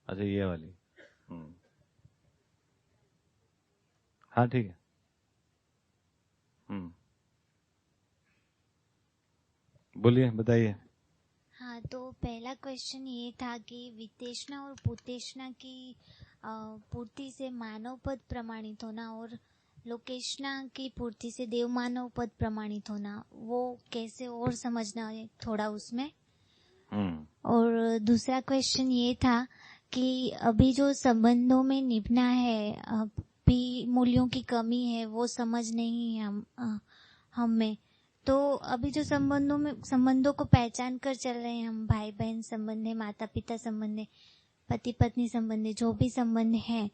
अच्छा ये वाली। हाँ ठीक है। बोलिए, बताइए। हाँ, तो पहला क्वेश्चन ये था कि वितेषणा और पुतेषणा की पूर्ति से मानव पद प्रमाणित होना और लोकेशना की पूर्ति से देव मानव पद प्रमाणित होना, वो कैसे और समझना है थोड़ा उसमें। और दूसरा क्वेश्चन ये था कि अभी जो संबंधों में निभना है, अभी मूल्यों की कमी है, वो समझ नहीं है हम में। तो अभी जो संबंधों को पहचान कर चल रहे हैं हम, भाई बहन संबंध है, माता पिता संबंध है, पति पत्नी संबंध है, जो भी संबंध है,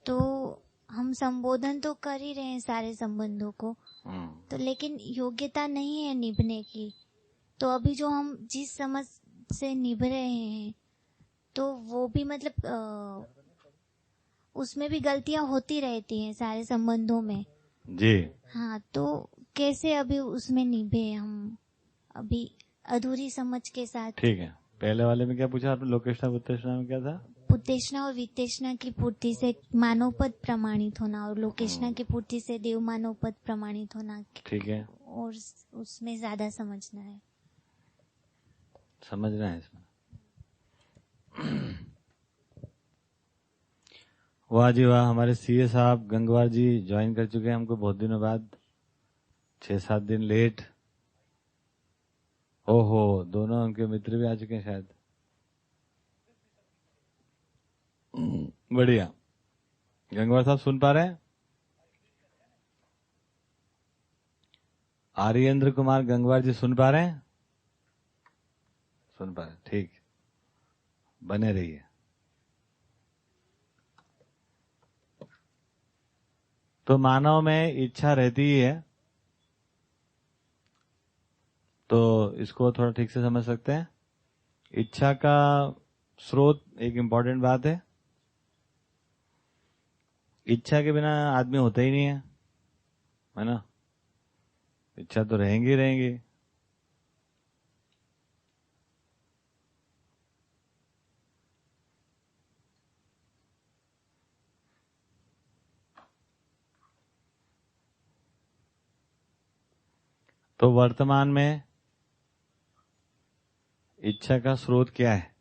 तो हम संबोधन तो कर ही रहे हैं सारे संबंधों को, तो लेकिन योग्यता नहीं है निभने की। तो अभी जो हम जिस समझ से निभ रहे हैं, तो वो भी मतलब उसमें भी गलतियां होती रहती हैं सारे संबंधों में जी। हाँ, तो कैसे अभी उसमें निभे हम, अभी अधूरी समझ के साथ। ठीक है, पहले वाले में क्या पूछा आपने? लोकेशना पुतेशना में क्या था? पुतेशना और वितेशना की पूर्ति से मानव पद प्रमाणित होना और लोकेशना की पूर्ति से देव मानव पद प्रमाणित होना। ठीक है, और उसमें ज्यादा समझना है इसमें। वाह जी वाह, हमारे सीए साहब गंगवार जी ज्वाइन कर चुके हैं हमको बहुत दिनों बाद, 6-7 दिन लेट। ओहो, दोनों उनके मित्र भी आ चुके हैं शायद। बढ़िया। गंगवार साहब सुन पा रहे हैं? आर्येंद्र कुमार गंगवार जी सुन पा रहे हैं? सुन पा रहे हैं, ठीक, बने रहिए। तो मानव में इच्छा रहती ही है, तो इसको थोड़ा ठीक से समझ सकते हैं। इच्छा का स्रोत एक इम्पॉर्टेंट बात है। इच्छा के बिना आदमी होता ही नहीं है ना? इच्छा तो रहेंगी रहेंगी। तो वर्तमान में इच्छा का स्रोत क्या है?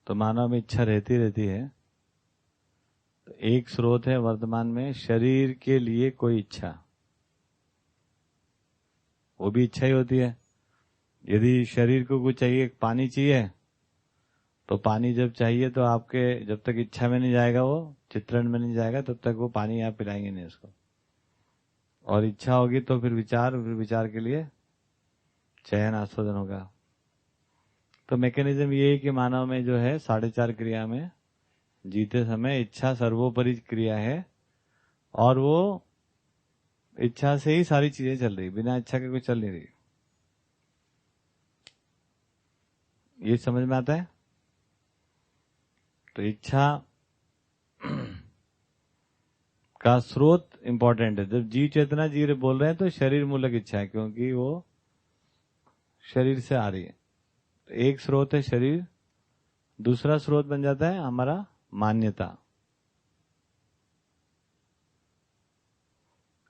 तो मानव में इच्छा रहती है। तो एक स्रोत है वर्तमान में, शरीर के लिए कोई इच्छा, वो भी इच्छा ही होती है। यदि शरीर को कुछ चाहिए, पानी चाहिए, तो पानी जब चाहिए तो आपके जब तक इच्छा में नहीं जाएगा, वो चित्रण में नहीं जाएगा, तब तक वो पानी आप पिलाएंगे नहीं उसको। और इच्छा होगी तो फिर विचार के लिए चयन आस्वादन होगा। तो मैकेनिज्म ये है कि मानव में जो है 4.5 क्रिया में जीते समय इच्छा सर्वोपरि क्रिया है, और वो इच्छा से ही सारी चीजें चल रही, बिना इच्छा के कुछ चल नहीं रही। ये समझ में आता है? तो इच्छा का स्रोत इंपॉर्टेंट है। जब जीव चेतना जी बोल रहे हैं तो शरीर मूलक इच्छा है, क्योंकि वो शरीर से आ रही है। तो एक स्रोत है शरीर, दूसरा स्रोत बन जाता है हमारा मान्यता।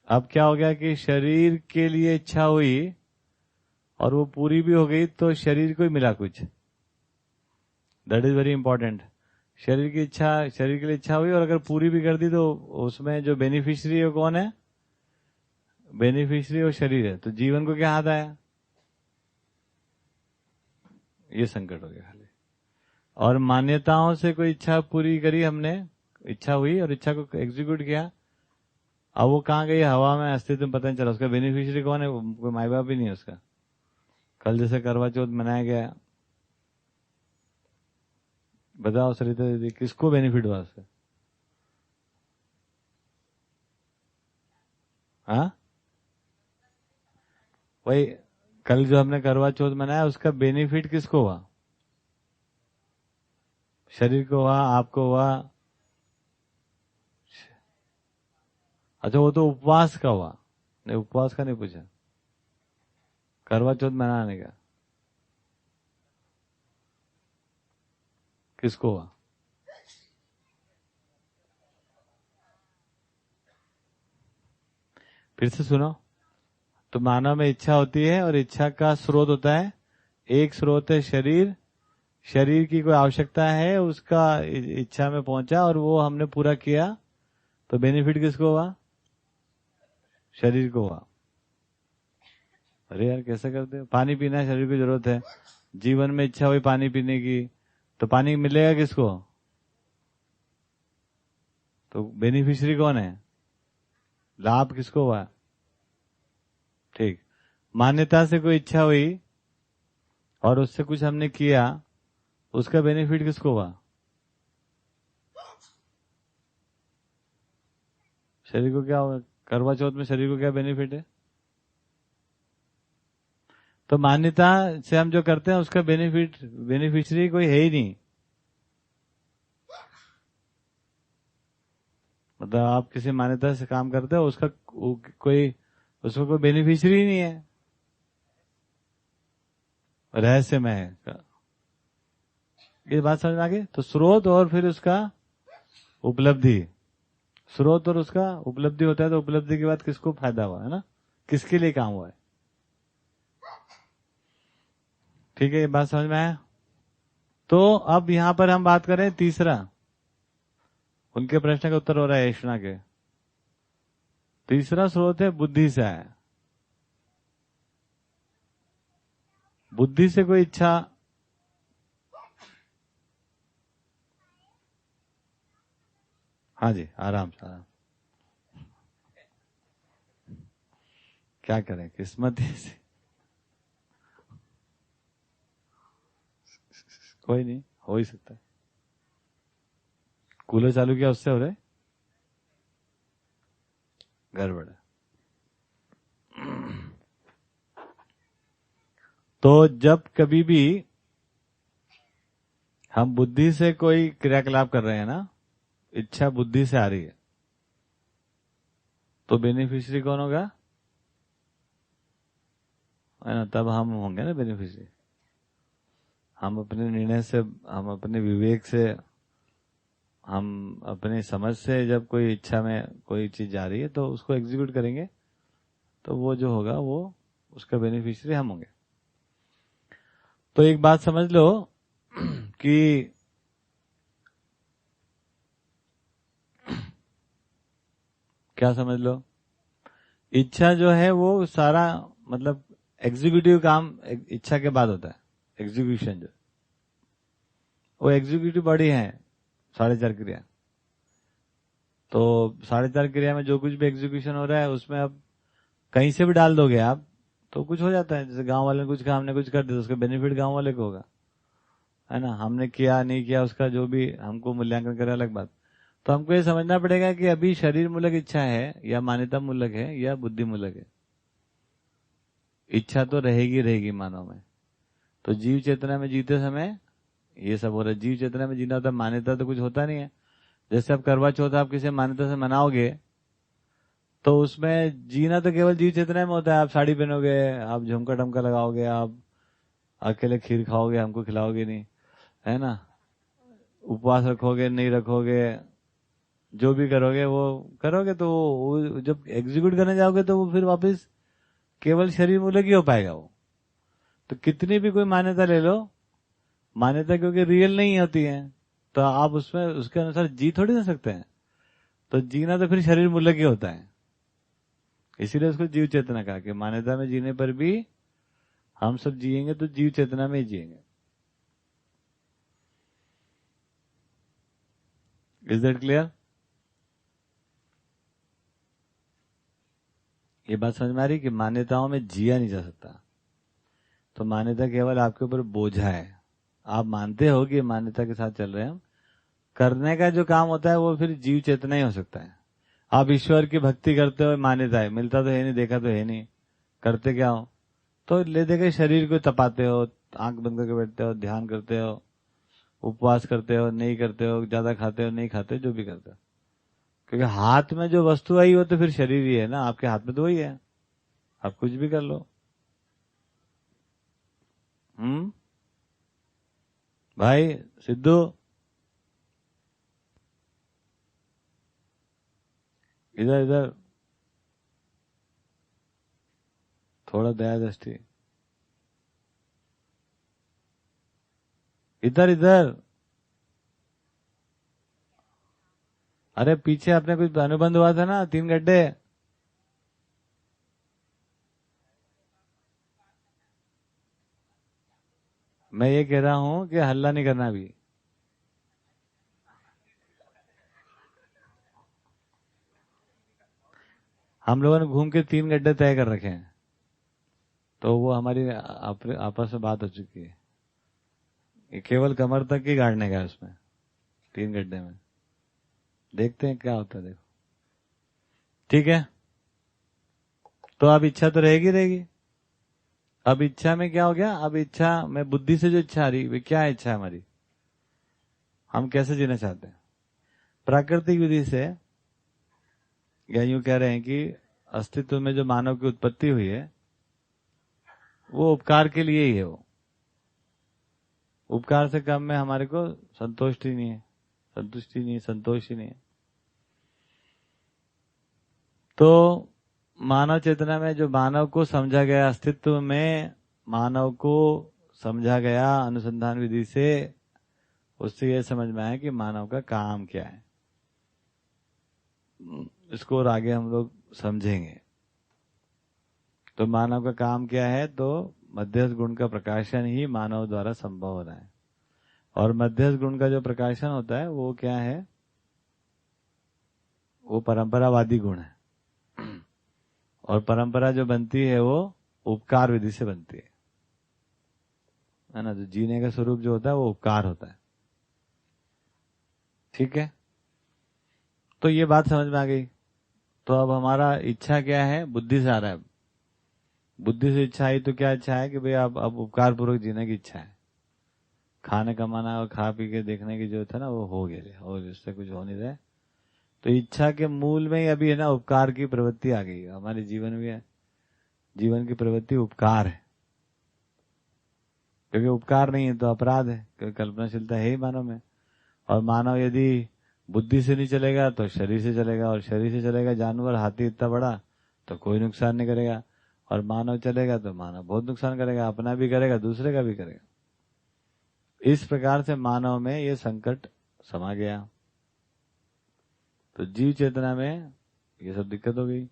अब क्या हो गया कि शरीर के लिए इच्छा हुई और वो पूरी भी हो गई, तो शरीर को ही मिला कुछ। That is very important. शरीर के लिए इच्छा हुई और अगर पूरी भी कर दी, तो उसमें जो बेनिफिशियरी है कौन है? बेनिफिशियरी वो शरीर है। तो जीवन को क्या हाथ आया? ये संकट हो गया खाली। और मान्यताओं से कोई इच्छा पूरी करी हमने, इच्छा हुई और इच्छा को एग्जीक्यूट किया, अब वो कहाँ गई? हवा में, अस्तित्व में पता नहीं चला। उसका बेनिफिशियरी कौन है? कोई माई बाप ही नहीं है उसका। कल जैसे करवा चौथ मनाया गया, बताओ सरिता दीदी, किसको बेनिफिट हुआ उससे? हाँ, वही कल जो हमने करवा चौथ मनाया, उसका बेनिफिट किसको हुआ? शरीर को हुआ, आपको हुआ। अच्छा, वो तो उपवास का हुआ। नहीं, उपवास का नहीं पूछा, करवा चौथ मनाने का। किसको हुआ? फिर से सुनो। तो मानव में इच्छा होती है और इच्छा का स्रोत होता है, एक स्रोत है शरीर। शरीर की कोई आवश्यकता है, उसका इच्छा में पहुंचा और वो हमने पूरा किया, तो बेनिफिट किसको हुआ? शरीर को हुआ। अरे यार कैसे करते हो? पानी पीना है, शरीर को जरूरत है, जीवन में इच्छा हुई पानी पीने की, तो पानी मिलेगा किसको? तो बेनिफिशियरी कौन है? लाभ किसको हुआ? ठीक। मान्यता से कोई इच्छा हुई और उससे कुछ हमने किया, उसका बेनिफिट किसको हुआ? शरीर को क्या होगा? करवा चौथ में शरीर को क्या बेनिफिट है? तो मान्यता से हम जो करते हैं उसका बेनिफिशियरी कोई है ही नहीं। मतलब आप किसी मान्यता से काम करते हो, उसका उसको कोई बेनिफिशियरी नहीं है, रहस्यमय है। ये बात समझ में आ गई? तो स्रोत और फिर उसका उपलब्धि, स्रोत और उसका उपलब्धि होता है, तो उपलब्धि के बाद किसको फायदा हुआ है ना, किसके लिए काम हुआ है। ठीक है, ये बात समझ में आया? तो अब यहां पर हम बात करें तीसरा, उनके प्रश्न का उत्तर हो रहा है ऐष्णा के। तीसरा स्रोत है बुद्धि से आया। बुद्धि से कोई इच्छा, हाँ जी, आराम से आराम। क्या करें, किस्मत ऐसी। कोई नहीं, हो ही सकता है। कूलर चालू किया उससे हो रहा है, गड़बड़ है। तो जब कभी भी हम बुद्धि से कोई क्रियाकलाप कर रहे हैं ना, इच्छा बुद्धि से आ रही है, तो बेनिफिशियरी कौन होगा? है ना, तब हम होंगे ना बेनिफिशियरी। हम अपने निर्णय से, हम अपने विवेक से, हम अपने समझ से जब कोई इच्छा में कोई चीज जा रही है तो उसको एग्जीक्यूट करेंगे, तो वो जो होगा वो उसका बेनिफिशियरी हम होंगे। तो एक बात समझ लो कि क्या समझ लो, इच्छा जो है वो सारा मतलब एग्जीक्यूटिव काम इच्छा के बाद होता है। एग्जीक्यूशन जो, वो एग्जीक्यूटिव बॉडी है 4.5 क्रिया। तो 4.5 क्रिया में जो कुछ भी एग्जीक्यूशन हो रहा है उसमें अब कहीं से भी डाल दोगे आप तो कुछ हो जाता है। जैसे गांव वाले ने कुछ कहा, हमने कुछ कर दिया, तो उसका बेनिफिट गांव वाले को होगा, है ना। हमने किया नहीं किया उसका जो भी हमको मूल्यांकन करे अलग बात। तो हमको ये समझना पड़ेगा कि अभी शरीर मूलक इच्छा है या मान्यता मूलक है या बुद्धि मूलक है। इच्छा तो रहेगी रहेगी मानव में। तो जीव चेतना में जीते समय ये सब हो रहा है। जीव चेतना में जीना होता है, मान्यता तो कुछ होता नहीं है। जैसे आप करवा चौथ आप किसी मान्यता से मनाओगे तो उसमें जीना तो केवल जीव चेतना में होता है। आप साड़ी पहनोगे, आप झुमका टमका लगाओगे, आप अकेले खीर खाओगे, हमको खिलाओगे नहीं, है ना। उपवास रखोगे नहीं रखोगे, जो भी करोगे वो करोगे, तो वो जब एग्जीक्यूट करने जाओगे तो वो फिर वापस केवल शरीर मूलक ही हो पाएगा वो। तो कितनी भी कोई मान्यता ले लो, मान्यता क्योंकि रियल नहीं होती है, तो आप उसमें उसके अनुसार जी थोड़ी ना सकते हैं। तो जीना तो फिर शरीर मूलक ही होता है। इसीलिए उसको जीव चेतना कहा कि मान्यता में जीने पर भी हम सब जिएंगे तो जीव चेतना में ही जिएंगे। Is that clear? ये बात समझ में आ रही कि मान्यताओं में जिया नहीं जा सकता। तो मान्यता केवल आपके ऊपर बोझा है। आप मानते हो कि मान्यता के साथ चल रहे हैं हम, करने का जो काम होता है वो फिर जीव चेतना ही हो सकता है। आप ईश्वर की भक्ति करते हो, मान्यता है, मिलता तो है नहीं, देखा तो है नहीं, करते क्या हो? तो ले देके शरीर को तपाते हो, आंख बंद करके बैठते हो, ध्यान करते हो, उपवास करते हो नहीं करते हो, ज्यादा खाते हो नहीं खाते हो, जो भी करते हो। क्योंकि हाथ में जो वस्तु आई वो तो फिर शरीर ही है ना, आपके हाथ में तो वही है, आप कुछ भी कर लो। भाई सिद्धू, इधर इधर थोड़ा दया दृष्टि, इधर इधर। अरे पीछे अपने कुछ अनुबंध हुआ था ना, 3 गड्ढे। मैं ये कह रहा हूं कि हल्ला नहीं करना अभी। हम लोगों ने घूम के 3 गड्ढे तय कर रखे हैं, तो वो हमारी आपस में बात हो चुकी है। ये केवल कमर तक ही गाड़ने का है उसमें, 3 गड्ढे में। देखते हैं क्या होता है, देखो। ठीक है, तो अब इच्छा तो रहेगी रहेगी। अब इच्छा में क्या हो गया, अब इच्छा में बुद्धि से जो इच्छा आ रही, वे क्या इच्छा है हमारी, हम कैसे जीना चाहते हैं। प्राकृतिक विधि से, या यूं कह रहे हैं कि अस्तित्व में जो मानव की उत्पत्ति हुई है वो उपकार के लिए ही है। वो उपकार से कम में हमारे को संतुष्टि नहीं है, संतुष्टि नहीं है, संतोष ही नहीं है। तो मानव चेतना में जो मानव को समझा गया, अस्तित्व में मानव को समझा गया अनुसंधान विधि से, उससे यह समझ में आया कि मानव का काम क्या है। इसको और आगे हम लोग समझेंगे। तो मानव का काम क्या है, तो मध्यस्थ गुण का प्रकाशन ही मानव द्वारा संभव हो रहा है। और मध्यस्थ गुण का जो प्रकाशन होता है वो क्या है, वो परंपरावादी गुण है। और परंपरा जो बनती है वो उपकार विधि से बनती है ना। जो जीने का स्वरूप जो होता है वो उपकार होता है। ठीक है, तो ये बात समझ में आ गई। तो अब हमारा इच्छा क्या है, बुद्धि से आ रहा है। बुद्धि से इच्छा आई तो क्या इच्छा है कि भाई अब उपकार पूर्वक जीने की इच्छा है। खाने कमाना और खा पी के देखने की जो था ना वो हो गया, और इससे कुछ हो नहीं रहा है। तो इच्छा के मूल में ही अभी है ना उपकार की प्रवृत्ति आ गई। हमारे जीवन में है, जीवन की प्रवृत्ति उपकार है। क्योंकि उपकार नहीं है तो अपराध है, क्योंकि कल्पनाशीलता है ही मानव में। और मानव यदि बुद्धि से नहीं चलेगा तो शरीर से चलेगा, और शरीर से चलेगा जानवर, हाथी इतना बड़ा तो कोई नुकसान नहीं करेगा। और मानव चलेगा तो मानव बहुत नुकसान करेगा, अपना भी करेगा, दूसरे का भी करेगा। इस प्रकार से मानव में ये संकट समा गया। तो जीव चेतना में ये सब दिक्कत हो गई।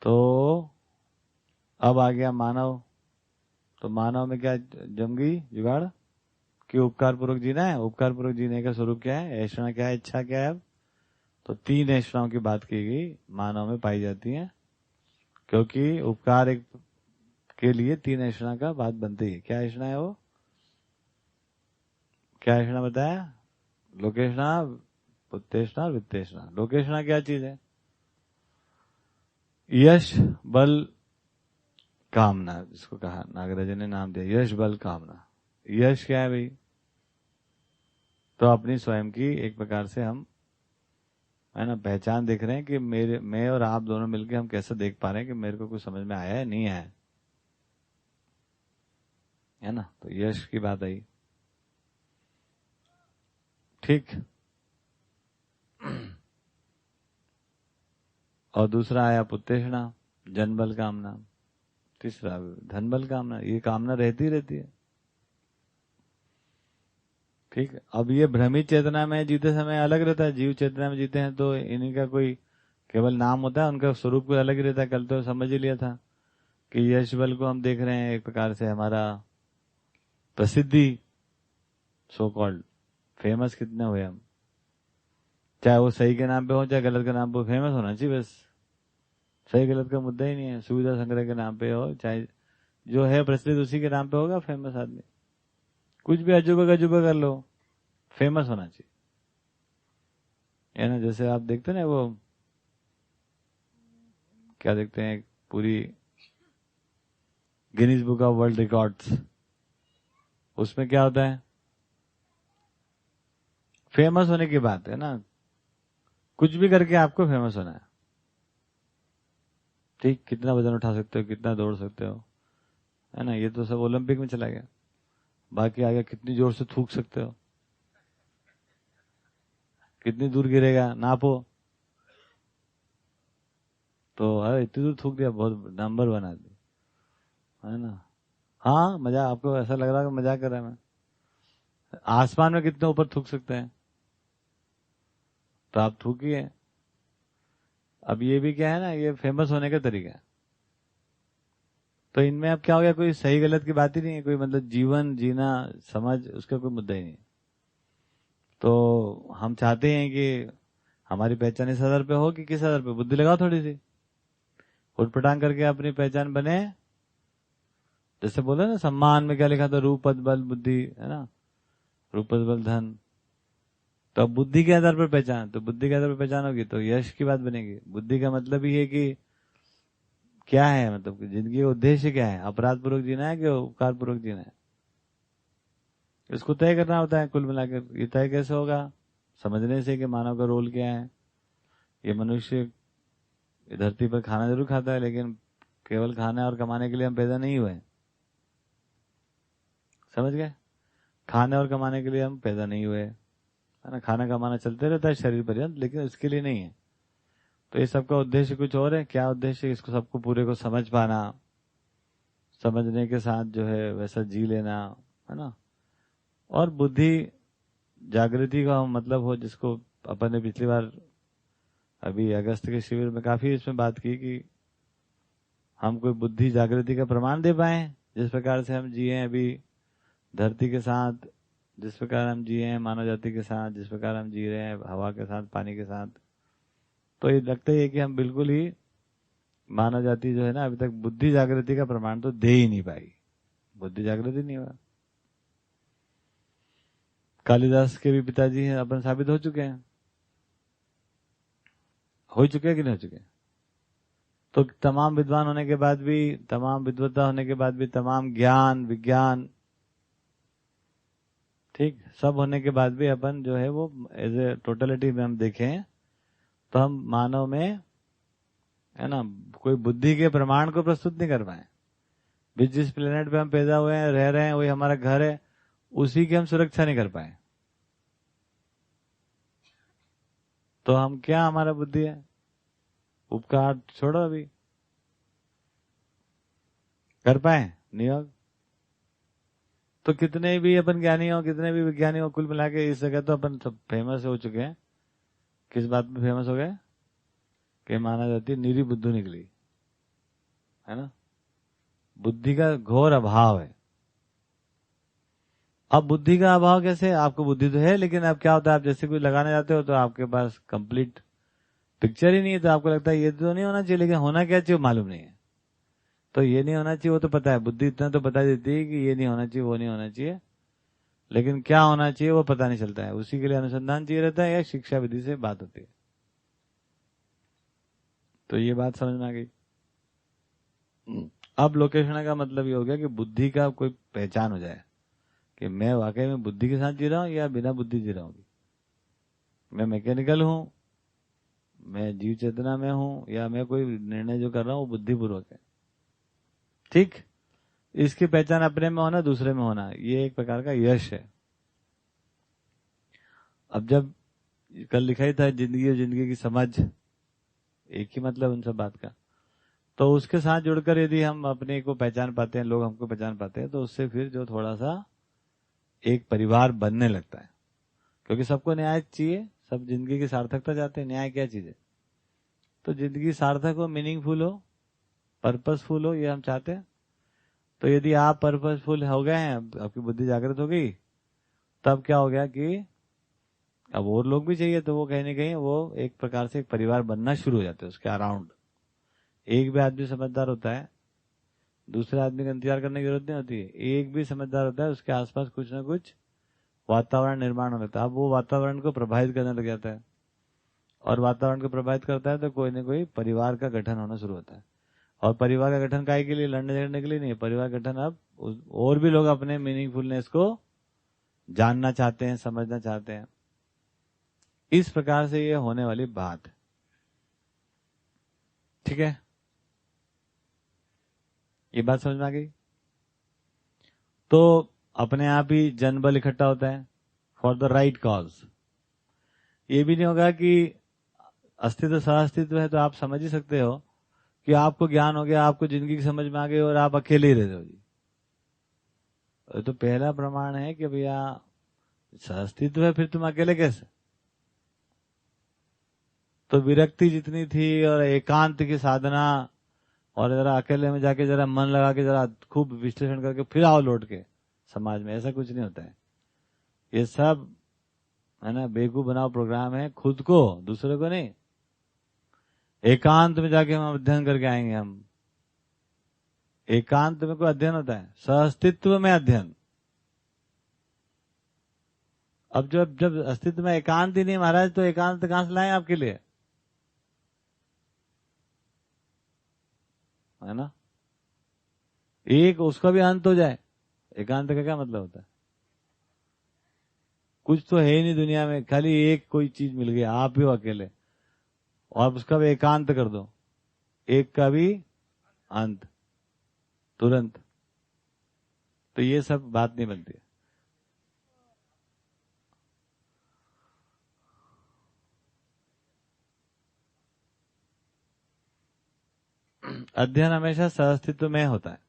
तो अब आ गया मानव। तो मानव में क्या जम गई जुगाड़ कि उपकार पूर्वक जीना है। उपकार पूर्वक जीने का स्वरूप क्या है, ऐषणा क्या है, इच्छा क्या है। अब तो 3 ऐषणाओं की बात की गई मानव में पाई जाती है, क्योंकि उपकार एक के लिए 3 ऐषणा का बात बनती है। क्या ऐषणा है वो, क्या ऐषणा बताया, लोकेशना, पुत्तेषणा और वित्तेषणा। लोकेशना क्या चीज है, यश बल कामना, जिसको कहा नागराज ने नाम दिया यश बल कामना। यश क्या है भाई, तो अपनी स्वयं की एक प्रकार से हम है ना पहचान देख रहे हैं कि मैं और आप दोनों मिलकर हम कैसे देख पा रहे हैं कि मेरे को कुछ समझ में आया है नहीं आया है ना। तो यश की बात आई। ठीक, और दूसरा आया पुत्तेषणा, जन बल कामना। तीसरा धन बल कामना। ये कामना रहती है। ठीक, अब ये भ्रमित चेतना में जीते समय अलग रहता है, जीव चेतना में जीते हैं तो इन्हीं का कोई केवल नाम होता है, उनका स्वरूप कोई अलग ही रहता है। कल तो समझ ही लिया था कि यश बल को हम देख रहे हैं एक प्रकार से हमारा प्रसिद्धि, सो कॉल्ड फेमस कितने हुए हम, चाहे वो सही के नाम पे हो चाहे गलत के नाम पे, फेमस होना चाहिए बस। सही गलत का मुद्दा ही नहीं है। सुविधा संग्रह के नाम पे हो चाहे जो है प्रचलित उसी के नाम पे होगा फेमस आदमी। कुछ भी अजूबा गजूबा कर लो, फेमस होना चाहिए, है ना। जैसे आप देखते ना वो क्या देखते हैं, पूरी Guinness book of world records, उसमें क्या होता है, फेमस होने की बात है ना। कुछ भी करके आपको फेमस होना है। ठीक, कितना वजन उठा सकते हो, कितना दौड़ सकते हो, है ना, ये तो सब ओलंपिक में चला गया। बाकी आगे कितनी जोर से थूक सकते हो, कितनी दूर गिरेगा नापो, तो अरे इतनी दूर थूक दिया, बहुत नंबर बना दी, है ना। हाँ मजाक, आपको ऐसा लग रहा है कि मजाक कर रहा है मैं। आसमान में कितने ऊपर थूक सकते हैं, तो आप थूकिए। अब ये भी क्या है ना, ये फेमस होने का तरीका है। तो इनमें अब क्या हो गया, कोई सही गलत की बात ही नहीं है, कोई मतलब जीवन जीना समझ उसका कोई मुद्दा ही नहीं। तो हम चाहते हैं कि हमारी पहचान इस आधार पे हो कि किस आधार पे, बुद्धि लगाओ थोड़ी सी, उठपटांग करके अपनी पहचान बने। जैसे बोले ना सम्मान में क्या लिखा था, रूप पद बल बुद्धि, है ना, रूप पद बल धन। तो अब बुद्धि के आधार पर पहचान, तो बुद्धि के आधार पर पहचान होगी तो यश की बात बनेगी। बुद्धि का मतलब ही है कि क्या है, मतलब कि जिंदगी का उद्देश्य क्या है, अपराध पूर्वक जीना है कि उपकार पूर्वक जीना है, इसको तय करना होता है। कुल मिलाकर ये तय कैसे होगा, समझने से कि मानव का रोल क्या है। ये मनुष्य धरती पर खाना जरूर खाता है, लेकिन केवल खाने और कमाने के लिए हम पैदा नहीं हुए, समझ गए। खाने और कमाने के लिए हम पैदा नहीं हुए, है ना। खाना कमाना चलते रहता है शरीर पर्यंत, लेकिन इसके लिए नहीं है। तो ये सबका उद्देश्य कुछ और है। क्या उद्देश्य, इसको सबको पूरे को समझ पाना, समझने के साथ जो है वैसा जी लेना, है ना। और बुद्धि जागृति का मतलब हो, जिसको अपन ने पिछली बार अभी अगस्त के शिविर में काफी इसमें बात की कि हम कोई बुद्धि जागृति का प्रमाण दे पाए। जिस प्रकार से हम जिए अभी धरती के साथ, जिस प्रकार हम जिए हैं मानव जाति के साथ, जिस प्रकार हम जी रहे हैं हवा के साथ, पानी के साथ, तो ये लगता ही है कि हम बिल्कुल ही मानव जाति जो है ना अभी तक बुद्धि जागृति का प्रमाण तो दे ही नहीं पाई, बुद्धि जागृति नहीं हुआ। कालिदास के भी पिताजी हैं, अपन साबित हो चुके हैं, हो चुके हैं कि नहीं हो चुके। तो तमाम विद्वान होने के बाद भी, तमाम विद्वता होने के बाद भी, तमाम ज्ञान विज्ञान ठीक सब होने के बाद भी अपन जो है वो एज ए टोटलिटी में हम देखें तो हम मानव में, है ना, कोई बुद्धि के प्रमाण को प्रस्तुत नहीं कर पाए। जिस प्लेनेट पे हम पैदा हुए हैं, रह रहे हैं, वही हमारा घर है, उसी की हम सुरक्षा नहीं कर पाए। तो हम क्या, हमारा बुद्धि है, उपकार छोड़ो, अभी कर पाए नहीं हो। तो कितने भी अपन ज्ञानी हो, कितने भी विज्ञानी हो, कुल मिला के इस जगह तो अपन सब फेमस हो चुके हैं। किस बात में फेमस हो गए कि माना जाती निरी बुद्धू निकली, है ना। बुद्धि का घोर अभाव है। अब बुद्धि का अभाव कैसे, आपको बुद्धि तो है, लेकिन अब क्या होता है, आप जैसे कोई लगाने जाते हो तो आपके पास कंप्लीट पिक्चर ही नहीं है, तो आपको लगता है ये तो नहीं होना चाहिए, लेकिन होना क्या चाहिए मालूम नहीं है। तो ये नहीं होना चाहिए वो तो पता है, बुद्धि इतना तो बता देती है कि ये नहीं होना चाहिए, वो नहीं होना चाहिए, लेकिन क्या होना चाहिए वो पता नहीं चलता है। उसी के लिए अनुसंधान चाहिए रहता है या शिक्षा विधि से बात होती है। तो ये बात समझ में आ गई। अब लोकेशना का मतलब ये हो गया कि बुद्धि का कोई पहचान हो जाए कि मैं वाकई में बुद्धि के साथ जी रहा हूं या बिना बुद्धि जी रहा हूं, मैं मैकेनिकल हूं, मैं जीव चेतना में हूं, या मैं कोई निर्णय जो कर रहा हूं वो बुद्धिपूर्वक है। ठीक, इसकी पहचान अपने में होना, दूसरे में होना, ये एक प्रकार का यश है। अब जब कल लिखा ही था जिंदगी और जिंदगी की समझ, एक ही मतलब उन सब बात का, तो उसके साथ जुड़कर यदि हम अपने को पहचान पाते हैं, लोग हमको पहचान पाते हैं, तो उससे फिर जो थोड़ा सा एक परिवार बनने लगता है। क्योंकि सबको न्याय चाहिए, सब जिंदगी की सार्थकता चाहते हैं। न्याय क्या चीज है, तो जिंदगी सार्थक हो, मीनिंगफुल हो, पर्पसफुल हो, ये हम चाहते हैं। तो यदि आप पर्पसफुल हो गए हैं, आपकी बुद्धि जागृत हो गई, तब क्या हो गया कि अब और लोग भी चाहिए, तो वो कहीं ना कहीं वो एक प्रकार से एक परिवार बनना शुरू हो जाते हैं उसके अराउंड। एक भी आदमी समझदार होता है, दूसरे आदमी का इंतजार करने की जरूरत नहीं होती है। एक भी समझदार होता है, उसके आसपास कुछ ना कुछ वातावरण निर्माण हो जाता है। अब वो वातावरण को प्रभावित करने लग जाता है, और वातावरण को प्रभावित करता है तो कोई ना कोई परिवार का गठन होना शुरू होता है। और परिवार का गठन काहे के लिए, लड़ने झगड़ने के लिए नहीं, परिवार गठन अब और भी लोग अपने मीनिंगफुलनेस को जानना चाहते हैं, समझना चाहते हैं। इस प्रकार से ये होने वाली बात है। ठीक है, ये बात समझ में आ गई। तो अपने आप ही जनबल इकट्ठा होता है फॉर द राइट कॉज। ये भी नहीं होगा कि अस्तित्व सह अस्तित्व है तो आप समझ ही सकते हो कि आपको ज्ञान हो गया, आपको जिंदगी की समझ में आ गई और आप अकेले ही रहते हो जी। तो पहला प्रमाण है कि भैया अस्तित्व है, फिर तुम अकेले कैसे? तो विरक्ति जितनी थी और एकांत की साधना और जरा अकेले में जाके जरा मन लगा के जरा खूब विश्लेषण करके फिर आओ लौट के समाज में, ऐसा कुछ नहीं होता है। ये सब है ना बेवकूफ बनाओ प्रोग्राम है, खुद को, दूसरे को नहीं। एकांत में जाके हम अध्ययन करके आएंगे। हम एकांत में कोई अध्ययन होता है? सहअस्तित्व में अध्ययन। अब जब अस्तित्व में एकांत ही नहीं महाराज, तो एकांत कहां से लाएं आपके लिए, है ना? एक उसका भी अंत हो जाए, एकांत का क्या मतलब होता है? कुछ तो है ही नहीं दुनिया में, खाली एक कोई चीज मिल गई, आप ही हो अकेले, और उसका भी एकांत कर दो, एक का भी अंत तुरंत। तो ये सब बात नहीं बनती है। अध्ययन हमेशा सहअस्तित्व में होता है।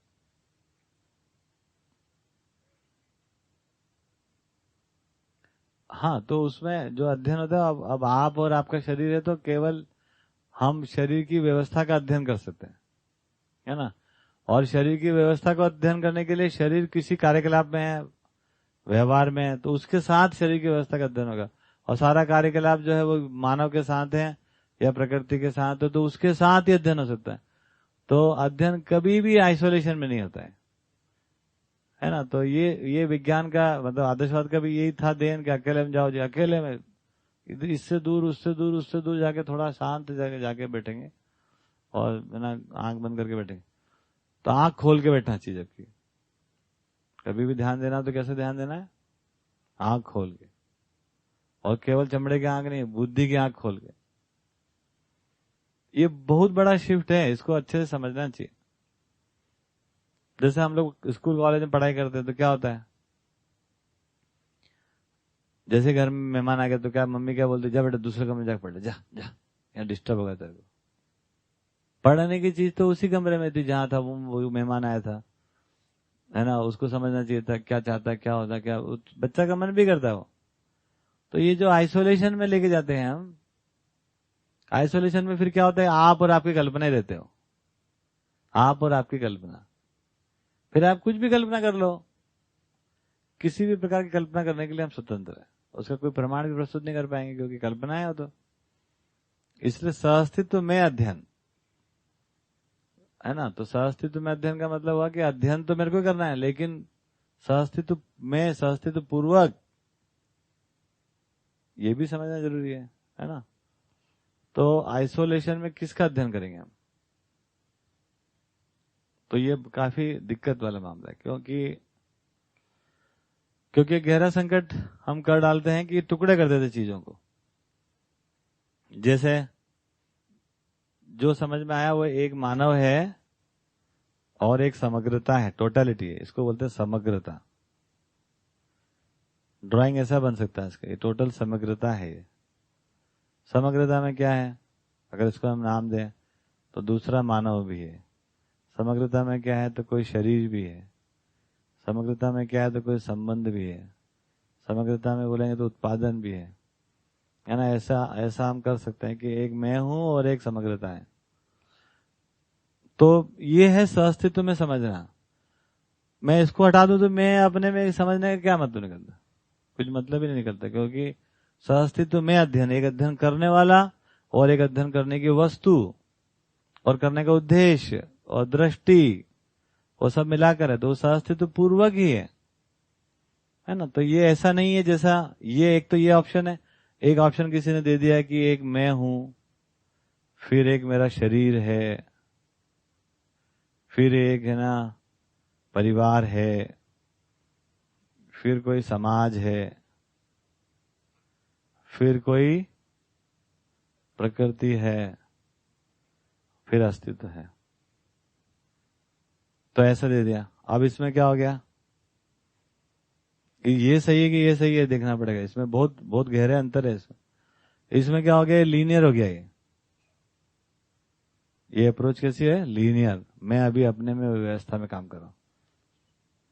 हाँ, तो उसमें जो अध्ययन होता है, अब आप और आपका शरीर है, तो केवल हम शरीर की व्यवस्था का अध्ययन कर सकते हैं, है ना? और शरीर की व्यवस्था को अध्ययन करने के लिए शरीर किसी कार्यकलाप में है, व्यवहार में है, तो उसके साथ शरीर की व्यवस्था का अध्ययन होगा। और सारा कार्यकलाप जो है वो मानव के साथ है या प्रकृति के साथ है, तो उसके साथ ही अध्ययन हो सकता है। तो अध्ययन कभी भी आइसोलेशन में नहीं होता है ना? तो ये विज्ञान का मतलब आदर्शवाद का भी यही था देन कि अकेले में जाओ जी, अकेले में इधर इससे दूर उससे दूर उससे दूर जाके थोड़ा शांत जगह जाके बैठेंगे और है ना आंख बंद करके बैठेंगे। तो आंख खोल के बैठना चाहिए, जबकि कभी भी ध्यान देना तो कैसे ध्यान देना है? आंख खोल के, और केवल चमड़े की आंख नहीं, बुद्धि की आंख खोल के। ये बहुत बड़ा शिफ्ट है, इसको अच्छे से समझना चाहिए। जैसे हम लोग स्कूल कॉलेज में पढ़ाई करते हैं तो क्या होता है, जैसे घर में मेहमान आ गया तो क्या मम्मी क्या बोलती, जा बेटा दूसरे कमरे में जाकर पढ़ ले, जा जा, यहाँ डिस्टर्ब होगा तेरे को। पढ़ने की चीज तो उसी कमरे में थी जहां था वो मेहमान आया था, है ना? उसको समझना चाहिए था क्या चाहता है, क्या होता है, क्या बच्चा का मन भी करता है वो। तो ये जो आइसोलेशन में लेके जाते हैं हम, आइसोलेशन में फिर क्या होता है, आप और आपकी कल्पना ही रहते हो, आप और आपकी कल्पना। फिर आप कुछ भी कल्पना कर लो, किसी भी प्रकार की कल्पना करने के लिए हम स्वतंत्र है, उसका कोई प्रमाण भी प्रस्तुत नहीं कर पाएंगे क्योंकि कल्पना है वो तो। इसलिए सहअस्तित्व में अध्ययन, है ना? तो सहअस्तित्व में अध्ययन का मतलब हुआ कि अध्ययन तो मेरे को करना है, लेकिन सहअस्तित्व में, सहअस्तित्व पूर्वक, ये भी समझना जरूरी है ना? तो आइसोलेशन में किसका अध्ययन करेंगे हम? तो ये काफी दिक्कत वाला मामला है, क्योंकि गहरा संकट हम कर डालते हैं कि टुकड़े कर देते चीजों को। जैसे जो समझ में आया वो एक मानव है और एक समग्रता है, टोटलिटी है, इसको बोलते हैं समग्रता। ड्राइंग ऐसा बन सकता है इसका, ये टोटल समग्रता है। ये समग्रता में क्या है, अगर इसको हम नाम दें तो दूसरा मानव भी है। समग्रता में क्या है, तो कोई शरीर भी है। समग्रता में क्या है, तो कोई संबंध भी है। समग्रता में बोलेंगे तो उत्पादन भी है ना? ऐसा हम कर सकते हैं कि एक मैं हूं और एक समग्रता है। तो ये है सहअस्तित्व में समझना। मैं इसको हटा दूं तो मैं अपने में समझने का क्या मतलब निकलता, कुछ मतलब ही नहीं निकलता, क्योंकि सहअस्तित्व में अध्ययन, एक अध्ययन करने वाला और एक अध्ययन करने की वस्तु और करने का उद्देश्य और दृष्टि, वो सब मिलाकर है, तो सहअस्तित्व पूर्वक ही है ना? तो ये ऐसा नहीं है जैसा ये, एक तो ये ऑप्शन है, एक ऑप्शन किसी ने दे दिया है कि एक मैं हूं, फिर एक मेरा शरीर है, फिर एक है ना परिवार है, फिर कोई समाज है, फिर कोई प्रकृति है, फिर अस्तित्व है। तो ऐसा दे दिया। अब इसमें क्या हो गया कि ये सही है कि ये सही है, देखना पड़ेगा। इसमें बहुत बहुत गहरे अंतर है इसमें क्या हो गया, लीनियर हो गया ये। ये अप्रोच कैसी है? लीनियर। मैं अभी अपने में व्यवस्था में काम कर रहा हूं,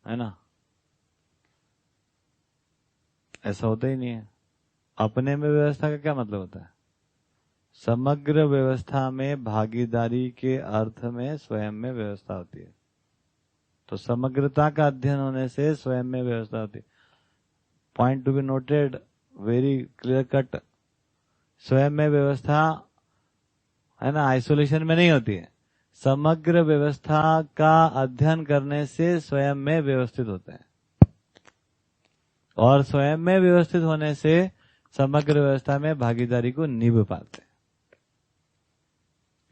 है ना? ऐसा होता ही नहीं है। अपने में व्यवस्था का क्या मतलब होता है? समग्र व्यवस्था में भागीदारी के अर्थ में स्वयं में व्यवस्था होती है। तो समग्रता का अध्ययन होने से स्वयं में व्यवस्था होती है। Point to be noted, very clear cut. स्वयं में व्यवस्था, है ना, आइसोलेशन में नहीं होती है। समग्र व्यवस्था का अध्ययन करने से स्वयं में व्यवस्थित होता है, और स्वयं में व्यवस्थित होने से समग्र व्यवस्था में भागीदारी को निभ पाते हैं।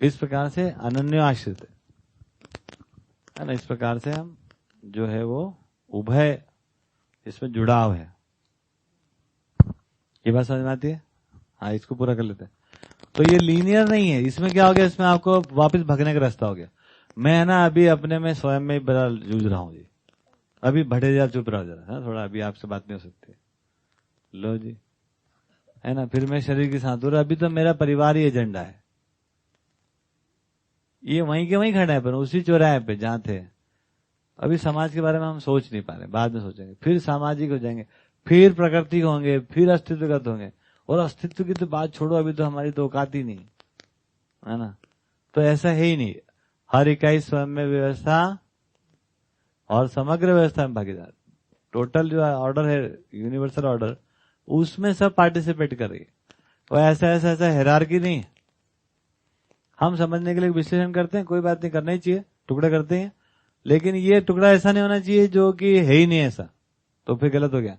इस प्रकार से अनन्य आश्रित है ना। इस प्रकार से हम जो है वो उभय, इसमें जुड़ाव है। ये बात समझ में आती है? हाँ, इसको पूरा कर लेते हैं। तो ये लीनियर नहीं है। इसमें क्या हो गया? इसमें आपको वापस भगने का रास्ता हो गया। मैं ना अभी अपने में स्वयं में बड़ा जूझ रहा हूं जी। अभी भटे जी आप चुप रहो जरा, हाँ, थोड़ा अभी आपसे बात नहीं हो सकती। लो जी, है ना। फिर मैं शरीर के साथ, और अभी तो मेरा परिवार ही एजेंडा है। ये वहीं के वहीं खड़ा है, पर उसी चौराहे पे जहां थे। अभी समाज के बारे में हम सोच नहीं पा रहे, बाद में सोचेंगे। फिर सामाजिक हो जाएंगे, फिर प्रकृति होंगे, फिर अस्तित्वगत होंगे। और अस्तित्व की तो बात छोड़ो, अभी तो हमारी तो औकात ही नहीं, है ना। तो ऐसा है ही नहीं। हर इकाई स्वयं में व्यवस्था और समग्र व्यवस्था में भागीदार। टोटल जो ऑर्डर है, यूनिवर्सल ऑर्डर, उसमें सब पार्टिसिपेट कर रही है। और ऐसा हायरार्की नहीं है। हम समझने के लिए विश्लेषण करते हैं, कोई बात नहीं, करना ही चाहिए, टुकड़ा करते हैं। लेकिन ये टुकड़ा ऐसा नहीं होना चाहिए जो कि है ही नहीं ऐसा, तो फिर गलत हो गया।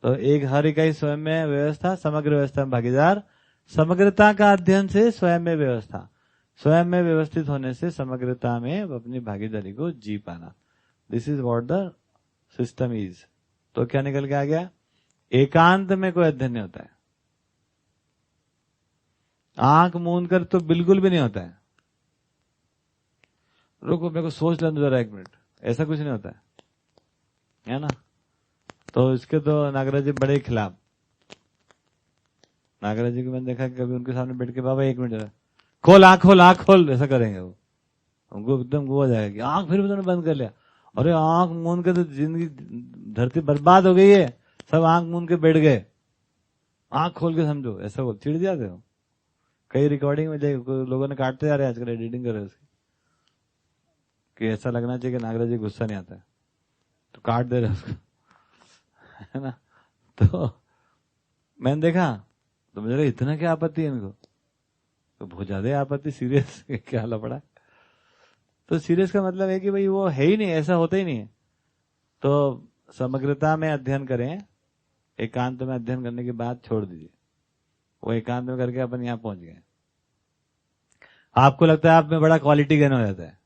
तो एक हर इकाई स्वयं में व्यवस्था, समग्र व्यवस्था में भागीदार। समग्रता का अध्ययन से स्वयं में व्यवस्था, स्वयं में व्यवस्थित होने से समग्रता में अपनी भागीदारी को जी पाना। This is what the system is. तो क्या निकल के आ गया? एकांत में कोई अध्ययन नहीं होता है। आंख मूंद कर तो बिल्कुल भी नहीं होता है। रुको, मेरे को सोच लेने जरा एक मिनट। ऐसा कुछ नहीं होता है ना। तो इसके तो नागराज जी बड़े खिलाफ। नागराज जी को मैंने देखा कि कभी उनके सामने बैठ के, बाबा एक मिनट जरा, खोल आंख, खोल आंख खोल, ऐसा करेंगे वो। उनको एकदम वो हो जाएगा कि आंख फिर उन्होंने बंद कर लिया। अरे आंख मूंद के तो जिंदगी, धरती बर्बाद हो गई है। सब आंख मूंद के बैठ गए, आंख खोल के समझो, ऐसा बोल। चिढ़ जाते हो। कई रिकॉर्डिंग में देखो, लोगों ने काटते जा रहे हैं आजकल, एडिटिंग कर रहे हैं उसकी, कि ऐसा लगना चाहिए कि नागराज जी गुस्सा नहीं आता है तो काट दे रहे उसको, है ना। तो मैंने देखा तो मुझे लगा इतना क्या आपत्ति है इनको, तो बहुत ज्यादा आपत्ति, सीरियस क्या लफड़ा। तो सीरियस का मतलब है कि भाई वो है ही नहीं, ऐसा होता ही नहीं है। तो समग्रता में अध्ययन करें, एकांत में अध्ययन करने के बाद छोड़ दीजिए। वो एकांत में करके अपन यहां पहुंच गए। आपको लगता है आप में बड़ा क्वालिटी गेन हो जाता है,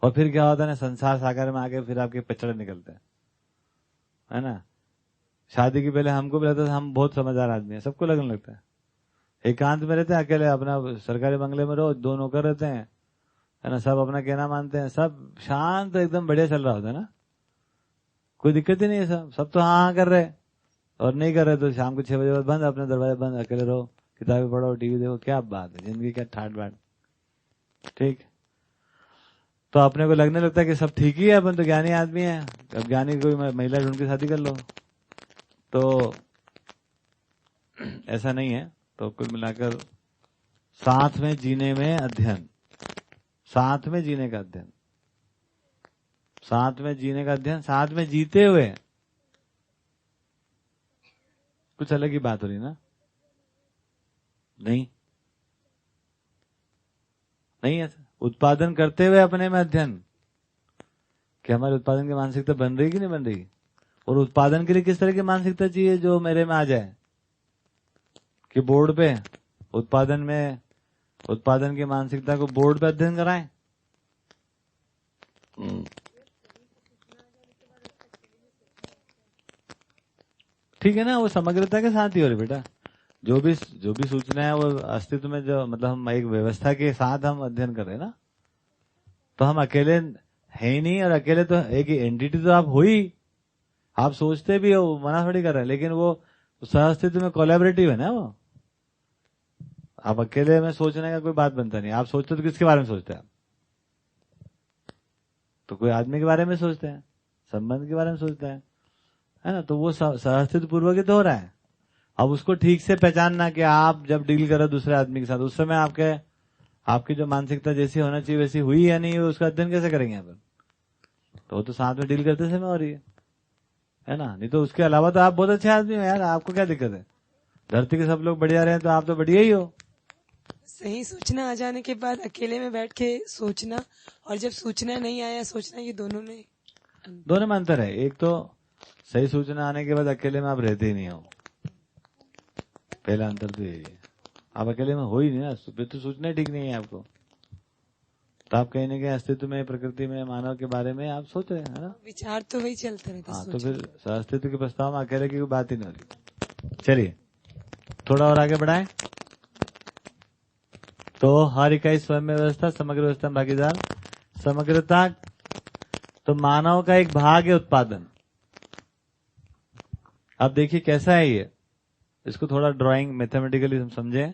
और फिर क्या होता है ना, संसार सागर में आके फिर आपके पिछड़े निकलते हैं, है ना। शादी के पहले हमको भी लगता था हम बहुत समझदार आदमी है, सबको लगने लगता है। एकांत में रहते हैं, अकेले अपना सरकारी बंगले में रहो, 2 नौकर रहते हैं, है ना, सब अपना कहना मानते हैं, सब शांत एकदम बढ़िया चल रहा होता है ना, कोई दिक्कत ही नहीं है। सब तो हाँ कर रहे, और नहीं कर रहे तो शाम को 6 बजे बाद बंद, अपने दरवाजे बंद, अकेले रहो, किताबें पढ़ो, टीवी देखो। क्या बात है, जिंदगी क्या ठाट बाट। ठीक। तो अपने को लगने लगता है कि सब ठीक ही है, अपन तो ज्ञानी आदमी है। अब ज्ञानी कोई महिला ढूंढ के शादी कर लो, तो ऐसा नहीं है। तो कुल मिलाकर साथ में जीने में अध्ययन, साथ में जीने का अध्ययन, साथ में जीने का अध्ययन, साथ में जीते हुए कुछ अलग ही बात हो रही ना। नहीं है। उत्पादन करते हुए अपने में अध्ययन, कि हमारे उत्पादन की मानसिकता बन रही कि नहीं बन रही, और उत्पादन के लिए किस तरह की मानसिकता चाहिए जो मेरे में आ जाए। कि बोर्ड पे उत्पादन की मानसिकता को बोर्ड पे अध्ययन कराएं। ठीक है ना, वो समग्रता के साथ ही हो रही बेटा। जो भी सूचना है वो अस्तित्व में, जो मतलब हम एक व्यवस्था के साथ हम अध्ययन कर रहे हैं ना। तो हम अकेले है ही नहीं, और अकेले तो एक एंटिटी तो आप हो ही, आप सोचते भी हो, मना थोड़ी कर रहे हैं, लेकिन वो सह अस्तित्व में कोलैबोरेटिव है ना। वो, है ना। तो समग्रता के साथ ही हो रही बेटा। जो भी सूचना है वो अस्तित्व में, मतलब हम एक व्यवस्था के साथ हम अध्ययन कर रहे हैं ना। तो हम अकेले है ही नहीं, और अकेले तो एक एंटिटी तो आप हो ही, आप सोचते भी हो, मना थोड़ी कर रहे हैं, लेकिन वो सह अस्तित्व में कोलैबोरेटिव है ना। वो आप अकेले में सोचने का कोई बात बनता नहीं। आप सोचते तो किसके बारे में सोचते हैं? तो कोई आदमी के बारे में सोचते हैं, संबंध के बारे में सोचते हैं, है ना। तो वो सहअस्तित्व पूर्वक ही तो हो रहा है। अब उसको ठीक से पहचानना कि आप जब डील करो दूसरे आदमी के साथ, उस समय आपकी जो मानसिकता जैसी होना चाहिए वैसी हुई या नहीं हुई, उसका अध्ययन कैसे करेंगे अपन? तो वो तो साथ में डील करते समय हो रही है ना। नहीं तो उसके अलावा तो आप बहुत अच्छे आदमी हो यार, आपको क्या दिक्कत है? धरती के सब लोग बढ़िया रहे तो आप तो बढ़िया ही हो। सही सूचना आ जाने के बाद अकेले में बैठ के सोचना, और जब सूचना नहीं आया सोचना, ये दोनों में अंतर है। एक तो सही सूचना आने के बाद अकेले में आप रहते ही नहीं हो, पहला अंतर तो यही है। आप अकेले में हो ही नहीं ना, फिर तो सूचना ठीक नहीं है आपको। तो आप कहीं ना कहीं अस्तित्व में, प्रकृति में, मानव के बारे में आप सोच रहे हैं, है ना। विचार तो वही चलते रहते। हाँ, तो फिर अस्तित्व के प्रस्ताव में अकेले की कोई बात ही नहीं होती। चलिए थोड़ा और आगे बढ़ाएं। तो हर इकाई स्वयं में व्यवस्था, समग्र व्यवस्था में भागीदार। समग्रता तो मानव का एक भाग है उत्पादन। अब देखिए कैसा है ये, इसको थोड़ा ड्राइंग मैथमेटिकली हम समझें।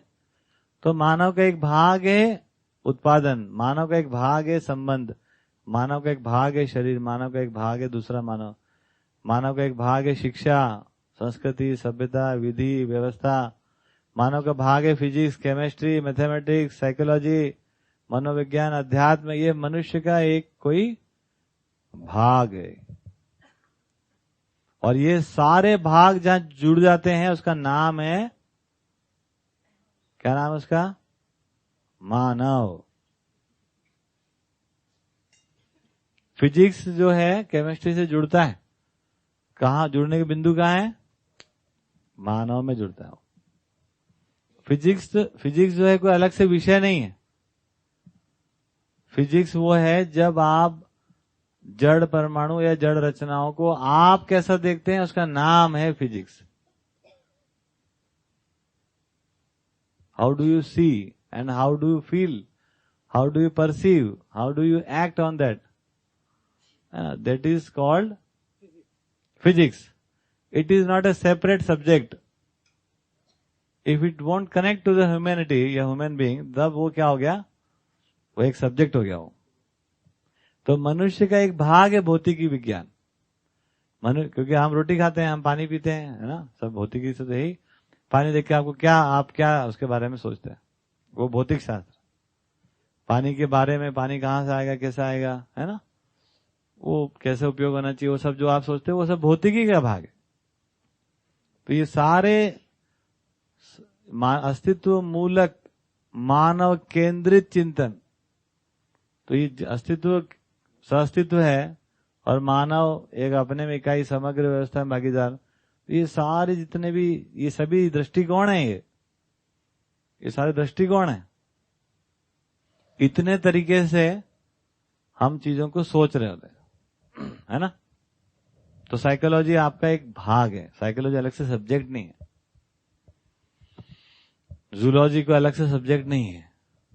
तो मानव का एक भाग है उत्पादन, मानव का एक भाग है संबंध, मानव का एक भाग है शरीर, मानव का एक भाग है दूसरा मानव, मानव का एक भाग है शिक्षा, संस्कृति, सभ्यता, विधि, व्यवस्था, मानव का भाग है फिजिक्स, केमिस्ट्री, मैथमेटिक्स, साइकोलॉजी, मनोविज्ञान, अध्यात्म। ये मनुष्य का एक कोई भाग है। और ये सारे भाग जहां जुड़ जाते हैं उसका नाम है, क्या नाम है उसका? मानव। फिजिक्स जो है केमिस्ट्री से जुड़ता है, कहां जुड़ने के बिंदु कहां है? मानव में जुड़ता है। फिजिक्स जो है कोई अलग से विषय नहीं है। फिजिक्स वो है जब आप जड़ परमाणु या जड़ रचनाओं को आप कैसा देखते हैं, उसका नाम है physics. How do you see and how do you feel, how do you perceive, how do you act on that, that is called physics. It is not a separate subject. If it won't connect to the humanity या human being, तब वो क्या हो गया? वो एक subject हो गया वो। तो मनुष्य का एक भाग है भौतिकी विज्ञान। क्योंकि हम रोटी खाते हैं, हम पानी पीते हैं, है ना, सब भौतिकी से तो यही। पानी देख के आप क्या उसके बारे में सोचते हैं? वो भौतिक शास्त्र। पानी के बारे में, पानी कहाँ से आएगा, कैसा आएगा, है ना, वो कैसे उपयोग होना चाहिए, वो सब जो आप सोचते हैं वो सब भौतिकी का भाग है। तो ये सारे अस्तित्व मूलक मानव केंद्रित चिंतन, तो ये अस्तित्व सहअस्तित्व है और मानव एक अपने में इकाई समग्र व्यवस्था में भागीदार। ये सारे जितने भी, ये सभी दृष्टिकोण हैं, ये सारे दृष्टिकोण हैं। इतने तरीके से हम चीजों को सोच रहे होते हैं, है ना। तो साइकोलॉजी आपका एक भाग है, साइकोलॉजी अलग से सब्जेक्ट नहीं है। जूलॉजी को अलग से सब्जेक्ट नहीं है,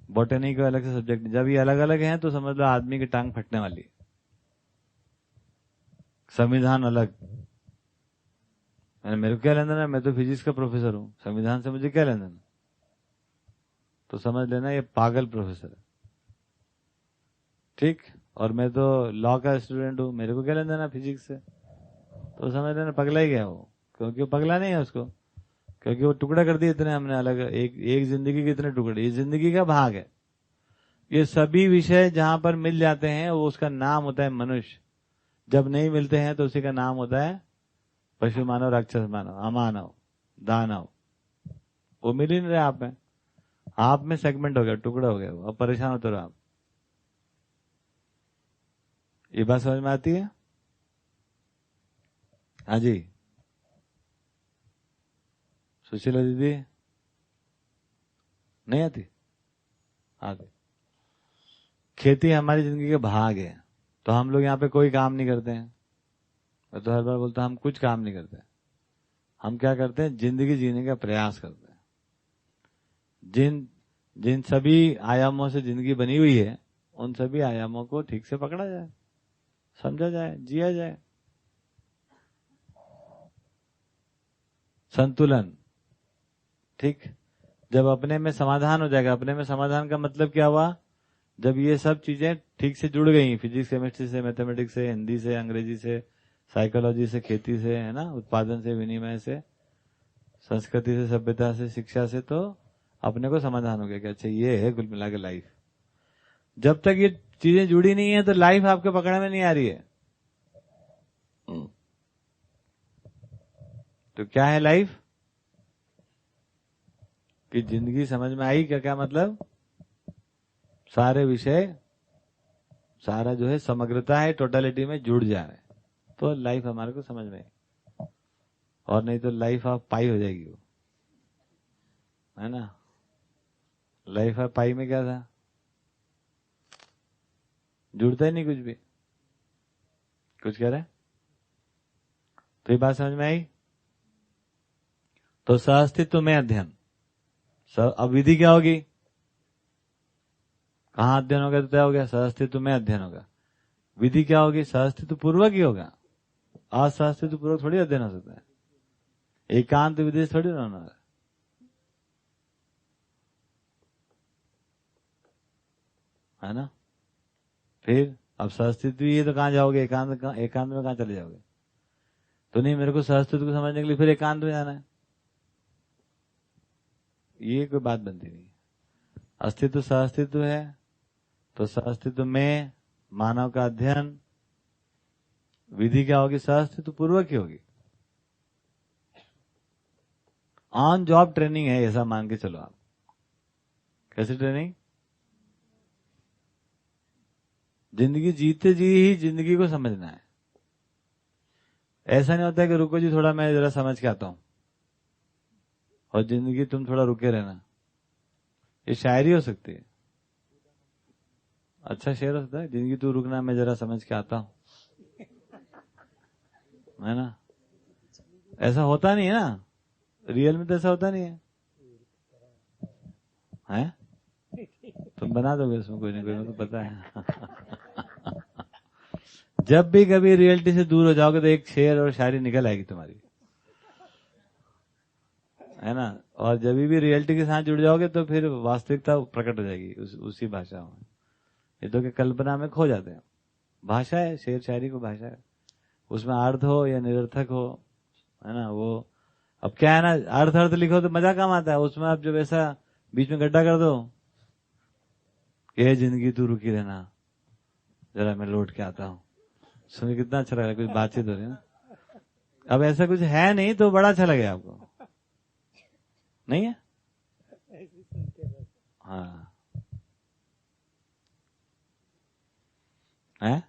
बॉटनी को अलग से सब्जेक्ट नहीं। जब ये अलग अलग हैं तो समझ लो आदमी की टांग फटने वाली है। संविधान अलग, मेरे को क्या लेना देना, मैं तो फिजिक्स का प्रोफेसर हूं, संविधान से मुझे क्या लेना देना? तो समझ लेना ये पागल प्रोफेसर है, ठीक। और मैं तो लॉ का स्टूडेंट हूं, मेरे को क्या लेना देना फिजिक्स से? तो समझ लेना पगला ही गया वो। क्योंकि वो पगला नहीं है उसको, क्योंकि वो टुकड़ा कर दिए इतने हमने अलग, एक जिंदगी के इतने टुकड़े, ये जिंदगी का भाग है। ये सभी विषय जहां पर मिल जाते हैं वो उसका नाम होता है मनुष्य। जब नहीं मिलते हैं तो उसी का नाम होता है पशु मानव, राक्षस मानव, अमानव, दानव। वो मिल ही नहीं रहा आप में सेगमेंट हो गया, टुकड़ा हो गया, अब परेशान होते रहो आप। ये बात समझ में आती है? हाँ जी सुशीला दीदी, नहीं आती? आती। खेती हमारी जिंदगी का भाग है, तो हम लोग यहाँ पे कोई काम नहीं करते हैं। मैं तो हर बार बोलता हम कुछ काम नहीं करते। हम क्या करते हैं? जिंदगी जीने का प्रयास करते हैं। जिन सभी आयामों से जिंदगी बनी हुई है, उन सभी आयामों को ठीक से पकड़ा जाए, समझा जाए, जिया जाए। संतुलन, ठीक। जब अपने में समाधान हो जाएगा, अपने में समाधान का मतलब क्या हुआ, जब ये सब चीजें ठीक से जुड़ गई, फिजिक्स केमिस्ट्री से, मैथमेटिक्स से, हिंदी से, अंग्रेजी से, साइकोलॉजी से, खेती से, है ना, उत्पादन से, विनिमय से, संस्कृति से, सभ्यता से, शिक्षा से, तो अपने को समाधान हो गया कि अच्छा ये है कुल मिला के लाइफ। जब तक ये चीजें जुड़ी नहीं है तो लाइफ आपके पकड़ में नहीं आ रही है। तो क्या है लाइफ? कि जिंदगी समझ में आई, क्या क्या मतलब, सारे विषय, सारा जो है समग्रता है, टोटलिटी में जुड़ जा रहे, तो लाइफ हमारे को समझ में आई। और नहीं तो लाइफ ऑफ पाई हो जाएगी वो, है ना। लाइफ ऑफ पाई में क्या था, जुड़ता ही नहीं कुछ भी। कुछ कह रहे, तो ये बात समझ में आई। तो सहअस्तित्व में अध्ययन, अब विधि क्या होगी, कहां अध्ययन होगा तो तय हो गया, सहअस्तित्व में अध्ययन होगा। विधि क्या होगी, सहअस्तित्व पूर्वक ही होगा। असहअस्तित्व पूर्वक थोड़ी अध्ययन हो सकता है, एकांत विधि थोड़ी ना होना है ना। फिर अब सहअस्तित्व ही है तो कहां जाओगे, एकांत में कहां चले जाओगे। तो नहीं, मेरे को सहअस्तित्व को समझने के लिए फिर एकांत में जाना है, ये कोई बात बनती नहीं। अस्तित्व सहअस्तित्व है तो सहअस्तित्व में मानव का अध्ययन, विधि क्या होगी, सहअस्तित्व पूर्वक ही होगी। ऑन जॉब ट्रेनिंग है, ऐसा मान के चलो आप। कैसी ट्रेनिंग, जिंदगी जीते जी ही जिंदगी को समझना है। ऐसा नहीं होता है कि रुको जी थोड़ा मैं जरा समझ के आता हूं और जिंदगी तुम थोड़ा रुके रहना। ये शायरी हो सकती है, अच्छा शेर हो सकता है, जिंदगी तू रुकना मैं जरा समझ के आता हूं, है ना। ऐसा होता नहीं है ना, रियल में तो ऐसा होता नहीं है, हैं? तुम बना दोगे उसमें कोई ना कोई, मुझे तो पता है। जब भी कभी रियलिटी से दूर हो जाओगे तो एक शेर और शायरी निकल आएगी तुम्हारी, है ना। और जब भी रियलिटी के साथ जुड़ जाओगे तो फिर वास्तविकता प्रकट हो जाएगी उसी भाषा में। ये तो कि कल्पना में खो जाते हैं। भाषा है, शेर शायरी को भाषा है, उसमें अर्थ हो या निरर्थक हो, है ना। वो अब क्या है ना, अर्थ लिखो तो मजा कम आता है, उसमें आप जब ऐसा बीच में गड्ढा कर दो, ये जिंदगी तू रुकी रहना जरा मैं लौट के आता हूँ, सुनिए कितना अच्छा लग रहा है, कुछ बातचीत हो रही है ना। अब ऐसा कुछ है नहीं तो बड़ा अच्छा लगे आपको, नहीं है? हाँ है,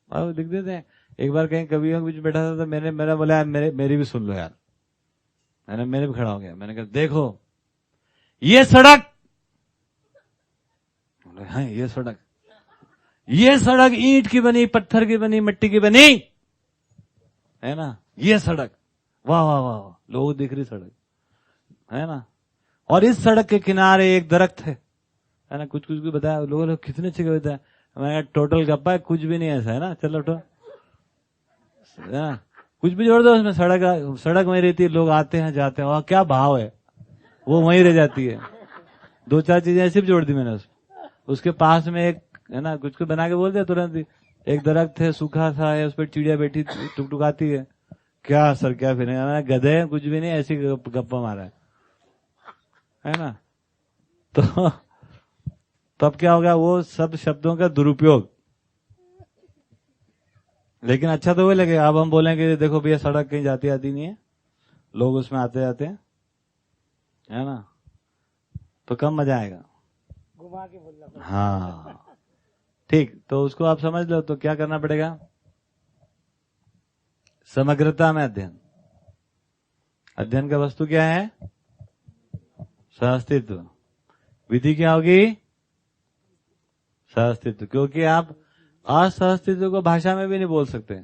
और दिख देते हैं। एक बार कहीं कवियों के बीच बैठा था तो मेरा बोला मेरी भी सुन लो यार, मैंने भी खड़ा हो गया, मैंने कहा देखो ये सड़क, हाँ ये सड़क ईंट की बनी, पत्थर की बनी, मिट्टी की बनी, है ना। ये सड़क, वाह वाह वाह, लोग दिख रही सड़क, है ना। और इस सड़क के किनारे एक दरख्त है ना। कुछ बताया लोग कितने अच्छे बताया, मैं टोटल गप्पा है, कुछ भी नहीं ऐसा है ना। चलो तो कुछ भी जोड़ दो उसमें, सड़क वहीं रहती है, लोग आते हैं जाते हैं, वहां क्या भाव है वो वहीं रह जाती है। दो चार चीजें ऐसी भी जोड़ दी मैंने उसके पास में एक, है ना, कुछ बना के बोल दिया तुरंत ही। एक दरख्त है सूखा सा है, उस पर चिड़िया बैठी टुकटुकाती है, क्या सर क्या फिर गधे कुछ भी नहीं, ऐसी गप्पा मारा है ना। तो तब क्या होगा, वो सब शब्दों का दुरुपयोग। लेकिन अच्छा तो वही लगेगा। अब हम बोलेंगे देखो भैया सड़क कहीं जाती आती नहीं है, लोग उसमें आते जाते हैं, है ना, तो कम मजा आएगा, घुमा के बोलना पड़ेगा। हाँ ठीक, तो उसको आप समझ लो। तो क्या करना पड़ेगा, समग्रता में अध्ययन। अध्ययन का वस्तु क्या है, सहअस्तित्व। विधि क्या होगी, सहअस्तित्व, क्योंकि आप असहअस्तित्व को भाषा में भी नहीं बोल सकते।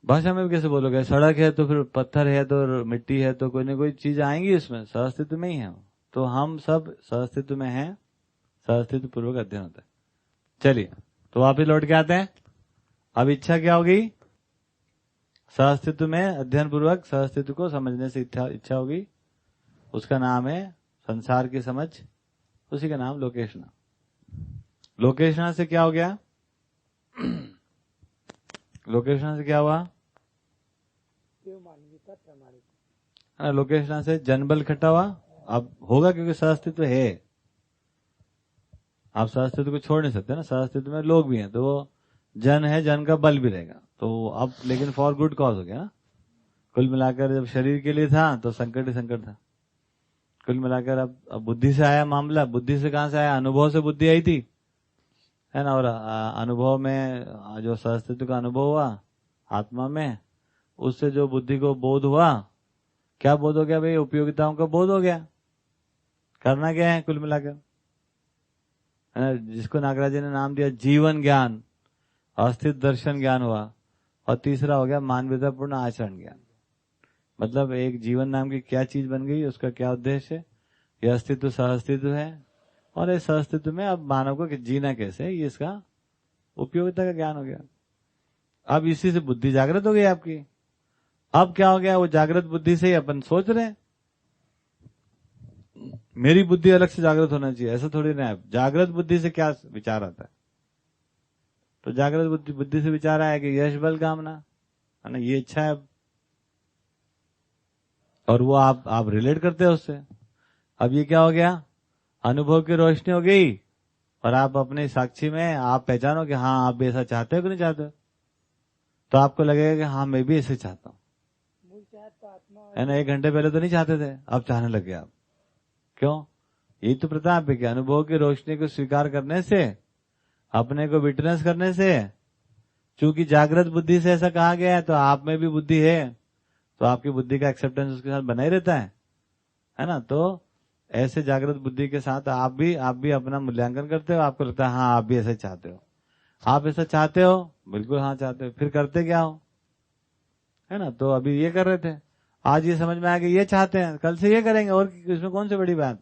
भाषा में भी कैसे बोलोगे, सड़क है तो फिर पत्थर है तो मिट्टी है तो कोई ना कोई चीज आएंगी इसमें, सहअस्तित्व में ही है। तो हम सब सहअस्तित्व में हैं, सहअस्तित्व पूर्वक अध्ययन होता है। चलिए तो वापिस लौट के आते हैं। अब इच्छा क्या होगी, सहअस्तित्व में अध्ययन पूर्वक सहअस्तित्व को समझने से इच्छा होगी, उसका नाम है संसार की समझ, उसी का नाम लोकेशना। लोकेशना से क्या हो गया? लोकेशना से क्या हुआ? लोकेशना से जनबल इकट्ठा हुआ। अब होगा क्योंकि सहअस्तित्व है, आप सहअस्तित्व को छोड़ नहीं सकते ना। सहअस्तित्व में लोग भी हैं तो वो जन है, जन का बल भी रहेगा। तो अब लेकिन फॉर गुड कॉज हो गया ना। कुल मिलाकर जब शरीर के लिए था तो संकट ही संकट था। कुल मिलाकर अब बुद्धि से आया मामला। बुद्धि से कहां से आया? अनुभव से बुद्धि आई थी, है ना। और अनुभव में जो सहअस्तित्व का अनुभव हुआ आत्मा में, उससे जो बुद्धि को बोध हुआ, क्या बोध हो गया भाई? उपयोगिताओं का बोध हो गया। करना क्या है कुल मिलाकर, है ना, जिसको नागराज जी ने नाम दिया जीवन ज्ञान, अस्तित्व दर्शन ज्ञान हुआ। और तीसरा हो गया मानवीयतापूर्ण आचरण ज्ञान। मतलब एक जीवन नाम की क्या चीज बन गई, उसका क्या उद्देश्य है, यह अस्तित्व सहअस्तित्व है, और इस सहअस्तित्व में अब मानव को जीना कैसे है, ये इसका उपयोगिता का ज्ञान हो गया। अब इसी से बुद्धि जागृत हो गई आपकी। अब क्या हो गया? वो जागृत बुद्धि से ही अपन सोच रहे हैं मेरी बुद्धि अलग से जागृत होना चाहिए, ऐसा थोड़ी ना है। जागृत बुद्धि से क्या विचार आता है? तो जागृत बुद्धि से विचार आया कि यश बल कामना, है ना, ये इच्छा है, और वो आप रिलेट करते हो उससे। अब ये क्या हो गया? अनुभव की रोशनी हो गई, और आप अपने साक्षी में आप पहचानो कि हाँ आप भी ऐसा चाहते हो कि नहीं चाहते हो। तो आपको लगेगा कि हाँ मैं भी ऐसे चाहता हूँ, है ना। 1 घंटे पहले तो नहीं चाहते थे, अब चाहने लगे आप। क्यों? यही तो प्रताप है कि अनुभव की रोशनी को स्वीकार करने से, अपने को विटनेस करने से, चूंकि जागृत बुद्धि से ऐसा कहा गया है तो आप में भी बुद्धि है, तो आपकी बुद्धि का एक्सेप्टेंस उसके साथ बना ही रहता है ना। तो ऐसे जागृत बुद्धि के साथ आप भी अपना मूल्यांकन करते हो। आपको लगता है हाँ आप भी ऐसा चाहते हो। आप ऐसा चाहते हो? बिल्कुल हाँ चाहते हो। फिर करते क्या हो, है ना। तो अभी ये कर रहे थे, आज ये समझ में आ गया ये चाहते हैं, कल से ये करेंगे, और इसमें कौन सी बड़ी बात?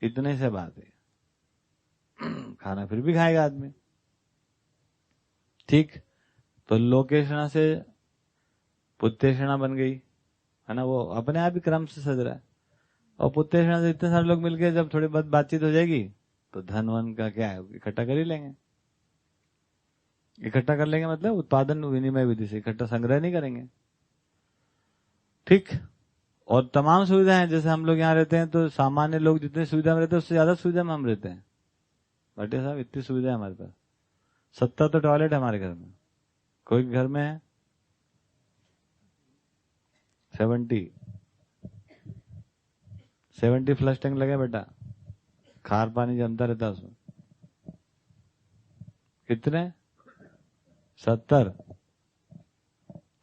इतने से बात है। खाना फिर भी खाएगा आदमी, ठीक। तो लोकेशना से पुत्तेषणा बन गई, है ना। वो अपने आप ही क्रम से सज रहा है। और पुत्तेषणा से इतने सारे लोग मिलके जब थोड़ी बहुत बातचीत हो जाएगी तो धन वन का क्या है, इकट्ठा कर ही लेंगे। इकट्ठा कर लेंगे मतलब उत्पादन विनिमय विधि से, इकट्ठा संग्रह नहीं करेंगे, ठीक। और तमाम सुविधाएं, जैसे हम लोग यहाँ रहते हैं तो सामान्य लोग जितनी सुविधा में रहते हैं उससे ज्यादा सुविधा में हम रहते हैं। बटे साहब इतनी सुविधा है हमारे पास। 70 तो टॉयलेट है हमारे घर में, कोई घर में है 70 फ्लश टैंक लगे बेटा, खार पानी जमता रहता उसमें। कितने? 70।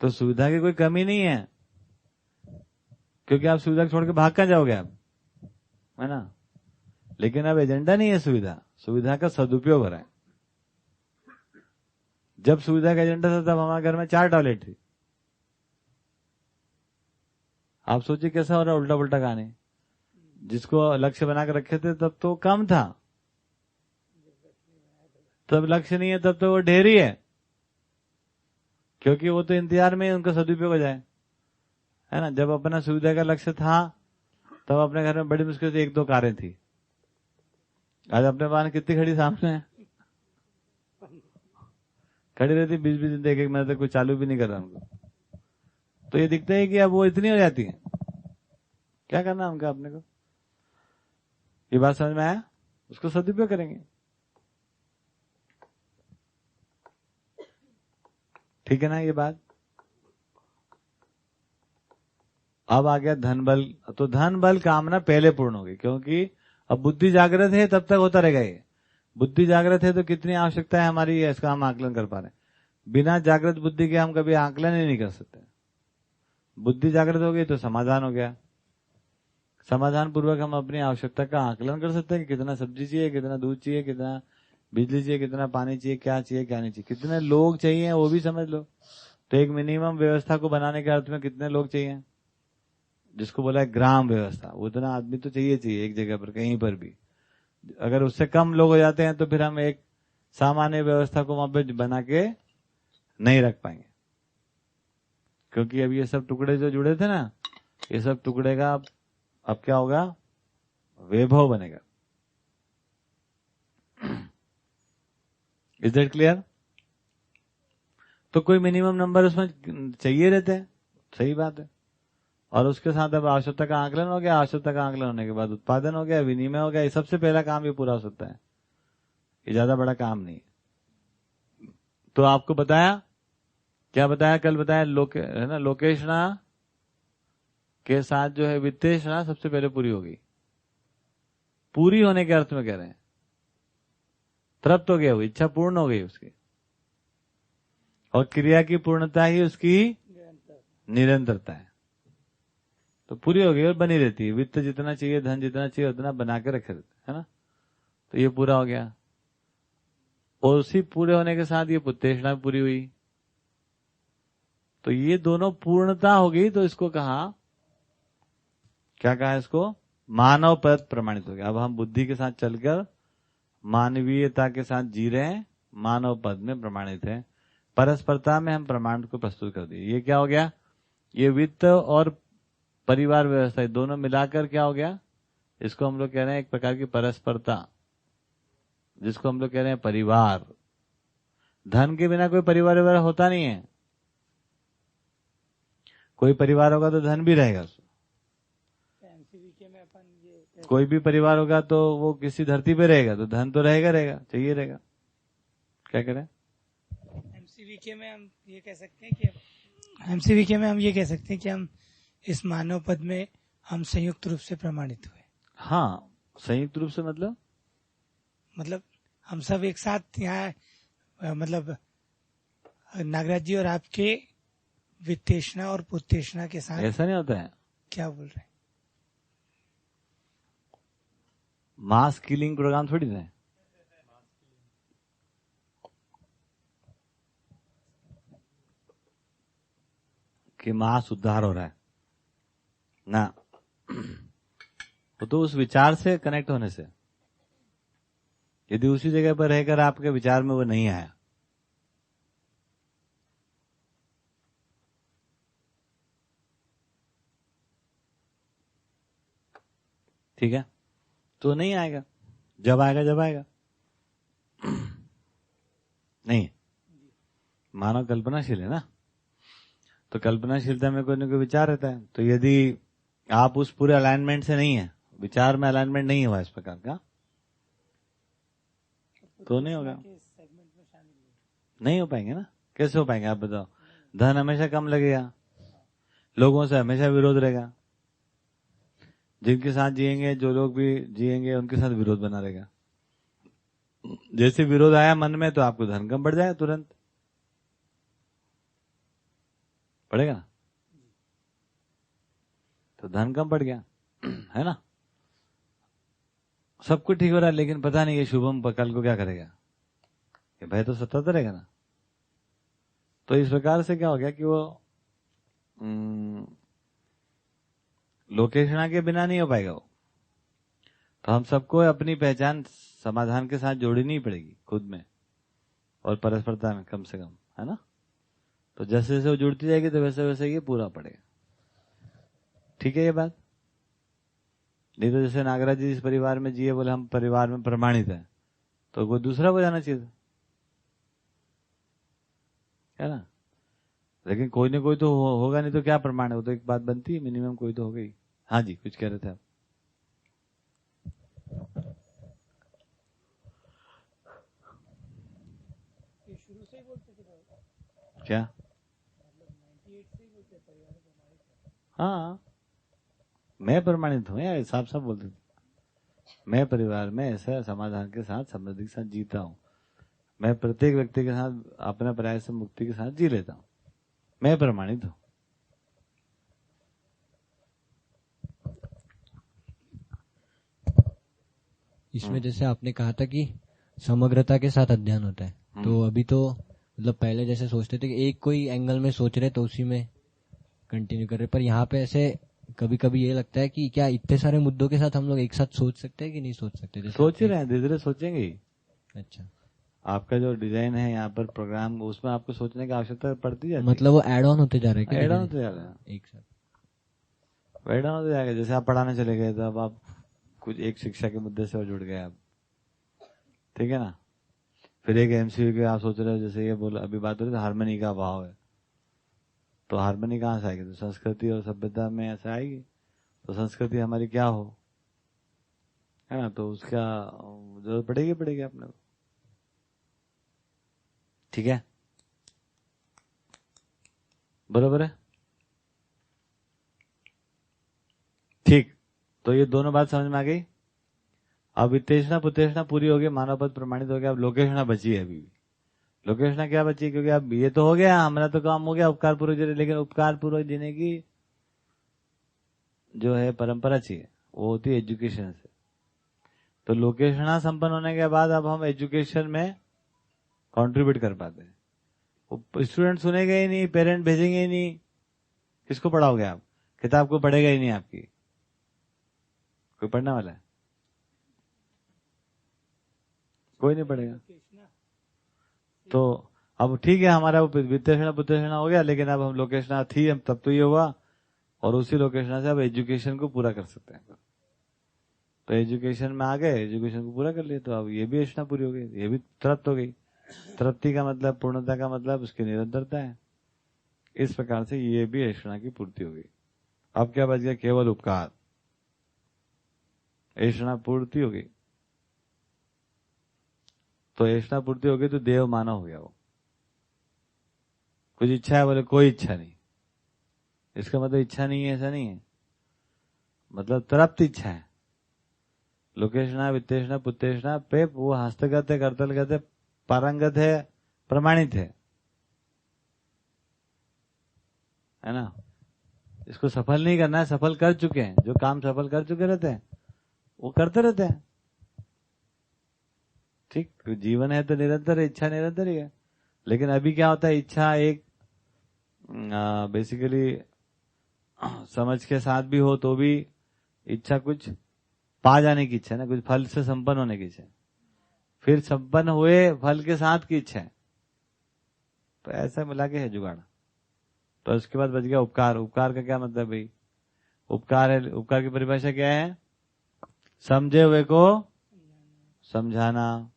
तो सुविधा की कोई कमी नहीं है, क्योंकि आप सुविधा छोड़ के भाग कर जाओगे आप, है ना। लेकिन अब एजेंडा नहीं है सुविधा का सदुपयोग हो रहा है। जब सुविधा का एजेंडा था तब हमारे घर में 4 टॉयलेट थी। आप सोचिए कैसा हो रहा है उल्टा पुल्टा कहानी। जिसको लक्ष्य बना कर रखे थे तब तो कम था, तब लक्ष्य नहीं है तब तो वो ढेरी है, क्योंकि वो तो इंतजार में उनका सदुपयोग हो जाए, है ना। जब अपना सुविधा का लक्ष्य था तब अपने घर में बड़ी मुश्किल से 1-2 कारें थी। आज अपने पास कितनी खड़ी सामने है, खड़ी रहती 20-20 दिन, 1-1 महीने तक कोई चालू भी नहीं कर रहा उनको। तो ये दिखता है कि अब वो इतनी हो जाती है, क्या करना उनका अपने को। ये बात समझ में आया? उसको सदुपयोग करेंगे, ठीक है ना ये बात। अब आ गया धन बल। तो धन बल कामना पहले पूर्ण होगी, क्योंकि अब बुद्धि जागृत है तब तक होता रहेगा ये। बुद्धि जागृत है तो कितनी आवश्यकता है हमारी है, इसका हम आकलन कर पा रहे हैं। बिना जागृत बुद्धि के हम कभी आकलन ही नहीं कर सकते। बुद्धि जागृत हो गई तो समाधान हो गया। समाधान पूर्वक हम अपनी आवश्यकता का आकलन कर सकते हैं कि कितना सब्जी चाहिए, कितना दूध चाहिए, कितना बिजली चाहिए, कितना पानी चाहिए, क्या चाहिए क्या नहीं चाहिए, कितने लोग चाहिए वो भी समझ लो। तो एक मिनिमम व्यवस्था को बनाने के अर्थ में कितने लोग चाहिए, जिसको बोला है ग्राम व्यवस्था, उतना आदमी तो चाहिए एक जगह पर कहीं पर भी। अगर उससे कम लोग हो जाते हैं तो फिर हम एक सामान्य व्यवस्था को वहां पे बना के नहीं रख पाएंगे, क्योंकि अब ये सब टुकड़े जो जुड़े थे ना, ये सब टुकड़े का अब क्या होगा, वैभव बनेगा। Is that clear? तो कोई मिनिमम नंबर उसमें चाहिए रहते हैं, सही बात है। और उसके साथ अब आवश्यकता का आकलन हो गया, आवश्यकता का आकलन होने के बाद उत्पादन हो गया, विनिमय हो गया। ये सबसे पहला काम ये पूरा हो सकता है, ये ज्यादा बड़ा काम नहीं है। तो आपको बताया, क्या बताया, कल बताया, है ना, लोकेशना के साथ जो है वित्तेषणा सबसे पहले पूरी हो गई। पूरी होने के अर्थ में कह रहे हैं, तृप्त हो गया, वो इच्छा पूर्ण हो गई उसकी, और क्रिया की पूर्णता ही उसकी निरंतरता है। तो पूरी हो गई और बनी रहती है। वित्त जितना चाहिए, धन जितना चाहिए उतना बना के रखे रहते है ना। तो ये पूरा हो गया, और उसी पूरे होने के साथ ये पुत्तेषणा पूरी हुई। तो ये दोनों पूर्णता हो गई, तो इसको कहा, क्या कहा इसको, मानव पद प्रमाणित हो गया। अब हम बुद्धि के साथ चलकर मानवीयता के साथ जी रहे हैं, मानव पद में प्रमाणित है। परस्परता में हम प्रमाण को प्रस्तुत कर दिए। ये क्या हो गया, ये वित्त और परिवार व्यवस्था दोनों मिलाकर क्या हो गया, इसको हम लोग कह रहे हैं एक प्रकार की परस्परता, जिसको हम लोग कह रहे हैं परिवार। धन के बिना कोई परिवार व्यवहार होता नहीं है। कोई परिवार होगा तो धन भी रहेगा, कोई भी परिवार होगा तो वो किसी धरती पे रहेगा, तो धन तो रहेगा चाहिए रहेगा। क्या करें, एमसीवीके में हम ये कह सकते हैं कि हम इस मानव पद में हम संयुक्त रूप से प्रमाणित हुए। हाँ, संयुक्त रूप से मतलब हम सब एक साथ यहाँ, मतलब नागराज जी और आपके वित्तेषणा और पुत्तेषणा के साथ। ऐसा नहीं होता है। क्या बोल रहे हैं? मास किलिंग प्रोग्राम थोड़ी ना है। कि मास उद्धार हो रहा है ना, तो उस विचार से कनेक्ट होने से, यदि उसी जगह पर रहकर आपके विचार में वो नहीं आया, ठीक है, तो नहीं आएगा। जब आएगा नहीं, मानव कल्पनाशील है ना, तो कल्पनाशीलता में कोई ना कोई विचार रहता है। तो यदि आप उस पूरे अलाइनमेंट से नहीं है, विचार में अलाइनमेंट नहीं हुआ इस प्रकार का, तो नहीं होगा, नहीं हो पाएंगे ना। कैसे हो पाएंगे आप बताओ? धन हमेशा कम लगेगा, लोगों से हमेशा विरोध रहेगा, जिनके साथ जिएंगे, जो लोग भी जिएंगे उनके साथ विरोध बना रहेगा। जैसे विरोध आया मन में तो आपको धन कम बढ़ जाएगा, तुरंत पड़ेगा ना। तो धन कम बढ़ गया है ना, सब कुछ ठीक हो रहा है, लेकिन पता नहीं ये शुभम कल को क्या करेगा, ये भय तो सतत रहेगा ना। तो इस प्रकार से क्या हो गया कि वो लोकेशना के बिना नहीं हो पाएगा वो। तो हम सबको अपनी पहचान समाधान के साथ जोड़नी पड़ेगी, खुद में और परस्परता में कम से कम, है ना। तो जैसे जैसे वो जुड़ती जाएगी तो वैसे वैसे ये पूरा पड़ेगा। ठीक है ये बात? नहीं तो जैसे नागराज जी इस परिवार में जिए, बोले हम परिवार में प्रमाणित है, तो कोई दूसरा को जाना चाहिए, है ना। लेकिन कोई ना कोई तो होगा, नहीं तो क्या प्रमाण है, वो तो एक बात बनती है, मिनिमम कोई तो हो गई। हाँ जी, कुछ कह रहे थे आप? शुरू से ही बोलते थे क्या? 98 से ही बोलते परिवार प्रमाणित। हाँ, मैं प्रमाणित हूँ यार, साफ साफ बोलते थे, मैं परिवार में ऐसा समाधान के साथ, समृद्धि के साथ जीता हूँ। मैं प्रत्येक व्यक्ति के साथ अपने पर्याय से मुक्ति के साथ जी लेता हूँ, मैं प्रमाणित हूँ। इसमें जैसे आपने कहा था कि समग्रता के साथ अध्ययन होता है, तो अभी तो मतलब पहले जैसे सोचते थे कि एक कोई एंगल में सोच रहे तो उसी में कंटिन्यू कर रहे, पर यहाँ पे ऐसे कभी कभी ये लगता है कि क्या इतने सारे मुद्दों के साथ हम लोग एक साथ सोच सकते हैं कि नहीं सोच सकते? जैसे सोच ही रहे हैं, धीरे धीरे सोचेंगे ही। अच्छा, आपका जो डिजाइन है यहाँ पर प्रोग्राम, उसमें आपको सोचने की आवश्यकता पड़ती जाती है। मतलब वो एड ऑन होते जा रहे हैं, एड ऑन होते जा रहा है, एक साथ एड ऑन होते जाएगा। जैसे आप पढ़ाने चले गए तो अब आप कुछ एक शिक्षा के मुद्दे से जुड़ गए आप, ठीक है ना। फिर एक एमसीक्यू के आप सोच रहे हो, जैसे ये बोला अभी बात हो रही है हार्मनी का अभाव है, तो हार्मनी कहाँ से आएगी? तो संस्कृति और सभ्यता में ऐसे आएगी। तो संस्कृति हमारी क्या हो, है ना, तो उसका जरूरत पड़ेगी अपने को, ठीक है, बरोबर है, ठीक। तो ये दोनों बात समझ में आ गई। अब वित्तेषणा पुत्तेषणा पूरी हो गई, मानव पद प्रमाणित हो गया। अब लोकेषणा बची है अभी भी। लोकेषणा क्या बची है? क्योंकि अब ये तो हो गया, हमारा तो काम हो गया उपकार पूर्वक जीने, लेकिन उपकार पूर्वक जीने की जो है परंपरा चाहिए, वो होती है एजुकेशन से। तो लोकेषणा संपन्न होने के बाद अब हम एजुकेशन में कंट्रीब्यूट कर पाते हैं। स्टूडेंट सुनेगा ही नहीं, पेरेंट भेजेंगे ही नहीं, किसको पढ़ाओगे आप? किताब को पढ़ेगा ही नहीं आपकी, कोई पढ़ने वाला है? कोई नहीं पढ़ेगा। तो अब ठीक है, हमारा वित्तेषणा पुत्तेषणा हो गया, लेकिन अब हम लोकेशना थी, हम तब तो ये हुआ, और उसी लोकेशना से अब एजुकेशन को पूरा कर सकते हैं। तो एजुकेशन में आ गए, एजुकेशन को पूरा कर लिए, तो अब ये भी एषणा पूरी हो गई, ये भी तृप्त हो गई। तृप्ति का मतलब, पूर्णता का मतलब उसकी निरंतरता है। इस प्रकार से ये भी एषणा की पूर्ति हो गई। अब क्या बच गया? केवल उपकार। एषणा पूर्ति हो गई, तो एषणा पूर्ति हो गई तो देव मानव हो गया वो। कुछ इच्छा है? बोले कोई इच्छा नहीं। इसका मतलब इच्छा नहीं है, ऐसा नहीं है, मतलब तृप्त इच्छा है। लोकेशना वित्तेषणा पुत्तेषणा पे वो हस्तगत है, कर्तलगत है, पारंगत है, प्रमाणित है ना। इसको सफल नहीं करना है, सफल कर चुके हैं। जो काम सफल कर चुके रहते हैं वो करते रहते हैं, ठीक। तो जीवन है तो निरंतर है, इच्छा निरंतर ही है। लेकिन अभी क्या होता है, इच्छा एक बेसिकली समझ के साथ भी हो तो भी इच्छा कुछ पा जाने की इच्छा है ना, कुछ फल से संपन्न होने की इच्छा है, फिर संपन्न हुए फल के साथ की इच्छा है। तो ऐसा मिला के है जुगाड़। तो उसके बाद बच गया उपकार। उपकार का क्या मतलब भाई? उपकार है, उपकार की परिभाषा क्या है? समझे हुए को समझाना,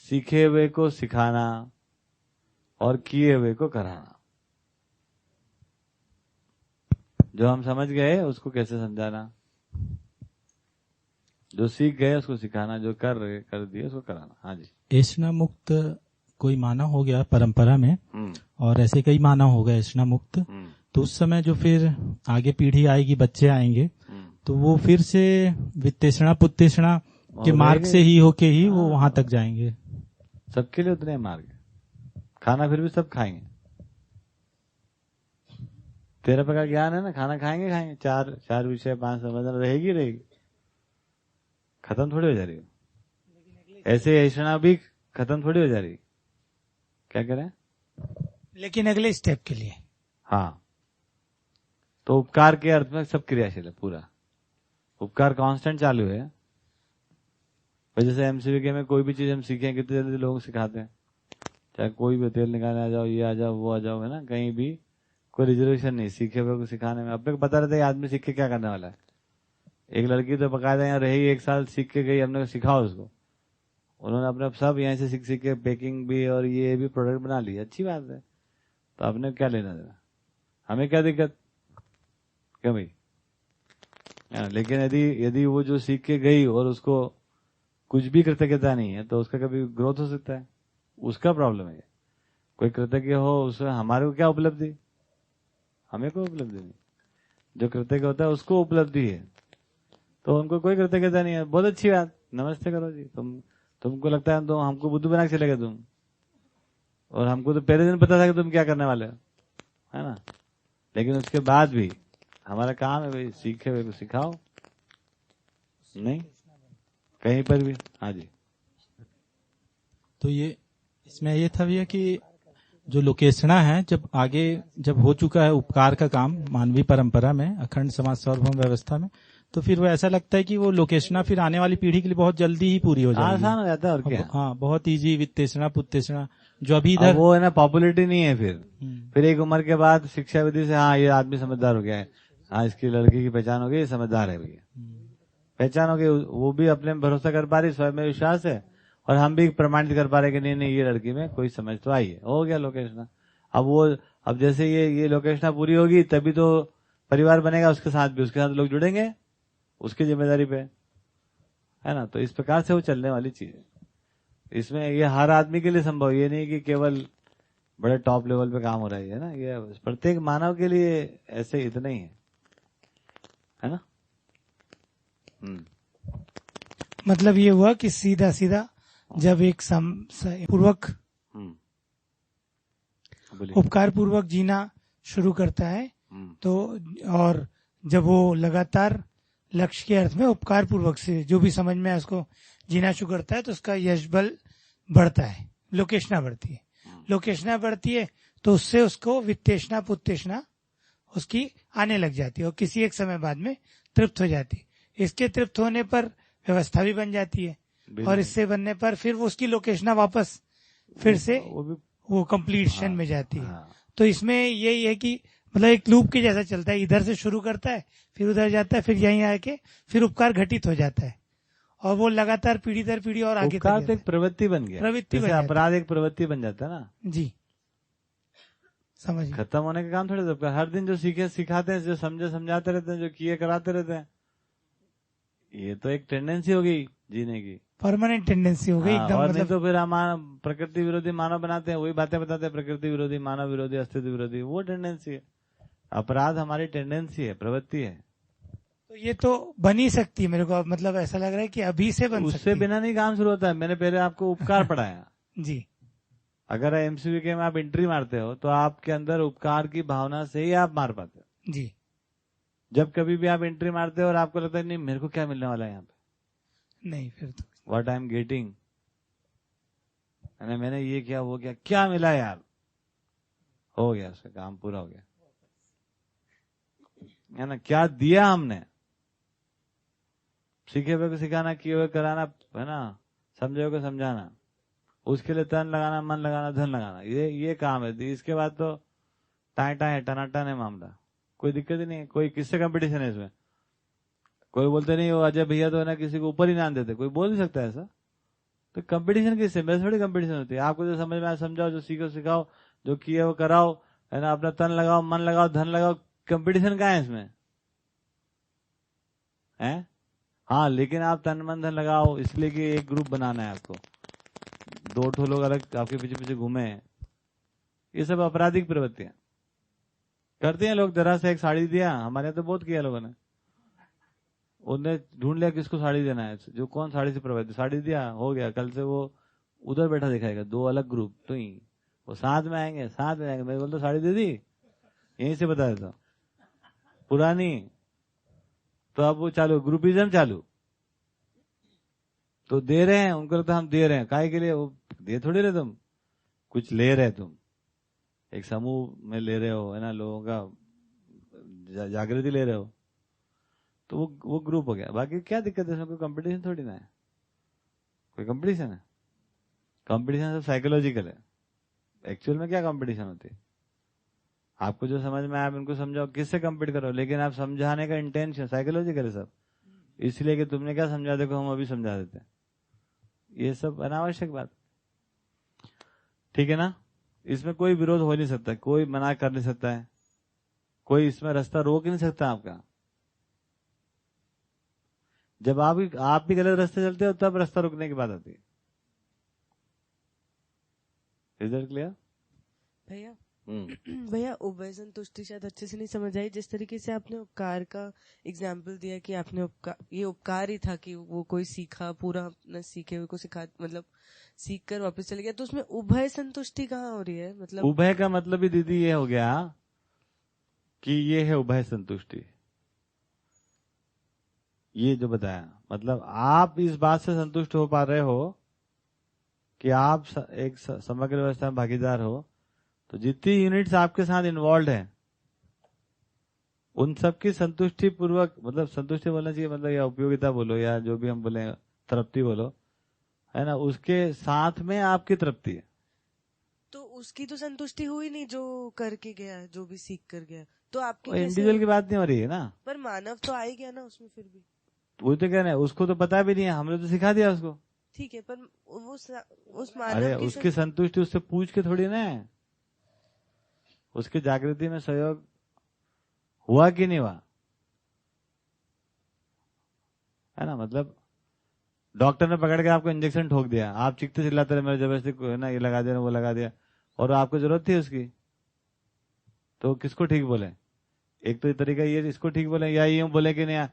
सीखे हुए को सिखाना और किए हुए को कराना। जो हम समझ गए उसको कैसे समझाना, जो सीख गए उसको सिखाना, जो कर दिए उसको कराना। हाँ जी। एषणा मुक्त कोई मानव हो गया परंपरा में, और ऐसे कई मानव हो गए एषणा मुक्त, तो उस समय जो फिर आगे पीढ़ी आएगी, बच्चे आएंगे, तो वो फिर से वित्तेषणा पुत्तेषणा के मार्ग से ही होके ही वो वहां तक जाएंगे। सबके लिए उतने मार्ग। खाना फिर भी सब खाएंगे। 13 प्रकार ज्ञान है ना, खाना खाएंगे। चार विषय 5 संवेदना रहेगी। खत्म थोड़ी हो जा रही हो। ऐसे एषणा भी खत्म थोड़ी हो जा रही। क्या कह रहे हैं? लेकिन अगले स्टेप के लिए। हाँ, तो उपकार के अर्थ में सब क्रियाशील है पूरा। उपकार कांस्टेंट चालू है। जैसे एमसीवीके में कोई भी चीज हम सीखें, कितने जल्दी लोगों को सिखाते हैं। चाहे कोई भी तेल निकालने आ जाओ, ये आ जाओ, वो आ जाओ, है ना, कहीं भी कोई रिजर्वेशन नहीं सीखे हुए को सिखाने में। अपने को पता रहता है आदमी सीख के क्या करने वाला है। एक लड़की तो बकायदा यहाँ रही, 1 साल सीख के गई, हमने सिखाओ उसको। उन्होंने अपने सब यहाँ से सीख के पैकिंग भी और ये भी प्रोडक्ट बना लिया, अच्छी बात है। तो आपने क्या लेना देना, हमें क्या दिक्कत, क्या भाई? लेकिन यदि वो जो सीख के गई और उसको कुछ भी कृतज्ञता नहीं है, तो उसका कभी ग्रोथ हो सकता है? उसका प्रॉब्लम है। कोई कृतज्ञ हो, उसमें हमारे को क्या उपलब्धि? हमें कोई उपलब्धि नहीं। जो कृतज्ञ होता है उसको उपलब्धि है, तो उनको कोई कृतज्ञता नहीं है। बहुत अच्छी बात, नमस्ते करो जी। तुमको लगता है तो हमको बुद्धू बना के चले गए तुम, और हमको तो पहले दिन पता था कि तुम क्या करने वाले हो, है ना। लेकिन उसके बाद भी हमारा काम है भाई, सीखे हुए को सिखाओ, नहीं कहीं पर भी। हाँ जी। तो ये इसमें ये था भैया कि जो लोकेशना है, जब हो चुका है उपकार का काम मानवीय परंपरा में, अखंड समाज सार्वभौम व्यवस्था में, तो फिर वो ऐसा लगता है कि वो लोकेशना फिर आने वाली पीढ़ी के लिए बहुत जल्दी ही पूरी हो जाएगी। आसान हो जाता है और क्या। हाँ, बहुत इजी वित्तेषणा पुत्तेषणा जो अभी अब इधर वो है ना पॉपुलरिटी नहीं है फिर एक उम्र के बाद शिक्षा विधि से हाँ ये आदमी समझदार हो गया है, हाँ इसकी लड़की की पहचान हो गई, ये समझदार है भैया, पहचान हो गई, वो भी अपने में भरोसा कर पा रही, स्वयं में विश्वास है, और हम भी प्रमाणित कर पा रहे कि नहीं नहीं ये लड़की में कोई समझ तो आई है, हो गया लोकेशना। अब जैसे ये लोकेशना पूरी होगी तभी तो परिवार बनेगा, उसके साथ भी उसके साथ लोग जुड़ेंगे उसकी जिम्मेदारी पे, है ना। तो इस प्रकार से वो चलने वाली चीज है। इसमें ये हर आदमी के लिए संभव, ये नहीं कि केवल बड़े टॉप लेवल पे काम हो रहा है ना, ये प्रत्येक मानव के लिए ऐसे इतना ही है ना। मतलब ये हुआ कि सीधा सीधा जब एक पूर्वक उपकार पूर्वक जीना शुरू करता है तो, और जब वो लगातार लक्ष्य के अर्थ में उपकार पूर्वक से जो भी समझ में है उसको जीना शुरू करता है तो उसका यश बल बढ़ता है, लोकेशना बढ़ती है। लोकेशना बढ़ती है तो उससे उसको वित्तेषणा पुत्तेषणा उसकी आने लग जाती है और किसी एक समय बाद में तृप्त हो जाती है। इसके तृप्त होने पर व्यवस्था भी बन जाती है और इससे बनने पर फिर वो उसकी लोकेशना वापस फिर से वो कंप्लीशन में जाती है। तो इसमें यही है कि मतलब एक लूप के जैसा चलता है, इधर से शुरू करता है फिर उधर जाता है फिर यहीं आके फिर उपकार घटित हो जाता है और वो लगातार पीढ़ी दर पीढ़ी और आगे उपकार तो एक प्रवृत्ति बन गया, प्रवृत्ति जैसे अपराध एक प्रवृत्ति बन जाता है ना जी। समझिए खत्म होने का काम थोड़े तो, हर दिन जो सीखे सिखाते हैं, जो समझे समझाते रहते हैं, जो किए कराते रहते हैं, ये तो एक टेंडेंसी हो गई जीने की, परमानेंट टेंडेंसी हो गई एकदम। और मतलब नहीं तो फिर हम प्रकृति विरोधी मानव बनाते हैं, वही बातें बताते हैं, प्रकृति विरोधी मानव विरोधी अस्तित्व विरोधी, वो टेंडेंसी है। अपराध हमारी टेंडेंसी है, प्रवृत्ति है। तो ये तो बन ही सकती है, मेरे को मतलब ऐसा लग रहा है कि अभी से बन सकती उससे है। बिना नहीं काम शुरू होता है। मैंने पहले आपको उपकार पढ़ाया जी। अगर एमसीवीके में आप एंट्री मारते हो तो आपके अंदर उपकार की भावना से ही आप मार पाते हो जी। जब कभी भी आप एंट्री मारते हो और आपको लगता है नहीं मेरे को क्या मिलने वाला है यहाँ पे, नहीं फिर तो व्हाट आई एम गेटिंग, मैंने ये किया वो किया, क्या मिला यार, हो गया उसका काम पूरा हो गया, है ना। क्या दिया हमने, सीखे हुए को सिखाना, किए हुए कराना, है ना, समझे हुए को समझाना, उसके लिए तन लगाना, मन लगाना, धन लगाना, ये काम है। इसके बाद तो टाइटा है, टनाटन है मामला, कोई दिक्कत ही नहीं है। कोई किससे कंपटीशन है इसमें, कोई बोलते नहीं वो अजय भैया तो है ना किसी को ऊपर ही नाम देते, कोई बोल नहीं सकता ऐसा। तो कंपटीशन किससे, मेरे थोड़ी कंपटीशन होती है। आपको जो समझ में आए समझाओ, जो सीखो सिखाओ, जो किए वो कराओ, है ना, अपना तन लगाओ, मन लगाओ, धन लगाओ, कंपटीशन कहाँ है इसमें है। हाँ, लेकिन आप तन मन धन लगाओ इसलिए कि एक ग्रुप बनाना है आपको, दो ठो लोग अलग आपके पीछे पीछे घूमे, ये सब आपराधिक प्रवृत्तियां करते हैं लोग। जरा से एक साड़ी दिया, हमारे यहाँ तो बहुत किया लोगों ने, उन्हें ढूंढ लिया किसको साड़ी देना है, जो कौन साड़ी से प्रभावित, साड़ी दिया, हो गया, कल से वो उधर बैठा दिखाएगा, दो अलग ग्रुप, तो ही वो साथ में आएंगे, साथ में आएंगे। मैं बोलता साड़ी दे दी, यहीं से बता देता पुरानी, तो अब वो चालू, ग्रुपिज्म चालू, तो दे रहे हैं, उनको लगता हम दे रहे हैं, काहे के लिए, वो दे थोड़ी रहे, तुम कुछ ले रहे, तुम एक समूह में ले रहे हो, है ना, लोगों का जागृति ले रहे हो, तो वो ग्रुप हो गया। बाकी क्या दिक्कत है इसमें, कोई कंपटीशन थोड़ी ना है, कोई कंपटीशन है, कंपटीशन सब साइकोलॉजिकल है। एक्चुअल में क्या कंपटीशन होती है, आपको जो समझ में आए आप उनको समझाओ, किससे कंपीट करो, लेकिन आप समझाने का इंटेंशन साइकोलॉजिकल है सब, इसलिए कि तुमने क्या समझा, देखो हम अभी समझा देते हैं, ये सब अनावश्यक बात, ठीक है ना। इसमें कोई विरोध हो नहीं सकता, कोई मना कर नहीं सकता है, कोई इसमें रास्ता रोक नहीं सकता आपका। जब आप भी गलत रास्ते चलते हो तब रास्ता रोकने की बात आती है। रिजल्ट क्लियर भैया? भैया उभय संतुष्टि शायद अच्छे से नहीं समझ आई। जिस तरीके से आपने उपकार का एग्जाम्पल दिया कि आपने ये उपकार ही था कि वो कोई सीखा, पूरा अपना सीखे हुए को सिखा, मतलब सीख कर वापस चले गया, तो उसमें उभय संतुष्टि कहाँ हो रही है? मतलब उभय का मतलब ही दीदी ये हो गया कि ये है उभय संतुष्टि, ये जो बताया, मतलब आप इस बात से संतुष्ट हो पा रहे हो कि आप एक समग्र व्यवस्था में भागीदार हो, तो जितनी यूनिट्स आपके साथ इन्वॉल्व है उन सब की संतुष्टि पूर्वक, मतलब संतुष्टि बोलना चाहिए, मतलब या उपयोगिता बोलो या जो भी हम बोले, तृप्ति बोलो, है ना, उसके साथ में आपकी तृप्ति है। तो उसकी तो संतुष्टि हुई नहीं जो करके गया, जो भी सीख कर गया, तो आपकी इंडिविजुअल की बात नहीं हो रही है ना, पर मानव तो आ ही गया ना उसमें फिर भी। वो तो कह रहे हैं उसको तो पता भी नहीं है, हमने तो सिखा दिया उसको। ठीक है, पर उस मानव अरे की उसकी संतुष्टि उससे पूछ के थोड़ी ना है, उसकी जागृति में सहयोग हुआ कि नहीं हुआ, है ना। मतलब डॉक्टर ने पकड़ के आपको इंजेक्शन ठोक दिया, आप चीखते चिल्लाते रहे, मेरे जबरदस्ती ना ये लगा दिया वो लगा दिया, और आपको जरूरत थी उसकी, तो किसको ठीक बोले? एक तो तरीका ये, इसको ठीक बोले, या यूं बोले कि नहीं,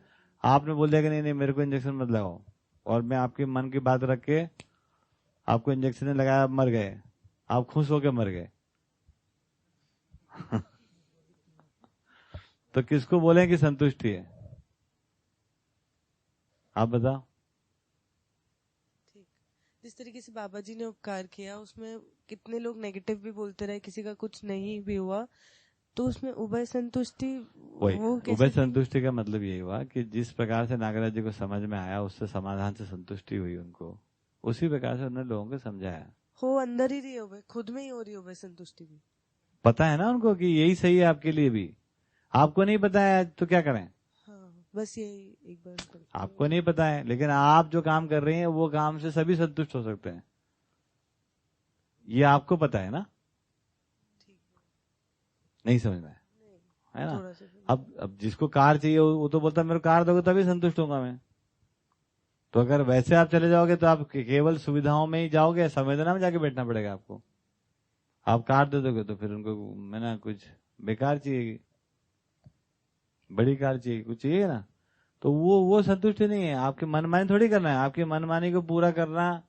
आपने बोल दिया कि नहीं नहीं मेरे को इंजेक्शन मत लगाओ, और मैं आपके मन की बात रख के आपको इंजेक्शन लगाया, आप मर गए, आप खुश होके मर गए। तो किसको बोले कि संतुष्टि है? आप बताओ। जिस तरीके से बाबा जी ने उपकार किया, उसमें कितने लोग नेगेटिव भी बोलते रहे, किसी का कुछ नहीं भी हुआ, तो उसमें उभय संतुष्टि, वही वो उभय संतुष्टि का मतलब यही हुआ कि जिस प्रकार से नागराज जी को समझ में आया, उससे समाधान से संतुष्टि हुई उनको, उसी प्रकार से उन्होंने लोगों को समझाया। हो अंदर ही रही हो, खुद में ही हो रही हो संतुष्टि भी। पता है ना उनको कि यही सही है आपके लिए भी, आपको नहीं पता है तो क्या करें? हाँ, बस यही एक बार आपको नहीं पता है, लेकिन आप जो काम कर रही हैं वो काम से सभी संतुष्ट हो सकते हैं, ये आपको पता है ना। नहीं समझ में है ना। अब जिसको कार चाहिए वो तो बोलता है मेरे को कार दोगे तभी संतुष्ट होगा मैं। तो अगर वैसे आप चले जाओगे तो आप केवल सुविधाओं में ही जाओगे, संवेदना में जाके बैठना पड़ेगा आपको। आप कार दे दोगे तो फिर उनको मैं ना कुछ बेकार चाहिए, बड़ी कार चाहिए, कुछ चाहिए ना, तो वो संतुष्टि नहीं है। आपकी मनमानी थोड़ी करना है, आपकी मनमानी को पूरा करना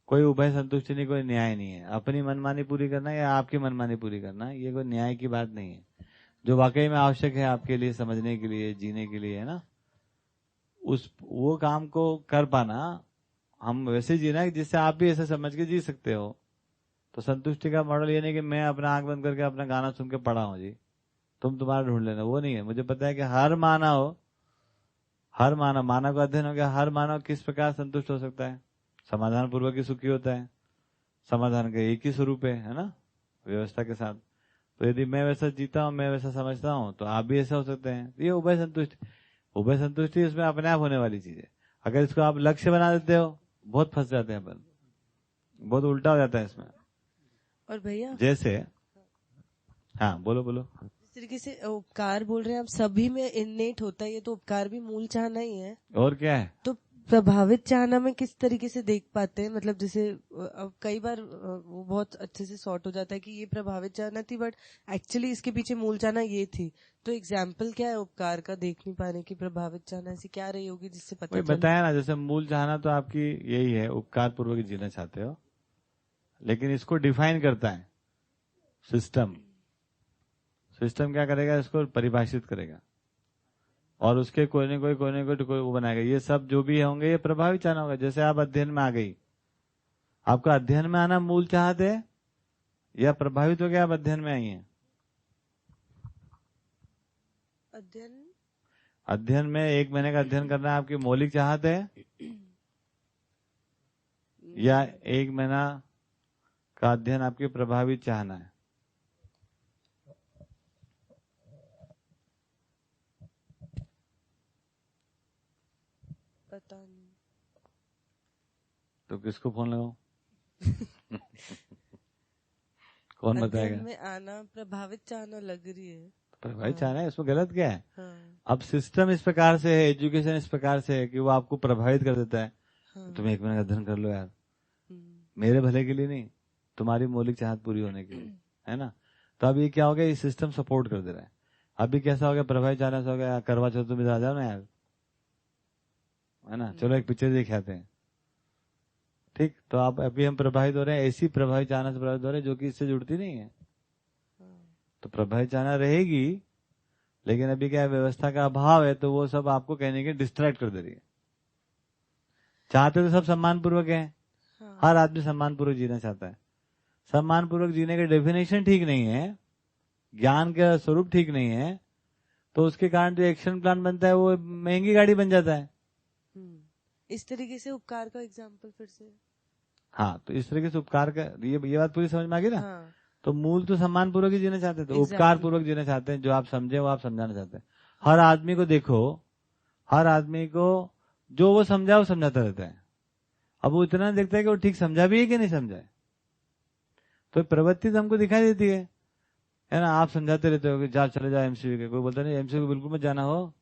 कोई उभय संतुष्टि नहीं, कोई न्याय नहीं है। अपनी मनमानी पूरी करना या आपकी मनमानी पूरी करना, ये कोई न्याय की बात नहीं है। जो वाकई में आवश्यक है आपके लिए, समझने के लिए, जीने के लिए, है ना, वो काम को कर पाना, हम वैसे जीना है जिससे आप भी ऐसे समझ के जी सकते हो। तो संतुष्टि का मॉडल ये नहीं कि मैं अपना आंख बंद करके अपना गाना सुन के पड़ा हूं जी, तुम तुम्हारा ढूंढ लेना, वो नहीं है। मुझे पता है कि हर मानव का अध्ययन हो गया, हर मानव किस प्रकार संतुष्ट हो सकता है, समाधान पूर्वक ही सुखी होता है। समाधान का एक ही स्वरूप है ना, व्यवस्था के साथ। तो यदि मैं वैसा जीता हूं, मैं वैसा समझता हूं, तो आप भी ऐसा हो सकते हैं। ये उभय संतुष्टि इसमें अपने आप होने वाली चीज है। अगर इसको आप लक्ष्य बना देते हो, बहुत फंस जाते हैं अपन, बहुत उल्टा हो जाता है इसमें। और भैया जैसे, हाँ बोलो जिस तरीके से उपकार बोल रहे हैं आप, सभी में इन्नेट होता है, ये तो उपकार भी मूल चाहना ही है। और क्या है? तो प्रभावित चाहना में किस तरीके से देख पाते हैं? मतलब जैसे अब कई बार वो बहुत अच्छे से सॉर्ट हो जाता है कि ये प्रभावित चाहना थी, बट एक्चुअली इसके पीछे मूल चाहना ये थी। तो एग्जाम्पल क्या है उपकार का देख नहीं पाने की? प्रभावित चाहना ऐसी क्या रही होगी जिससे पता चले? बताया ना, जैसे मूल चाहना तो आपकी यही है, उपकार पूर्वक जीना चाहते हो, लेकिन इसको डिफाइन करता है सिस्टम क्या करेगा, इसको परिभाषित करेगा और उसके कोई न कोई वो बनाएगा। ये सब जो भी होंगे ये प्रभावित चाहना होगा। जैसे आप अध्ययन में आ गई, आपका अध्ययन में आना मूल चाहत है या प्रभावित हो गया आप अध्ययन में आई हैं? अध्ययन में 1 महीने का अध्ययन करना है, आपकी मौलिक चाहत है या 1 महीना का अध्ययन आपकी प्रभावित चाहना है? पता नहीं। तो किसको फोन लगाऊं? कौन बताएगा? में आना प्रभावित चाहना लग रही है। प्रभावित चाहना है, इसमें गलत क्या है? हाँ। अब सिस्टम इस प्रकार से है, एजुकेशन इस प्रकार से है कि वो आपको प्रभावित कर देता है। हाँ। तुम 1 महीने का अध्ययन कर लो यार, मेरे भले के लिए नहीं, तुम्हारी मौलिक चाहत पूरी होने के लिए, है ना। तो अब ये क्या हो गया, ये सिस्टम सपोर्ट कर दे रहा है। अभी कैसा हो गया, प्रभावित चाहना से हो गया करवा चौथ तुम आ जाओ ना यार, है ना, चलो एक पिक्चर देख आते हैं, ठीक। तो आप अभी हम प्रभावित हो रहे हैं, ऐसी प्रभावित चाहना से प्रभावित हो रहे हैं जो कि इससे जुड़ती नहीं है। तो प्रभावित चाहना रहेगी, लेकिन अभी क्या है, व्यवस्था का अभाव है, तो वो सब आपको कहने के डिस्ट्रैक्ट कर दे रही है। चाहते तो सब सम्मान पूर्वक है। हाँ। हर आदमी सम्मान पूर्वक जीना चाहता है। सम्मान पूर्वक जीने का डेफिनेशन ठीक नहीं है, ज्ञान का स्वरूप ठीक नहीं है, तो उसके कारण जो एक्शन प्लान बनता है वो महंगी गाड़ी बन जाता है। इस तरीके से उपकार का एग्जाम्पल फिर से। हाँ, तो इस तरीके से उपकार का ये बात पूरी समझ में आ गई ना। हाँ। तो मूल तो सम्मान पूर्वक ही जीना चाहते हैं, तो Exactly. उपकार पूर्वक जीना चाहते हैं। जो आप समझे वो आप समझाना चाहते हैं। हर आदमी को देखो, हर आदमी को जो वो समझा वो समझाता रहता है। अब वो इतना देखता है कि वो ठीक समझा भी है कि नहीं समझा है। तो प्रवृत्ति तो हमको दिखाई देती है ना। आप समझाते रहते हो कि जा चले जाओ एमसीबी के, कोई बोलता नहीं एमसीबी को बिल्कुल मत जाना हो,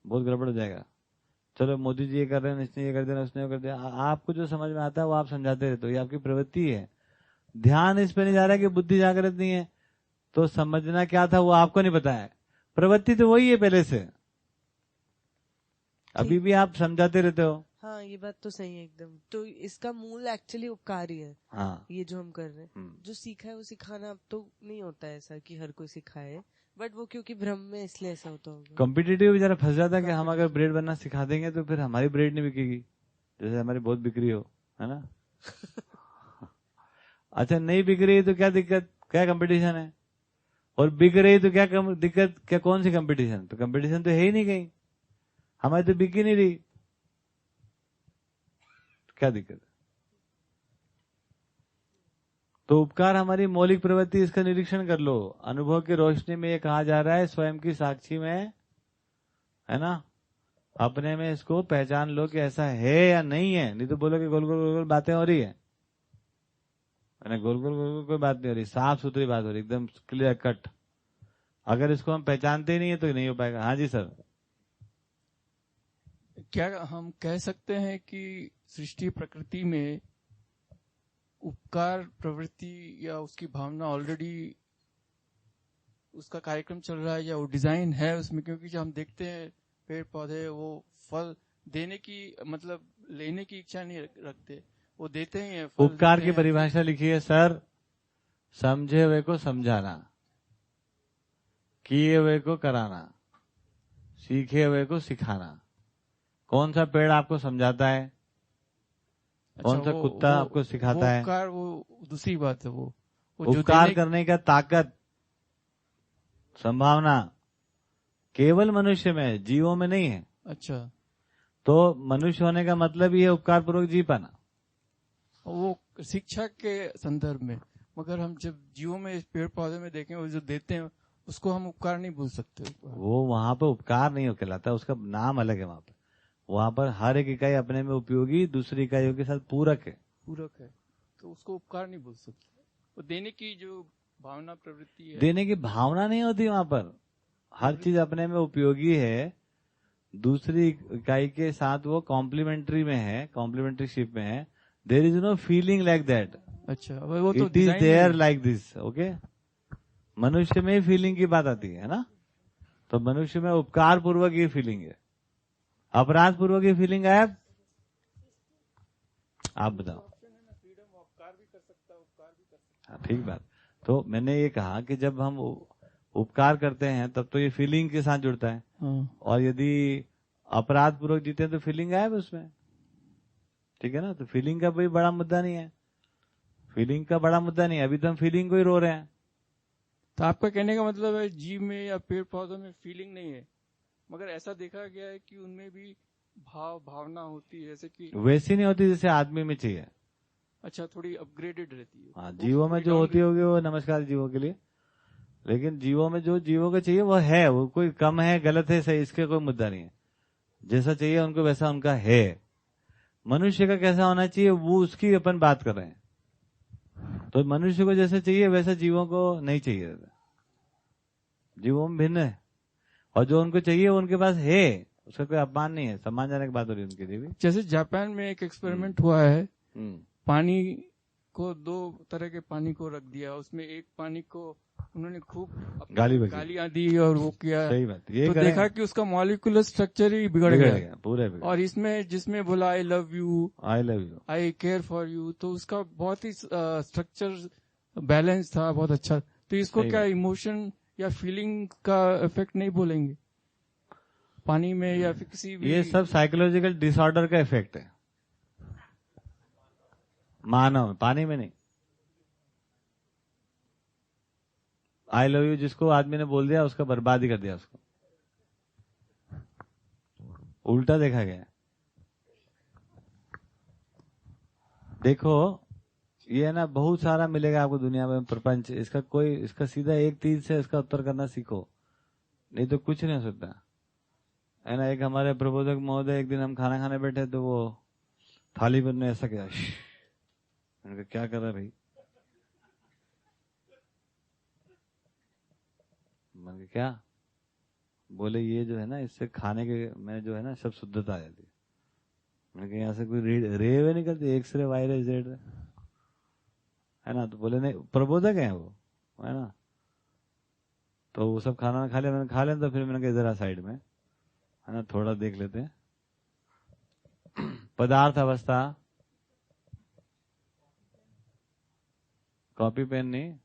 बहुत गड़बड़ हो जाएगा। चलो मोदी जी ये कर रहे हैं, इसने ये कर दिया, उसने ये कर दिया। आपको जो समझ में आता है वो आप समझाते रहते हो, ये आपकी प्रवृत्ति है। ध्यान इस पे नहीं जा रहा कि बुद्धि जागृत नहीं है, तो समझना क्या था वो आपको नहीं पता है। प्रवृत्ति तो वही है पहले से, अभी भी आप समझाते रहते हो। हाँ, ये बात तो सही है एकदम। तो इसका मूल एक्चुअली उपकार ही है। हाँ, ये जो हम कर रहे हैं, जो सीखा है वो सिखाना। अब तो नहीं होता है ऐसा कि हर कोई सिखाए, बट वो क्योंकि भ्रम में इसलिए ऐसा होता होगा। कॉम्पिटिटिव बेचारा फंस जाता है कि हम अगर ब्रेड बनना सिखा देंगे तो फिर हमारी ब्रेड नहीं बिकेगी, जैसे हमारी बहुत बिक्री हो, है ना। अच्छा, नहीं बिक रही है तो क्या दिक्कत, क्या कंपटीशन है। और बिक रही तो क्या दिक्कत, क्या कौन सी कंपटीशन, तो कंपटीशन तो है ही नहीं कहीं, हमारी तो बिक ही नहीं रही, क्या दिक्कत। तो उपकार हमारी मौलिक प्रवृत्ति, इसका निरीक्षण कर लो। अनुभव की रोशनी में ये कहा जा रहा है, स्वयं की साक्षी में, है ना, अपने में इसको पहचान लो कि ऐसा है या नहीं है। नहीं तो बोलो कि गोल गोल गोल गोल बातें हो रही है, गोल गोल गोल गोल कोई बात नहीं हो रही, साफ सुथरी बात हो रही, एकदम क्लियर कट। अगर इसको हम पहचानते ही नहीं है तो नहीं हो पाएगा। हाँ जी सर। क्या हम कह सकते हैं कि सृष्टि प्रकृति में उपकार प्रवृत्ति या उसकी भावना ऑलरेडी उसका कार्यक्रम चल रहा है, या वो डिजाइन है उसमें? क्योंकि जब हम देखते हैं पेड़ पौधे, वो फल देने की मतलब लेने की इच्छा नहीं रखते, वो देते ही हैं। उपकार की परिभाषा लिखी है सर, समझे हुए को समझाना, किए हुए को कराना, सीखे हुए को सिखाना। कौन सा पेड़ आपको समझाता है, कौन सा कुत्ता आपको सिखाता है? उपकार वो दूसरी बात है। वो उपकार करने का ताकत, संभावना केवल मनुष्य में है, जीवों में नहीं है। अच्छा, तो मनुष्य होने का मतलब ही है उपकार पूर्वक जी पाना। वो शिक्षा के संदर्भ में, मगर हम जब जीवों में पेड़ पौधे में देखें, वो जो देते हैं उसको हम उपकार नहीं बोल सकते। वो वहां पर उपकार नहीं हो कहलाता, उसका नाम अलग है। वहां पर हर एक इकाई अपने में उपयोगी, दूसरी इकाइयों के साथ पूरक है। पूरक है, तो उसको उपकार नहीं बोल सकते। वो देने की जो भावना प्रवृत्ति है, देने की भावना नहीं होती वहां पर। हर चीज अपने में उपयोगी है, दूसरी इकाई के साथ वो कॉम्प्लीमेंट्री में है, कॉम्प्लीमेंट्रीशिप में है। There is no feeling like that. अच्छा, वो तो it is there like this. Okay, मनुष्य में फीलिंग की बात आती है ना, तो मनुष्य में उपकार पूर्वक ये फीलिंग है, अपराध पूर्वक ये फीलिंग है। आप बताओ। हाँ, ठीक बात। तो मैंने ये कहा कि जब हम उपकार करते हैं तब तो ये फीलिंग के साथ जुड़ता है, और यदि अपराध पूर्वक जीते हैं तो फीलिंग गायब उसमें, ठीक है ना। तो फीलिंग का कोई बड़ा मुद्दा नहीं है, फीलिंग का बड़ा मुद्दा नहीं है। अभी तो हम फीलिंग को ही रो रहे हैं। तो आपका कहने का मतलब है जीव में या पेड़ पौधों में फीलिंग नहीं है, मगर ऐसा देखा गया है कि उनमें भी भावना होती है, जैसे कि वैसी नहीं होती जैसे आदमी में चाहिए। अच्छा, थोड़ी अपग्रेडेड रहती है। हाँ, जीवों में जो होती होगी वो नमस्कार जीवों के लिए, लेकिन जीवों में जो जीवों को चाहिए वो है। वो कोई कम है, गलत है, सही, इसके कोई मुद्दा नहीं है। जैसा चाहिए उनको वैसा उनका है। मनुष्य का कैसा होना चाहिए वो उसकी अपन बात कर रहे हैं। तो मनुष्य को जैसा चाहिए वैसा जीवों को नहीं चाहिए। जीवों में भिन्न है, और जो उनको चाहिए वो उनके पास है, उसका कोई अपमान नहीं है, सम्मानजनक बात हो रही है उनके लिए भी। जैसे जापान में एक एक्सपेरिमेंट हुआ है, पानी को दो तरह के पानी को रख दिया, उसमें एक पानी को उन्होंने खूब गालियां दी और वो किया। सही बात। ये तो देखा कि उसका मॉलिक्यूलर स्ट्रक्चर ही बिगड़ गया पूरे। और इसमें जिसमें बोला I love you, I care for you, तो उसका बहुत ही स्ट्रक्चर बैलेंस था, बहुत अच्छा। तो इसको क्या इमोशन या फीलिंग का इफेक्ट नहीं बोलेंगे पानी में या फिर किसी भी? ये सब साइकोलॉजिकल डिसऑर्डर का इफेक्ट है, मानव में, पानी में नहीं। आई लव यू जिसको आदमी ने बोल दिया उसका बर्बाद ही कर दिया उसको। उल्टा देखा गया। देखो ये है ना, बहुत सारा मिलेगा आपको दुनिया में प्रपंच, इसका सीधा एक तीर से इसका उत्तर करना सीखो, नहीं तो कुछ नहीं हो सकता है ना। एक हमारे प्रबोधक महोदय, एक दिन हम खाना खाने बैठे तो वो थाली पर ने ऐसा किया, मैंने कहा क्या कर रहा है भाई, मैंने कहा क्या, बोले ये जो है ना इससे खाने के में जो है ना सब शुद्धता आ जाती है। मैंने कहा यहाँ से कोई रे नहीं करती, एक्स रे वाई रे जेड रे, है ना। तो बोले नहीं, प्रबोधक है वो, है ना। तो वो सब खाना खा लिया, मैंने खा लिया, तो फिर मैंने कहा इधर आ साइड में, है ना, थोड़ा देख लेते हैं। पदार्थ अवस्था, कॉपी पेन नहीं,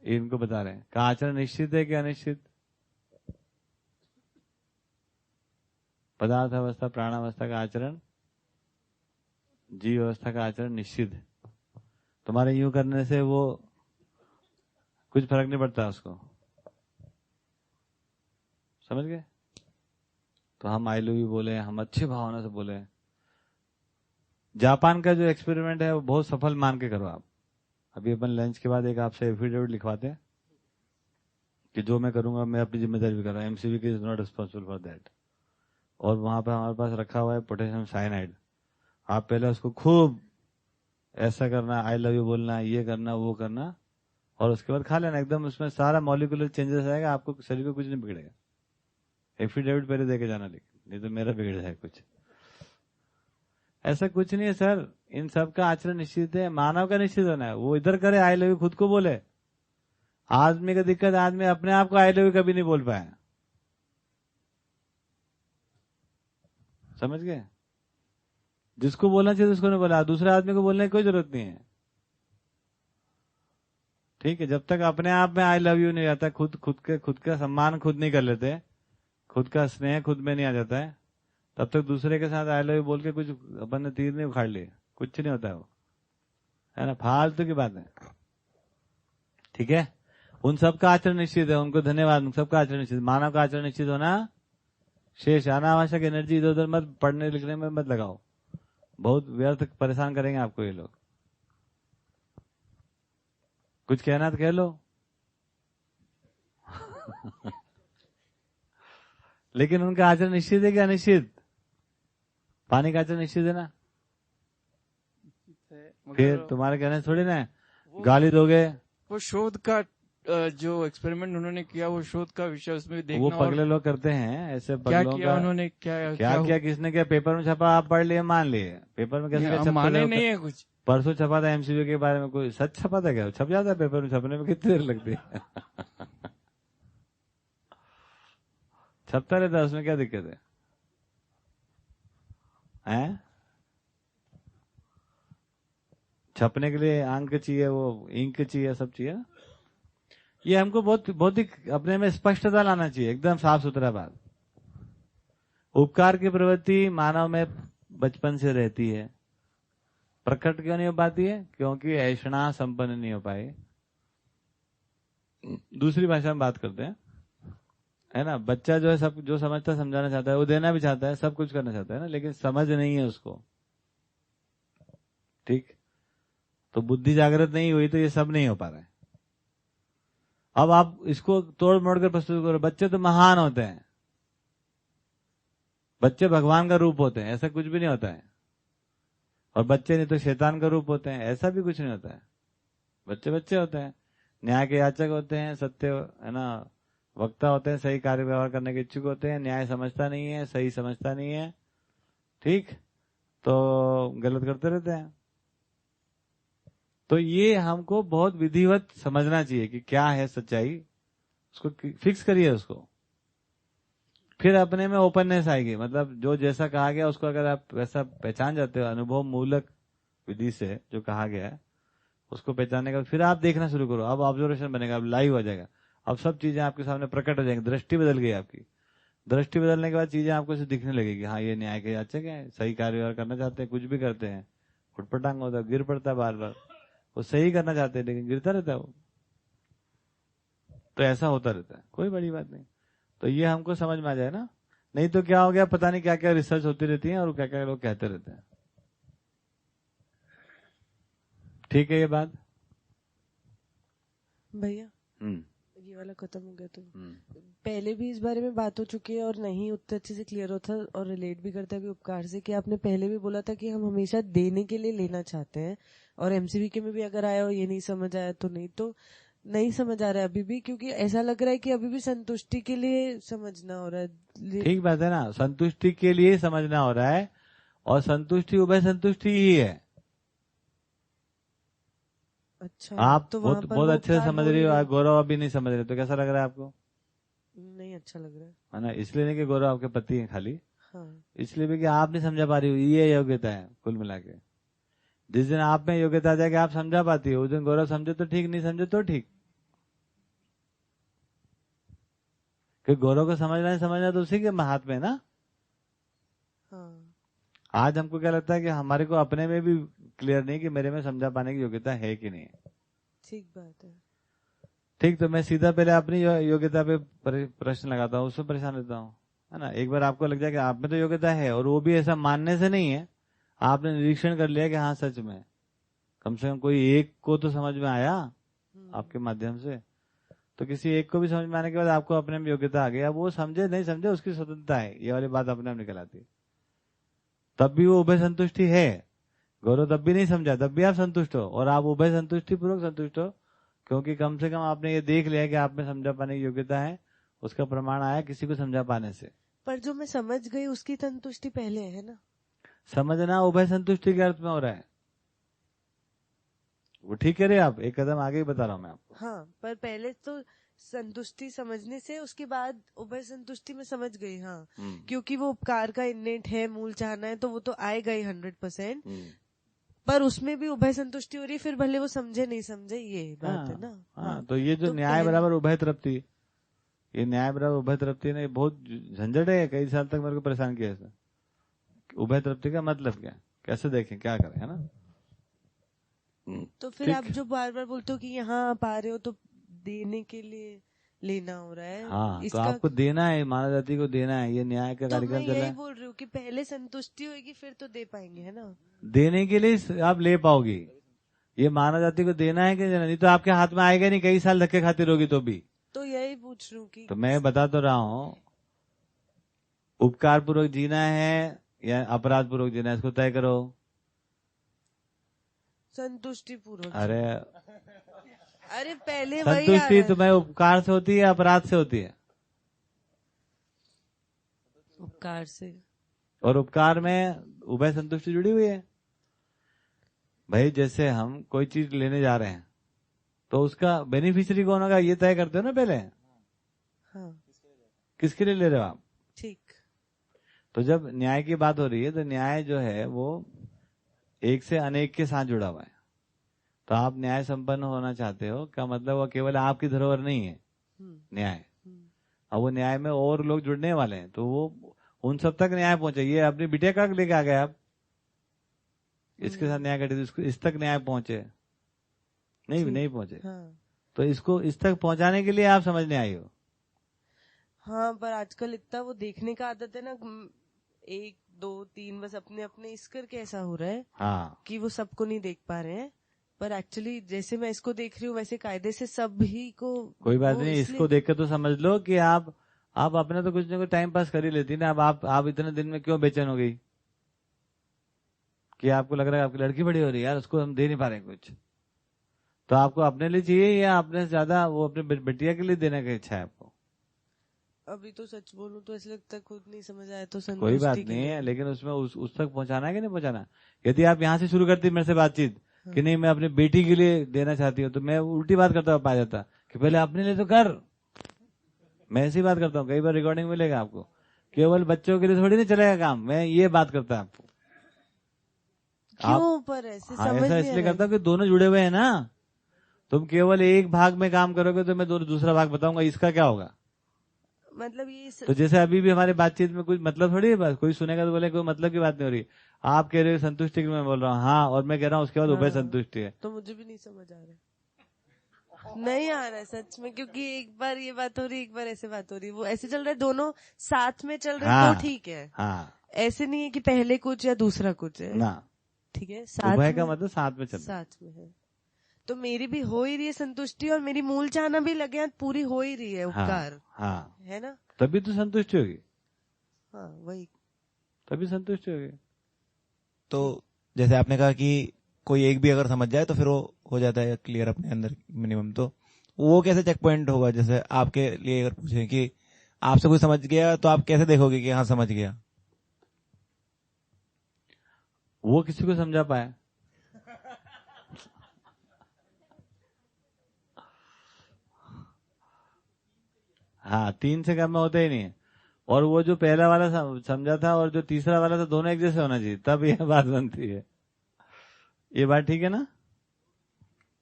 इनको बता रहे हैं का आचरण निश्चित है कि अनिश्चित। पदार्थ अवस्था, प्राणावस्था का आचरण, जीव अवस्था का आचरण निश्चित है। तुम्हारे यूं करने से वो कुछ फर्क नहीं पड़ता उसको, समझ गए। तो हम आई लव यू बोले, हम अच्छी भावना से बोले। जापान का जो एक्सपेरिमेंट है वो बहुत सफल मान के करो आप। अभी अपन लंच के बाद एक आपसे एफिडेविट लिखवाते हैं कि जो मैं करूंगा मैं अपनी जिम्मेदारी भी कर रहा हूँ, MCB is not responsible for that. और वहां पे हमारे पास रखा हुआ है पोटेशियम साइनाइड। आप पहले उसको खूब ऐसा करना, आई लव यू बोलना, ये करना वो करना, और उसके बाद खा लेना। एकदम उसमें सारा मॉलिक्यूलर चेंजेस आएगा, आपको शरीर को कुछ नहीं बिगड़ेगा। एफिडेविट पहले देके जाना, लेकिन नहीं तो मेरा बिगड़ जाए कुछ। ऐसा कुछ नहीं है सर, इन सब का आचरण निश्चित है, मानव का निश्चित होना है। वो इधर करे आई लव यू, खुद को बोले। आदमी का दिक्कत, आदमी अपने आप को आई लव यू कभी नहीं बोल पाया, समझ गए। जिसको बोलना चाहिए उसको नहीं बोला, दूसरे आदमी को बोलने की कोई जरूरत नहीं है, ठीक है। जब तक अपने आप में आई लव यू नहीं आता, खुद का सम्मान खुद नहीं कर लेते, खुद का स्नेह खुद में नहीं आ जाता है, तब तक दूसरे के साथ आई लव यू बोल के कुछ अपन ने तीर नहीं उखाड़ लिए, कुछ नहीं होता है वो, है ना, फालतू की बात है, ठीक है। उन सबका आचरण निश्चित है, उनको धन्यवाद। उन सबका आचरण निश्चित, मानव का आचरण निश्चित होना शेष। अनावश्यक एनर्जी इधर उधर मत, पढ़ने लिखने में मत लगाओ, बहुत व्यर्थ परेशान करेंगे आपको ये लोग। कुछ कहना तो कह लो लेकिन उनका आचरण निश्चित है क्या अनिश्चित? पानी का आचरण निश्चित है ना, फिर तुम्हारे कहने थोड़ी ना गाली दोगे। वो शोध का जो एक्सपेरिमेंट उन्होंने किया, वो शोध का विषय, उसमें देखना। वो पगले लोग करते हैं ऐसे, क्या किया उन्होंने, क्या किया किसने किया? पेपर में छपा, आप पढ़ लिए, मान लिए। पेपर में कैसे माने नहीं है कुछ। परसों छपा था एमसीक्यू के बारे में, कोई सच छपा था क्या? छप जाता है पेपर में, छपने में कितनी देर लगती है छपता रहता है, उसमें क्या दिक्कत है, हैं? छपने के लिए अंक चाहिए, वो इंक चाहिए, सब चाहिए ना। ये हमको बहुत ही अपने में स्पष्टता लाना चाहिए, एकदम साफ सुथरा बात। उपकार की प्रवृत्ति मानव में बचपन से रहती है, प्रकट क्यों नहीं हो पाती है? क्योंकि ऐषणा संपन्न नहीं हो पाए। दूसरी भाषा में बात करते हैं, है ना। बच्चा जो है सब जो समझता समझाना चाहता है, वो देना भी चाहता है, सब कुछ करना चाहता है ना, लेकिन समझ नहीं है उसको, ठीक। तो बुद्धि जागृत नहीं हुई तो ये सब नहीं हो पा रहा है। अब आप इसको तोड़ मोड़ कर प्रस्तुत करो, बच्चे तो महान होते हैं, बच्चे भगवान का रूप होते हैं, ऐसा कुछ भी नहीं होता है। और बच्चे नहीं तो शैतान का रूप होते हैं, ऐसा भी कुछ नहीं होता है। बच्चे बच्चे होते हैं, न्याय के याचक होते हैं, सत्य है ना वक्ता होते हैं, सही कार्य व्यवहार करने के इच्छुक होते हैं, न्याय समझता नहीं है, सही समझता नहीं है, ठीक, तो गलत करते रहते हैं। तो ये हमको बहुत विधिवत समझना चाहिए कि क्या है सच्चाई, उसको फिक्स करिए उसको, फिर अपने में ओपननेस आएगी। मतलब जो जैसा कहा गया उसको अगर आप वैसा पहचान जाते हो, अनुभव मूलक विधि से जो कहा गया है उसको पहचानने का, फिर आप देखना शुरू करो। अब ऑब्जर्वेशन बनेगा, अब लाइव हो जाएगा, अब सब चीजें आपके सामने प्रकट हो जाएंगी। दृष्टि बदल गई आपकी, दृष्टि बदलने के बाद चीजें आपको दिखने लगेगी, हाँ ये न्याय के याचक है, सही कार्य व्यवहार करना चाहते हैं, कुछ भी करते हैं, फुटपटांग होता है, गिर पड़ता है बार बार, वो सही करना चाहते हैं लेकिन गिरता रहता है वो। तो ऐसा होता रहता है, कोई बड़ी बात नहीं। तो ये हमको समझ में आ जाए ना, नहीं तो क्या हो गया, पता नहीं क्या क्या रिसर्च होती रहती है और क्या क्या लोग कहते रहते हैं। ठीक है ये बात भैया? ये वाला खत्म हो गया तो पहले भी इस बारे में बात हो चुकी है और नहीं उतने अच्छे से क्लियर होता और रिलेट भी करता है उपकार से, कि आपने पहले भी बोला था कि हम हमेशा देने के लिए लेना चाहते हैं, और एमसीबीके में भी अगर आया और ये नहीं समझ आया तो नहीं समझ आ रहा है अभी भी, क्योंकि ऐसा लग रहा है कि अभी भी संतुष्टि के लिए समझना हो रहा है। ठीक बात है ना, संतुष्टि के लिए समझना हो रहा है, और संतुष्टि उभय संतुष्टि ही है। अच्छा, आप तो बहुत अच्छे से समझ रही हो, गौरव अभी नहीं समझ रहे, तो कैसा लग रहा है आपको? नहीं अच्छा लग रहा है ना, इसलिए नहीं कि गौरव आपके पति हैं खाली, हाँ। इसलिए भी कि आप नहीं समझा पा रही हो, ये योग्यता है कुल मिला के। जिस दिन आप में योग्यता आ जाएगी, आप समझा पाती हो, उस दिन गौरव समझे तो ठीक, नहीं समझे तो ठीक। कि गौरव को समझना नहीं समझना तो उसी के हाथ में है ना। हाँ। आज हमको क्या लगता है कि हमारे को अपने में भी क्लियर नहीं कि मेरे में समझा पाने की योग्यता है कि नहीं। ठीक बात है। ठीक, तो मैं सीधा पहले अपनी योग्यता पे प्रश्न लगाता हूँ, उससे परेशान रहता हूँ, है ना। एक बार आपको लग जाए कि आप में तो योग्यता है, और वो भी ऐसा मानने से नहीं है, आपने निरीक्षण कर लिया कि हाँ सच में कम से कम कोई एक को तो समझ में आया आपके माध्यम से, तो किसी एक को भी समझ में आने के बाद आपको अपने में योग्यता आ गई। अब वो समझे नहीं समझे उसकी स्वतंत्रता है, ये वाली बात अपने आप निकल आती। तब भी वो उभय संतुष्टि है। गौरव तब भी नहीं समझा, तब भी आप संतुष्ट हो, और आप उभय संतुष्टि पूर्वक संतुष्ट हो, क्योंकि कम से कम आपने ये देख लिया कि आप में समझा पाने की योग्यता है, उसका प्रमाण आया किसी को समझा पाने से। पर जो मैं समझ गई उसकी संतुष्टि पहले है ना। समझना उभय संतुष्टि के अर्थ में हो रहा है, वो ठीक कह रहे आप, एक कदम आगे ही बता रहा हूँ मैं आपको। हाँ, पर पहले तो संतुष्टि समझने से, उसके बाद उभय संतुष्टि में समझ गई। हाँ, क्योंकि वो उपकार का इन्नेट है, मूल चाहना है, तो वो तो आएगा ही 100%। पर उसमें भी उभय संतुष्टि हो रही है, फिर भले वो समझे नहीं समझे, ये बात है ना। हाँ, तो ये जो न्याय बराबर उभय तृप्ति, ये न्याय बराबर उभय तृप्ति ने बहुत झंझट है, कई साल तक मेरे को परेशान किया ऐसा। उभय तृप्ति का मतलब क्या, कैसे देखें, क्या करें, है ना। तो फिर आप जो बार बार बोलते हो कि यहाँ आप आ रहे हो तो देने के लिए लेना हो रहा है। हाँ, तो आपको देना है, मानव जाति को देना है, ये न्याय का कार्यक्रम चल रहा है। यही बोल रही हूँ कि पहले संतुष्टि होगी फिर तो दे पाएंगे, है ना। देने के लिए आप ले पाओगी, ये मानव जाति को देना है कि नहीं तो आपके हाथ में आएगा नहीं, कई साल धक्के खाती रहोगी तो भी। तो यही पूछ रही हूँ कि तो मैं बता तो रहा हूँ, उपकार पूर्वक जीना है या अपराध पूर्वक जीना है, इसको तय करो। संतुष्टि पूर्वक। अरे पहले संतुष्टि तुम्हें उपकार से होती है, अपराध से होती है? उपकार से। और उपकार में उभय संतुष्टि जुड़ी हुई है। भाई जैसे हम कोई चीज लेने जा रहे हैं तो उसका बेनिफिशियरी कौन होगा ये तय करते हो ना पहले। हाँ। किसके लिए ले रहे हो आप? ठीक। तो जब न्याय की बात हो रही है तो न्याय जो है वो एक से अनेक के साथ जुड़ा हुआ है। तो आप न्याय संपन्न होना चाहते हो, क्या मतलब वो केवल आपकी धरोहर नहीं है न्याय। अब वो न्याय में और लोग जुड़ने वाले हैं, तो वो उन सब तक न्याय पहुंचे। ये अपनी बिटिया का लेके आ गए आप, इसके साथ न्याय करते तो इस तक न्याय पहुंचे नहीं पहुंचे। हाँ। तो इसको इस तक पहुंचाने के लिए आप समझने आई हो। हाँ, पर आजकल इतना वो देखने का आदत है ना, 1 2 3 बस अपने अपने इस करके ऐसा हो रहा है। हाँ, कि वो सबको नहीं देख पा रहे हैं। पर एक्चुअली जैसे मैं इसको देख रही हूँ वैसे कायदे से सभी को। कोई बात नहीं, इसको देख के तो समझ लो कि आप अपने तो कुछ न कुछ टाइम पास कर ही लेती ना। अब आप इतने दिन में क्यों बेचैन हो गई कि आपको लग रहा है आपकी लड़की बड़ी हो रही है यार, उसको हम दे नहीं पा रहे कुछ। तो आपको अपने लिए चाहिए या अपने से ज्यादा वो अपने बेटिया के लिए देने की इच्छा है आपको? अभी तो सच बोलूं तो ऐसा लगता है खुद नहीं समझ आया तो कोई बात नहीं है, लेकिन उसमें उस तक पहुंचाना है कि नहीं पहुंचाना। यदि आप यहाँ से शुरू करती मेरे से बातचीत कि नहीं मैं अपनी बेटी के लिए देना चाहती हूँ, तो मैं उल्टी बात करता हुआ पाया जाता कि पहले अपने लिए तो कर। मैं ऐसी बात करता हूँ, कई बार रिकॉर्डिंग मिलेगा आपको, केवल बच्चों के लिए थोड़ी नहीं चलेगा काम, मैं ये बात करता आपको। क्यों पर ऐसे समझ ऐसा इसलिए करता हूँ कि दोनों जुड़े हुए हैं ना। तुम केवल एक भाग में काम करोगे तो मैं दूसरा भाग बताऊंगा, इसका क्या होगा। मतलब ये तो जैसे अभी भी हमारी बातचीत में कुछ मतलब थोड़ी है, बस कोई सुनेगा तो बोले कोई मतलब की बात नहीं हो रही। आप कह रहे हो संतुष्टि की, मैं बोल रहा हूँ हाँ, और मैं कह रहा हूँ उसके बाद उभय संतुष्टि है। तो मुझे भी नहीं समझ आ रहा। नहीं आ रहा है सच में, क्योंकि एक बार ये बात हो रही, एक बार ऐसे बात हो रही, वो ऐसे चल रहा है, दोनों साथ में चल रहे हैं। हाँ, तो ठीक है। हाँ, ऐसे नहीं है कि पहले कुछ या दूसरा कुछ है ना, ठीक है, साथ उभय का में, मतलब साथ में चल रहा है। साथ में है। तो मेरी भी हो ही रही है संतुष्टि, और मेरी मूल चाहना भी लगे हाथ पूरी हो ही रही है, उपकार हाँ, है ना। तभी तो संतुष्टि होगी, हाँ वही, तभी संतुष्टि होगी। तो जैसे आपने कहा कि कोई एक भी अगर समझ जाए तो फिर वो हो जाता है क्लियर अपने अंदर मिनिमम, तो वो कैसे चेक पॉइंट होगा? जैसे आपके लिए अगर पूछे कि आपसे कोई समझ गया तो आप कैसे देखोगे कि हाँ समझ गया? वो किसी को समझा पाया? हाँ, 3 से कम में होता ही नहीं है। और वो जो पहला वाला समझा था और जो तीसरा वाला था, दोनों एक जैसे होना चाहिए, तब ये बात बनती है। ये बात ठीक है ना?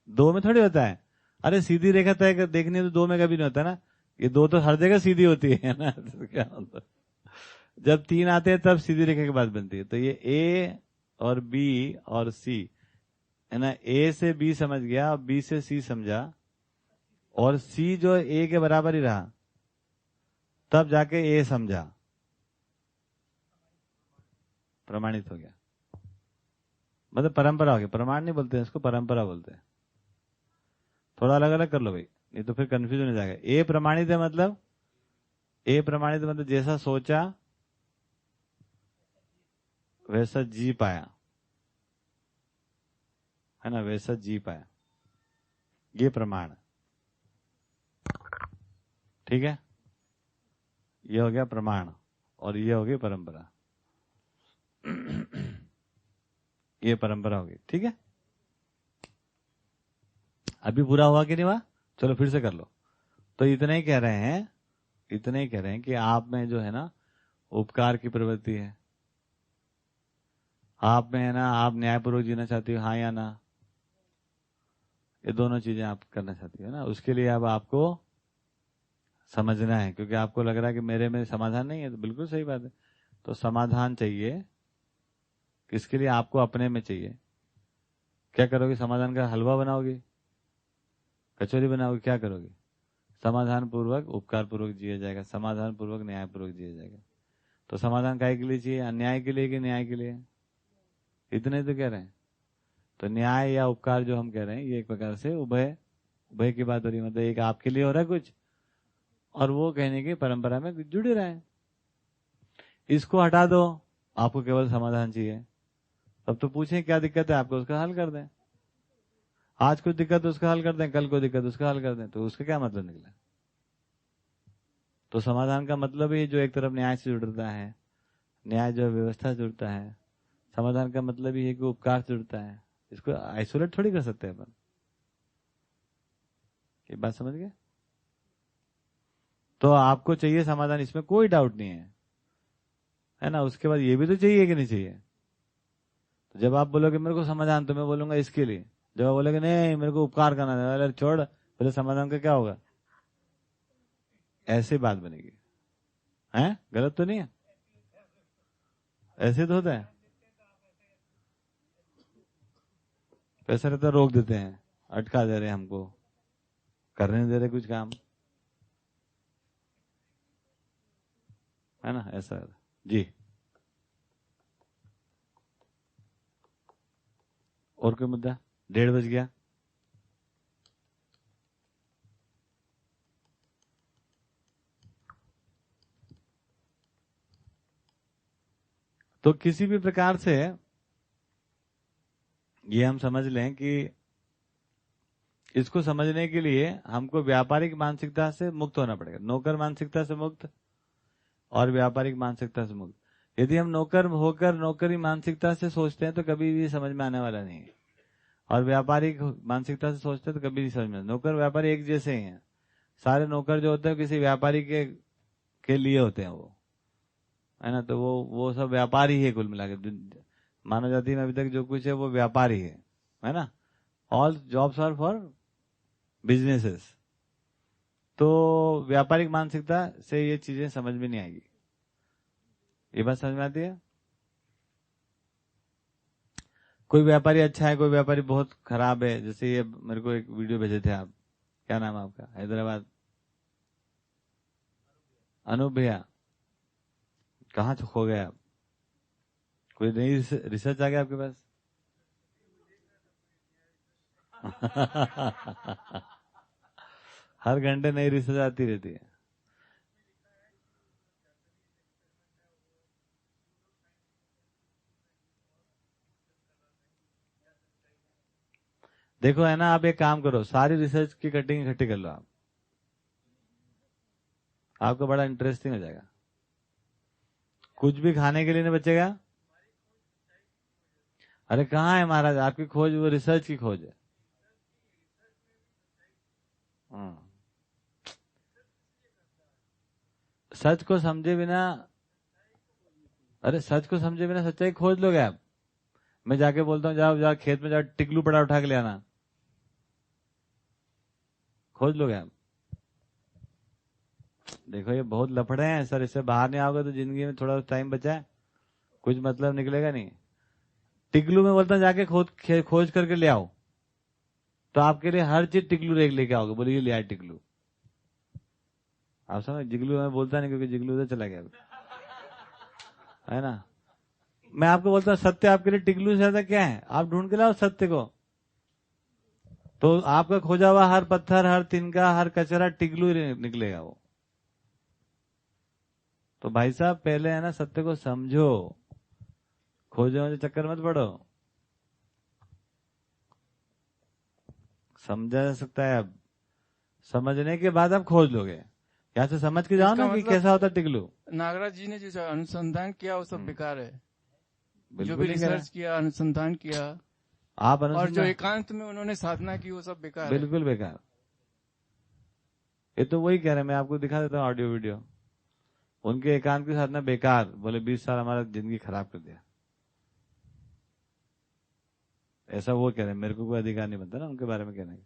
2 में थोड़ी होता है। अरे सीधी रेखा तय देखनी तो 2 में कभी नहीं होता ना। ये 2 तो हर जगह सीधी होती है ना। तो क्या होता है? जब 3 आते हैं तब सीधी रेखा की बात बनती है। तो ये ए और बी और सी है ना, ए से बी समझ गया, बी से सी समझा, और सी जो ए के बराबर ही रहा, तब जाके ए समझा, प्रमाणित हो गया। मतलब परंपरा हो गया। प्रमाण नहीं बोलते हैं इसको, परंपरा बोलते हैं। थोड़ा अलग अलग कर लो भाई, नहीं तो फिर कंफ्यूजन हो जाएगा। ए प्रमाणित है मतलब, ए प्रमाणित मतलब जैसा सोचा वैसा जी पाया, है ना, वैसा जी पाया, ये प्रमाण। ठीक है, ये हो गया प्रमाण, और ये हो गई परंपरा। ये परंपरा होगी। ठीक है, अभी पूरा हुआ कि नहीं हुआ? चलो फिर से कर लो। तो इतने ही कह रहे हैं, इतने ही कह रहे हैं कि आप में जो है ना उपकार की प्रवृत्ति है, आप में है ना, आप न्यायपूर्वक जीना चाहती हो, हाँ या ना? ये दोनों चीजें आप करना चाहती हो ना। उसके लिए अब आपको समझना है, क्योंकि आपको लग रहा है कि मेरे में समाधान नहीं है। तो बिल्कुल सही बात है। तो समाधान चाहिए किसके लिए? आपको अपने में चाहिए। क्या करोगे? समाधान का हलवा बनाओगे, कचौरी बनाओगे, क्या करोगे? समाधान पूर्वक उपकार पूर्वक जिया जाएगा, समाधान पूर्वक न्याय पूर्वक जिया जाएगा। तो समाधान काय के लिए चाहिए? अन्याय के लिए कि न्याय के लिए? इतने तो कह रहे हैं। तो न्याय या उपकार जो हम कह रहे हैं, ये एक प्रकार से उभय उभय की बात हो रही है। मतलब एक आपके लिए हो रहा है कुछ, और वो कहने की परंपरा में जुड़े रहे। इसको हटा दो, आपको केवल समाधान चाहिए, तब तो पूछें क्या दिक्कत है आपको, उसका हल कर दें। आज कुछ दिक्कत उसका हल कर दें, कल को दिक्कत उसका हल कर दें, तो उसका क्या मतलब निकला? तो समाधान का मतलब ही जो एक तरफ न्याय से जुड़ता है, न्याय जो व्यवस्था से जुड़ता है, समाधान का मतलब ही है कि उपकार से जुड़ता है। इसको आइसोलेट थोड़ी कर सकते हैं अपन। ये बात समझ गए? तो आपको चाहिए समाधान, इसमें कोई डाउट नहीं है ना। उसके बाद ये भी तो चाहिए कि नहीं चाहिए? तो जब आप बोलोगे मेरे को समाधान, तो मैं बोलूंगा इसके लिए। जब आप बोलोगे नहीं मेरे को उपकार करना है, अरे छोड़, पहले समाधान का क्या होगा? ऐसे बात बनेगी। हैं? गलत तो नहीं है? ऐसे तो होता है। पैसा रहता रोक देते हैं, अटका दे रहे हैं हमको, करने नहीं दे रहे कुछ काम, है ना? ऐसा है जी। और कोई मुद्दा? 1:30 बज गया। तो किसी भी प्रकार से ये हम समझ लें कि इसको समझने के लिए हमको व्यापारिक मानसिकता से मुक्त होना पड़ेगा। नौकर मानसिकता से मुक्त और व्यापारिक मानसिकता से मुक्त। यदि हम नौकर होकर नौकरी मानसिकता से सोचते हैं तो कभी भी समझ में आने वाला नहीं है, और व्यापारिक मानसिकता से सोचते हैं तो कभी नहीं समझ में। नौकर व्यापारी एक जैसे ही हैं। सारे नौकर जो होते हैं किसी व्यापारी के लिए होते हैं, वो है ना। तो वो सब व्यापारी है कुल मिला के। मानव जाति में अभी तक जो कुछ है वो व्यापारी है ना। All jobs are for businesses. तो व्यापारिक मानसिकता से ये चीजें समझ में नहीं आएगी। ये बात समझ में आती है? कोई व्यापारी अच्छा है, कोई व्यापारी बहुत खराब है। जैसे ये मेरे को एक वीडियो भेजे थे आप, क्या नाम है आपका? हैदराबाद। अनूप भैया, कहाँ खो गए आप? कोई नई रिसर्च आ गया आपके पास? हर घंटे नई रिसर्च आती रहती है। देखो है ना, आप एक काम करो, सारी रिसर्च की कटिंग इकट्ठी कर लो आप, आपको बड़ा इंटरेस्टिंग हो जाएगा। कुछ भी खाने के लिए नहीं बचेगा। अरे कहाँ है महाराज आपकी खोज? वो रिसर्च की खोज है। सच को समझे बिना, अरे सच को समझे बिना सच्चाई खोज लोगे आप? मैं जाके बोलता हूँ जाओ जाओ खेत में जाओ टिकलू पड़ा उठा के ले आना, खोज लोगे आप? देखो ये बहुत लफड़े हैं सर, इससे बाहर नहीं आओगे तो जिंदगी में थोड़ा टाइम बचा है, कुछ मतलब निकलेगा नहीं। टिकलू में बोलता हूँ जाके खोज करके ले आओ, तो आपके लिए हर चीज टिकलू लेके आओगे, बोलिए ले आए टिकलू। आप समझ, जिगलू में बोलता नहीं क्योंकि जिगलू उधर चला गया है ना। मैं आपको बोलता हूँ सत्य आपके लिए टिकलू से ज्यादा क्या है, आप ढूंढ के लाओ सत्य को। तो आपका खोजा हुआ हर पत्थर, हर तिनका, हर कचरा टिकलू निकलेगा वो। तो भाई साहब पहले है ना सत्य को समझो, खोजो मुझे चक्कर मत पड़ो। समझा जा सकता है, अब समझने के बाद आप खोज लोगे। यहाँ से समझ के जाओ ना कि मतलब कैसा होता टिकलू। नागराज जी ने जो अनुसंधान किया वो सब बेकार है, जो भी बिल्कुल नहीं कह रहे। रिसर्च किया, अनुसंधान किया, आप और जो अनुसंधान एकांत में उन्होंने साधना की वो सब बेकार है। बिल्कुल बेकार। ये तो वही कह रहे हैं, मैं आपको दिखा देता हूँ ऑडियो वीडियो। उनके एकांत की साधना बेकार, बोले 20 साल हमारा जिंदगी खराब कर दिया, ऐसा वो कह रहे हैं। मेरे को कोई अधिकार नहीं बनता ना उनके बारे में कहने का।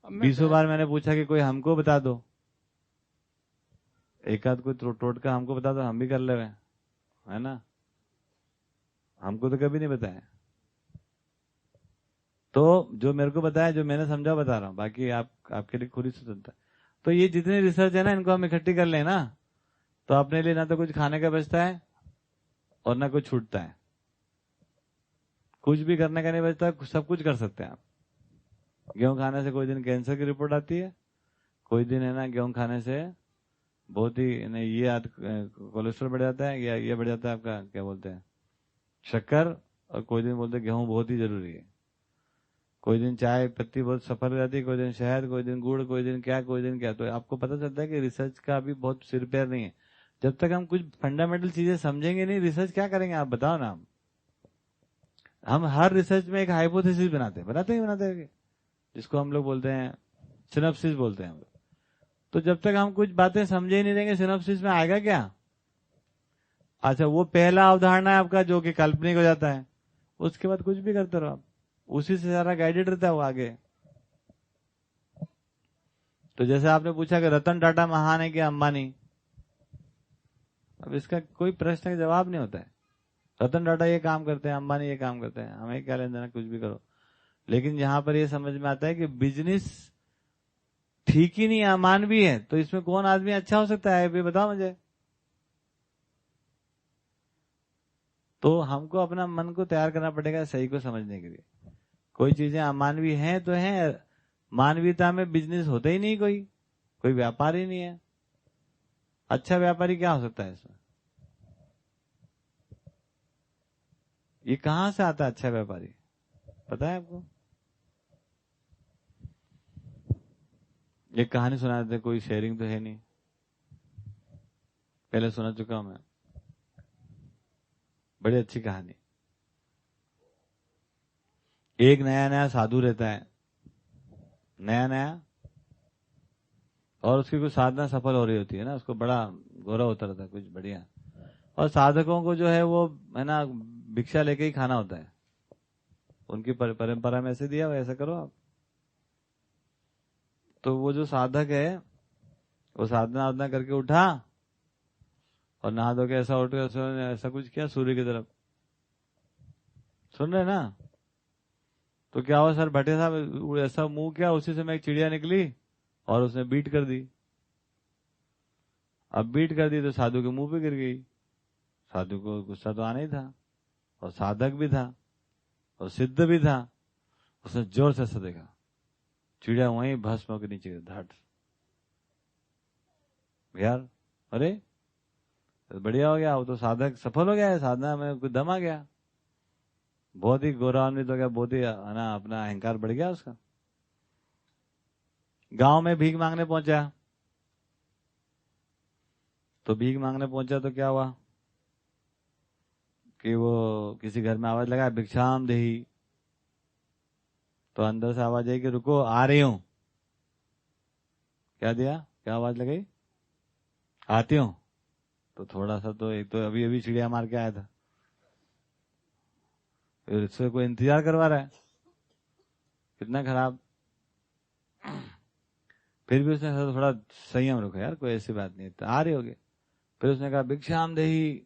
20 बार मैंने पूछा कि कोई हमको बता दो, एक आध कोई टोटका हमको बता दो, हम भी कर ले रहे है ना। हमको तो कभी नहीं बताया। तो जो मेरे को बताया, जो मैंने समझा बता रहा हूँ, बाकी आपके लिए खुद ही स्वतंत्र। तो ये जितनी रिसर्च है ना, इनको हम इकट्ठी कर लेना, तो अपने लिए ना तो कुछ खाने का बचता है और ना कुछ छूटता है। कुछ भी करने का नहीं बचता, सब कुछ कर सकते हैं आप। गेहूं खाने से कोई दिन कैंसर की रिपोर्ट आती है, कोई दिन है ना गेहूं खाने से बहुत ही ये कोलेस्ट्रॉल बढ़ जाता है, या ये बढ़ जाता है आपका क्या बोलते हैं शक्कर, और कोई दिन बोलते हैं गेहूं बहुत ही जरूरी है। कोई दिन चाय पत्ती बहुत सफल हो जाती है, कोई दिन शहद, कोई दिन गुड़, कोई दिन क्या, कोई दिन क्या। तो आपको पता चलता है कि रिसर्च का अभी बहुत सिर पैर नहीं है। जब तक हम कुछ फंडामेंटल चीजें समझेंगे नहीं, रिसर्च क्या करेंगे आप बताओ ना। हम हर रिसर्च में एक हाइपोथेसिस बनाते हैं, जिसको हम लोग बोलते हैं सिनॉप्सिस बोलते हैं हम लोग। तो जब तक हम कुछ बातें समझे ही नहीं देंगे, सिनॉप्सिस में आएगा क्या? अच्छा, वो पहला अवधारणा है आपका जो कि काल्पनिक हो जाता है, उसके बाद कुछ भी करते रहो आप, उसी से सारा गाइडेड रहता है वो आगे। तो जैसे आपने पूछा कि रतन टाटा महान है कि अंबानी, अब इसका कोई प्रश्न का जवाब नहीं होता है। रतन टाटा ये काम करते हैं, अंबानी ये काम करते हैं, हमें क्या लेना देना, कुछ भी करो। लेकिन यहां पर ये समझ में आता है कि बिजनेस ठीक ही नहीं है, अमानवीय है, तो इसमें कौन आदमी अच्छा हो सकता है, ये बताओ मुझे। तो हमको अपना मन को तैयार करना पड़ेगा सही को समझने के लिए। कोई चीजें अमानवीय हैं तो हैं, मानवीयता में बिजनेस होता ही नहीं, कोई व्यापार ही नहीं है। अच्छा व्यापारी क्या हो सकता है इसमें? ये कहां से आता है अच्छा व्यापारी, पता है आपको? एक कहानी सुना देते, कोई शेयरिंग तो है नहीं, पहले सुना चुका हूं मैं, बड़ी अच्छी कहानी। एक नया नया साधु रहता है, नया, और उसकी कुछ साधना सफल हो रही होती है ना, उसको बड़ा गौरव होता रहता है कुछ बढ़िया। और साधकों को जो है वो है ना भिक्षा लेके ही खाना होता है, उनकी परंपरा में ऐसे दिया, ऐसा करो आप। तो वो जो साधक है वो साधना करके उठा और नहा धो के ऐसा उठ के ऐसा कुछ किया सूर्य की तरफ, सुन रहे ना। तो क्या हुआ सर, भट्टे साहब ऐसा मुंह किया, उसी समय एक चिड़िया निकली और उसने बीट कर दी। अब बीट कर दी तो साधु के मुंह पे गिर गई। साधु को गुस्सा तो आना ही था, और साधक भी था और सिद्ध भी था। उसने जोर से देखा, चिड़िया वहीं भस्म के नीचे धड़। यार अरे तो बढ़िया हो गया, वो तो साधक सफल हो गया है, साधना में कुछ दम आ गया, बहुत ही गौरवान्वित हो गया, बहुत ही ना अपना अहंकार बढ़ गया उसका। गांव में भीख मांगने पहुंचा, तो भीख मांगने पहुंचा तो क्या हुआ कि वो किसी घर में आवाज लगा, भिक्षाम देही। तो अंदर से आवाज आई कि रुको आ रही हूं। क्या दिया, क्या आवाज लगाई, आती हूं। तो थोड़ा सा तो एक तो अभी चिड़िया मार के आया था, फिर इससे कोई इंतजार करवा रहा है, कितना खराब। फिर भी उसने थोड़ा संयम रखा, यार कोई ऐसी बात नहीं, तो आ रही होगी। फिर उसने कहा भिक्षाम देही।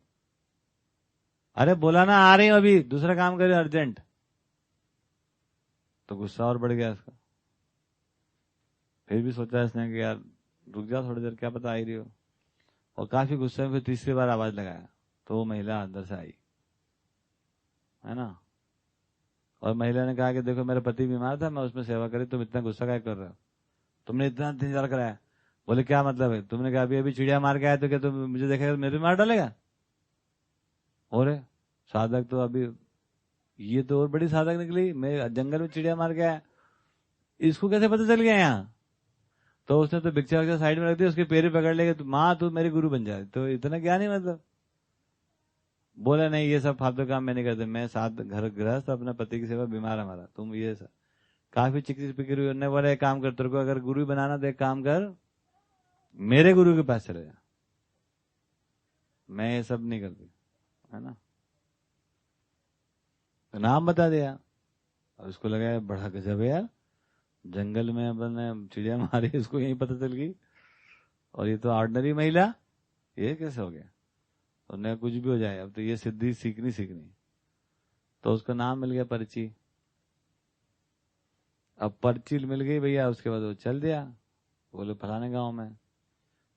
अरे बोला ना आ रही हूं, अभी दूसरा काम करे अर्जेंट। तो गुस्सा और बढ़ गया इसका। फिर भी सोचा इसने कि यार रुक जा थोड़ी देर, क्या पता आ ही रही हो। और काफी गुस्से में फिर तीसरी बार आवाज लगाया, तो वो महिला अंदर से आई, है ना। और महिला ने कहा कि देखो मेरा पति बीमार था, मैं उसमें सेवा करी, तुम इतना गुस्सा क्या कर रहे हो, तुमने इतना इंतजार कराया। बोले क्या मतलब है, तुमने कहा अभी चिड़िया मार के आया, तो क्या तुम मुझे देखेगा तो मेरे मार डालेगा। और साधक तो अभी, ये तो और बड़ी साधक निकली, मैं जंगल में चिड़िया मार के आया, इसको कैसे पता चल गया यहाँ। तो उसने तो भिक्षा विक्षा साइड में रख दिया, उसके पैर पकड़ लेगा, तो माँ तू मेरी गुरु बन जाए। तो इतना ज्ञान ही मतलब। बोला नहीं ये सब फालतू काम मैं नहीं करते, मैं साथ घर गृहस्थ, अपने पति की सेवा, बीमार हमारा, तुम ये सब काफी चिकित्सा फिक्र हुई। उन्होंने बोला एक काम कर, तेरे को अगर गुरु बनाना तो एक काम कर, मेरे गुरु के पास चले जा, मैं ये सब नहीं करती, है ना। तो नाम बता दिया, और उसको लगा बड़ा गजब है यार, जंगल में अपन चिड़िया मारी, इसको यही पता चल गई, और ये तो ऑर्डिनरी महिला, ये कैसे हो गया। उन्हें कुछ भी हो जाए, अब तो ये सिद्धि सीखनी। तो उसका नाम मिल गया पर्ची। अब पर्ची मिल गई भैया, उसके बाद वो चल दिया, बोले फलाने गांव में।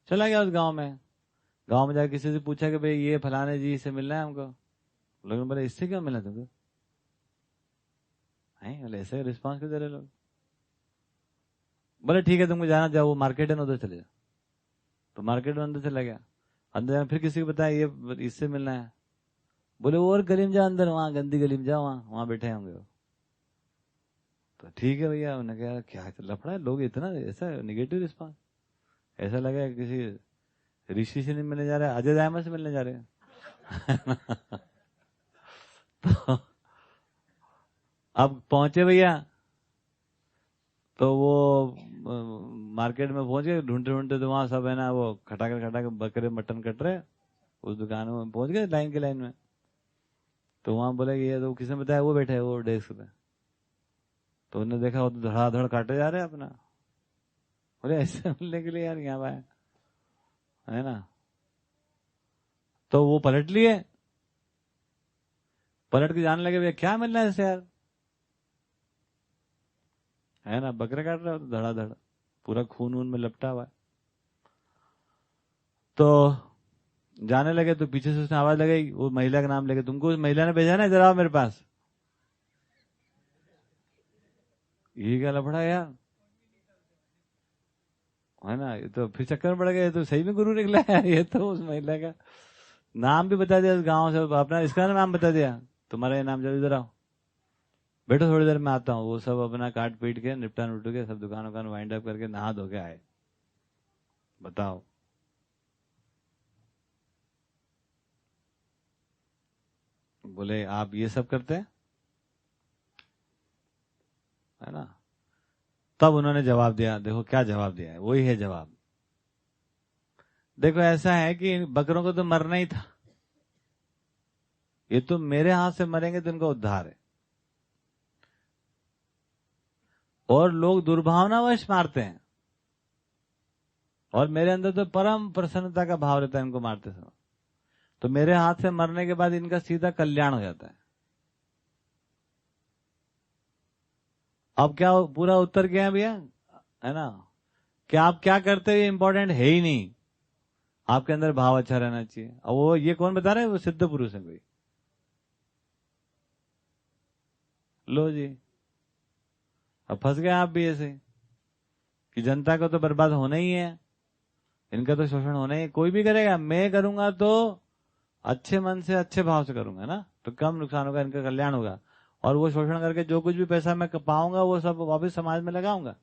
चला गया उस गांव में जाकर किसी से पूछा कि भाई ये फलाने जी से मिलना है हमको। लोगों ने बोले इससे क्यों मिलना तुमको, बोले ऐसे रिस्पॉन्स क्यों दे रहे लोग। बोले ठीक है तुमको जाना, जाओ वो मार्केट है ना, उधर चले जाओ। तो मार्केट में अंदर चला गया, अंदर जाना, फिर किसी को बताया ये इससे मिलना है। बोले वो और गली में जाओ अंदर, वहां गंदी गली में जाओ, वहां बैठे होंगे वो। तो ठीक है भैया, उन्होंने कहा क्या लफड़ा है, लोग इतना ऐसा निगेटिव रिस्पॉन्स, ऐसा लगा किसी ऋषि से नहीं मिलने जा रहे, अजय दायमा से मिलने जा रहे हैं। तो अब पहुंचे भैया, तो वो मार्केट में पहुंच गए, ढूंढते तो वहां सब है ना, वो खटाकर बकरे मटन कट रहे, उस दुकान में पहुंच गए लाइन के लाइन में। तो वहां बोले ये तो किसने बताया, वो बैठे है वो डेस्क पे। तो उन्होंने देखा वो तो धड़ाधड़ काटे जा रहे हैं अपना। बोले ऐसे मिलने के लिए यार यहाँ आया, है ना। तो वो पलट लिए, पलट के जाने लगे भैया क्या मिलना है इससे यार, है ना, बकरे काट रहे हो तो धड़ाधड़, पूरा खून वून में लपटा हुआ है। तो जाने लगे, तो पीछे से उसने आवाज लगाई, वो महिला का नाम लेके, तुमको उस महिला ने भेजा ना, इधर आओ मेरे पास। ये क्या लफड़ा यार, है ना। ये तो फिर चक्कर में पड़ गया, तो सही में गुरु निकला है ये तो। उस महिला का नाम भी बता दिया, गांव से अपना इसका नाम बता दिया, तुम्हारा ये नाम, जब इधर आओ, बैठो थोड़ी देर में आता हूँ। वो सब अपना काट पीट के निपटा नुटू के सब दुकान वाइंड अप करके नहा धो के आए। बताओ, बोले आप ये सब करते हैं, है ना। तब उन्होंने जवाब दिया, देखो क्या जवाब दिया है, वही है जवाब। देखो ऐसा है कि बकरों को तो मरना ही था, ये तो मेरे हाथ से मरेंगे तो इनका उद्धार है। और लोग दुर्भावनावश मारते हैं, और मेरे अंदर तो परम प्रसन्नता का भाव रहता है इनको मारते समय। तो मेरे हाथ से मरने के बाद इनका सीधा कल्याण हो जाता है। अब क्या पूरा उत्तर क्या है भैया, है ना, कि आप क्या करते हो ये इंपॉर्टेंट है ही नहीं, आपके अंदर भाव अच्छा रहना चाहिए। और वो ये कौन बता रहा है, वो सिद्ध पुरुष है कोई। लो जी, अब फंस गए आप भी ऐसे कि जनता को तो बर्बाद होना ही है, इनका तो शोषण होना ही है। कोई भी करेगा, मैं करूंगा तो अच्छे मन से अच्छे भाव से करूंगा ना, तो कम नुकसान होगा, इनका कल्याण होगा। और वो शोषण करके जो कुछ भी पैसा मैं पाऊंगा वो सब वापस समाज में लगाऊंगा,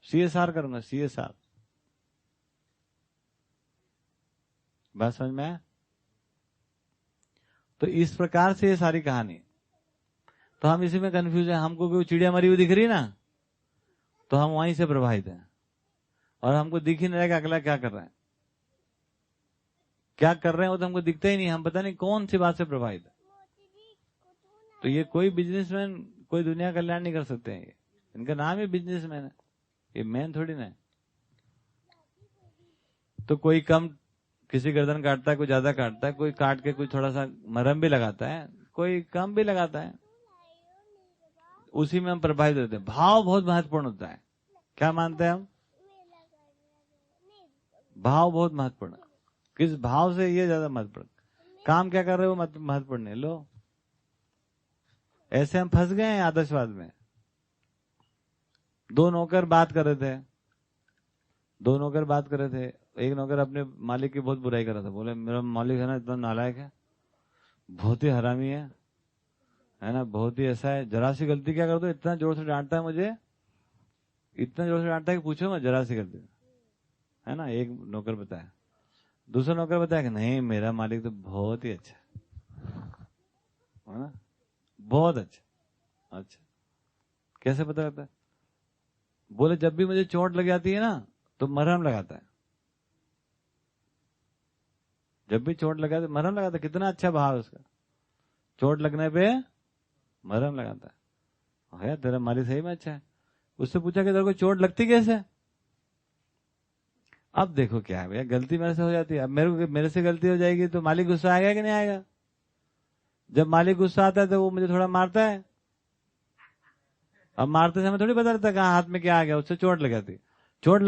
CSR करूंगा, CSR। बात समझ में आया? तो इस प्रकार से ये सारी कहानी। तो हम इसी में कंफ्यूज है, हमको कोई चिड़िया मरी हुई दिख रही ना, तो हम वहीं से प्रभावित हैं, और हमको दिख ही नहीं रहा कि अगला क्या कर रहा है, क्या कर रहे हैं वो तो हमको दिखता ही नहीं, हम पता नहीं कौन सी बात से प्रभावित है। तो ये कोई बिजनेसमैन कोई दुनिया कल्याण नहीं कर सकते हैं, इनका नाम ही बिजनेसमैन है, ये मैन थोड़ी ना है। तो कोई कम किसी गर्दन काटता है, कोई ज्यादा काटता है, कोई काट के कोई थोड़ा सा मरहम भी लगाता है, कोई कम भी लगाता है, उसी में हम प्रभावित होते हैं। भाव बहुत महत्वपूर्ण होता है। क्या मानते हैं हम? भाव बहुत महत्वपूर्ण। किस भाव से, ये ज्यादा महत्वपूर्ण। काम क्या कर रहे हो महत्वपूर्ण नहीं। लो ऐसे हम फंस गए हैं आदर्शवाद में। दो नौकर बात कर रहे थे, एक नौकर अपने मालिक की बहुत बुराई कर रहा था, बोले मेरा मालिक है ना इतना नालायक है, बहुत ही हरामी है ना, बहुत ही ऐसा है, जरा सी गलती क्या कर दो इतना जोर से डांटता है मुझे, इतना जोर से डांटता है कि पूछो मैं, जरा सी गलती, है ना। एक नौकर बताया। दूसरा नौकर बताया कि नहीं मेरा मालिक तो बहुत ही अच्छा है ना, बहुत अच्छा। अच्छा कैसे पता लगता है? बोले जब भी मुझे चोट लग जाती है ना तो मरहम लगाता है, जब भी चोट लगा तो मरहम लगाता है। कितना अच्छा भाव है उसका, चोट लगने पे मरहम लगाता है। तेरा मालिक सही में अच्छा है। उससे पूछा कि तेरे को चोट लगती कैसे? अब देखो क्या है भैया, गलती मेरे से हो जाती है, अब मेरे से गलती हो जाएगी तो मालिक गुस्सा आएगा कि नहीं आएगा? जब मालिक गुस्सा आता है तो वो मुझे थोड़ा मारता है, अब मारते समय थोड़ी पता रहता कहाँ हाथ में क्या आ गया, उससे चोट लग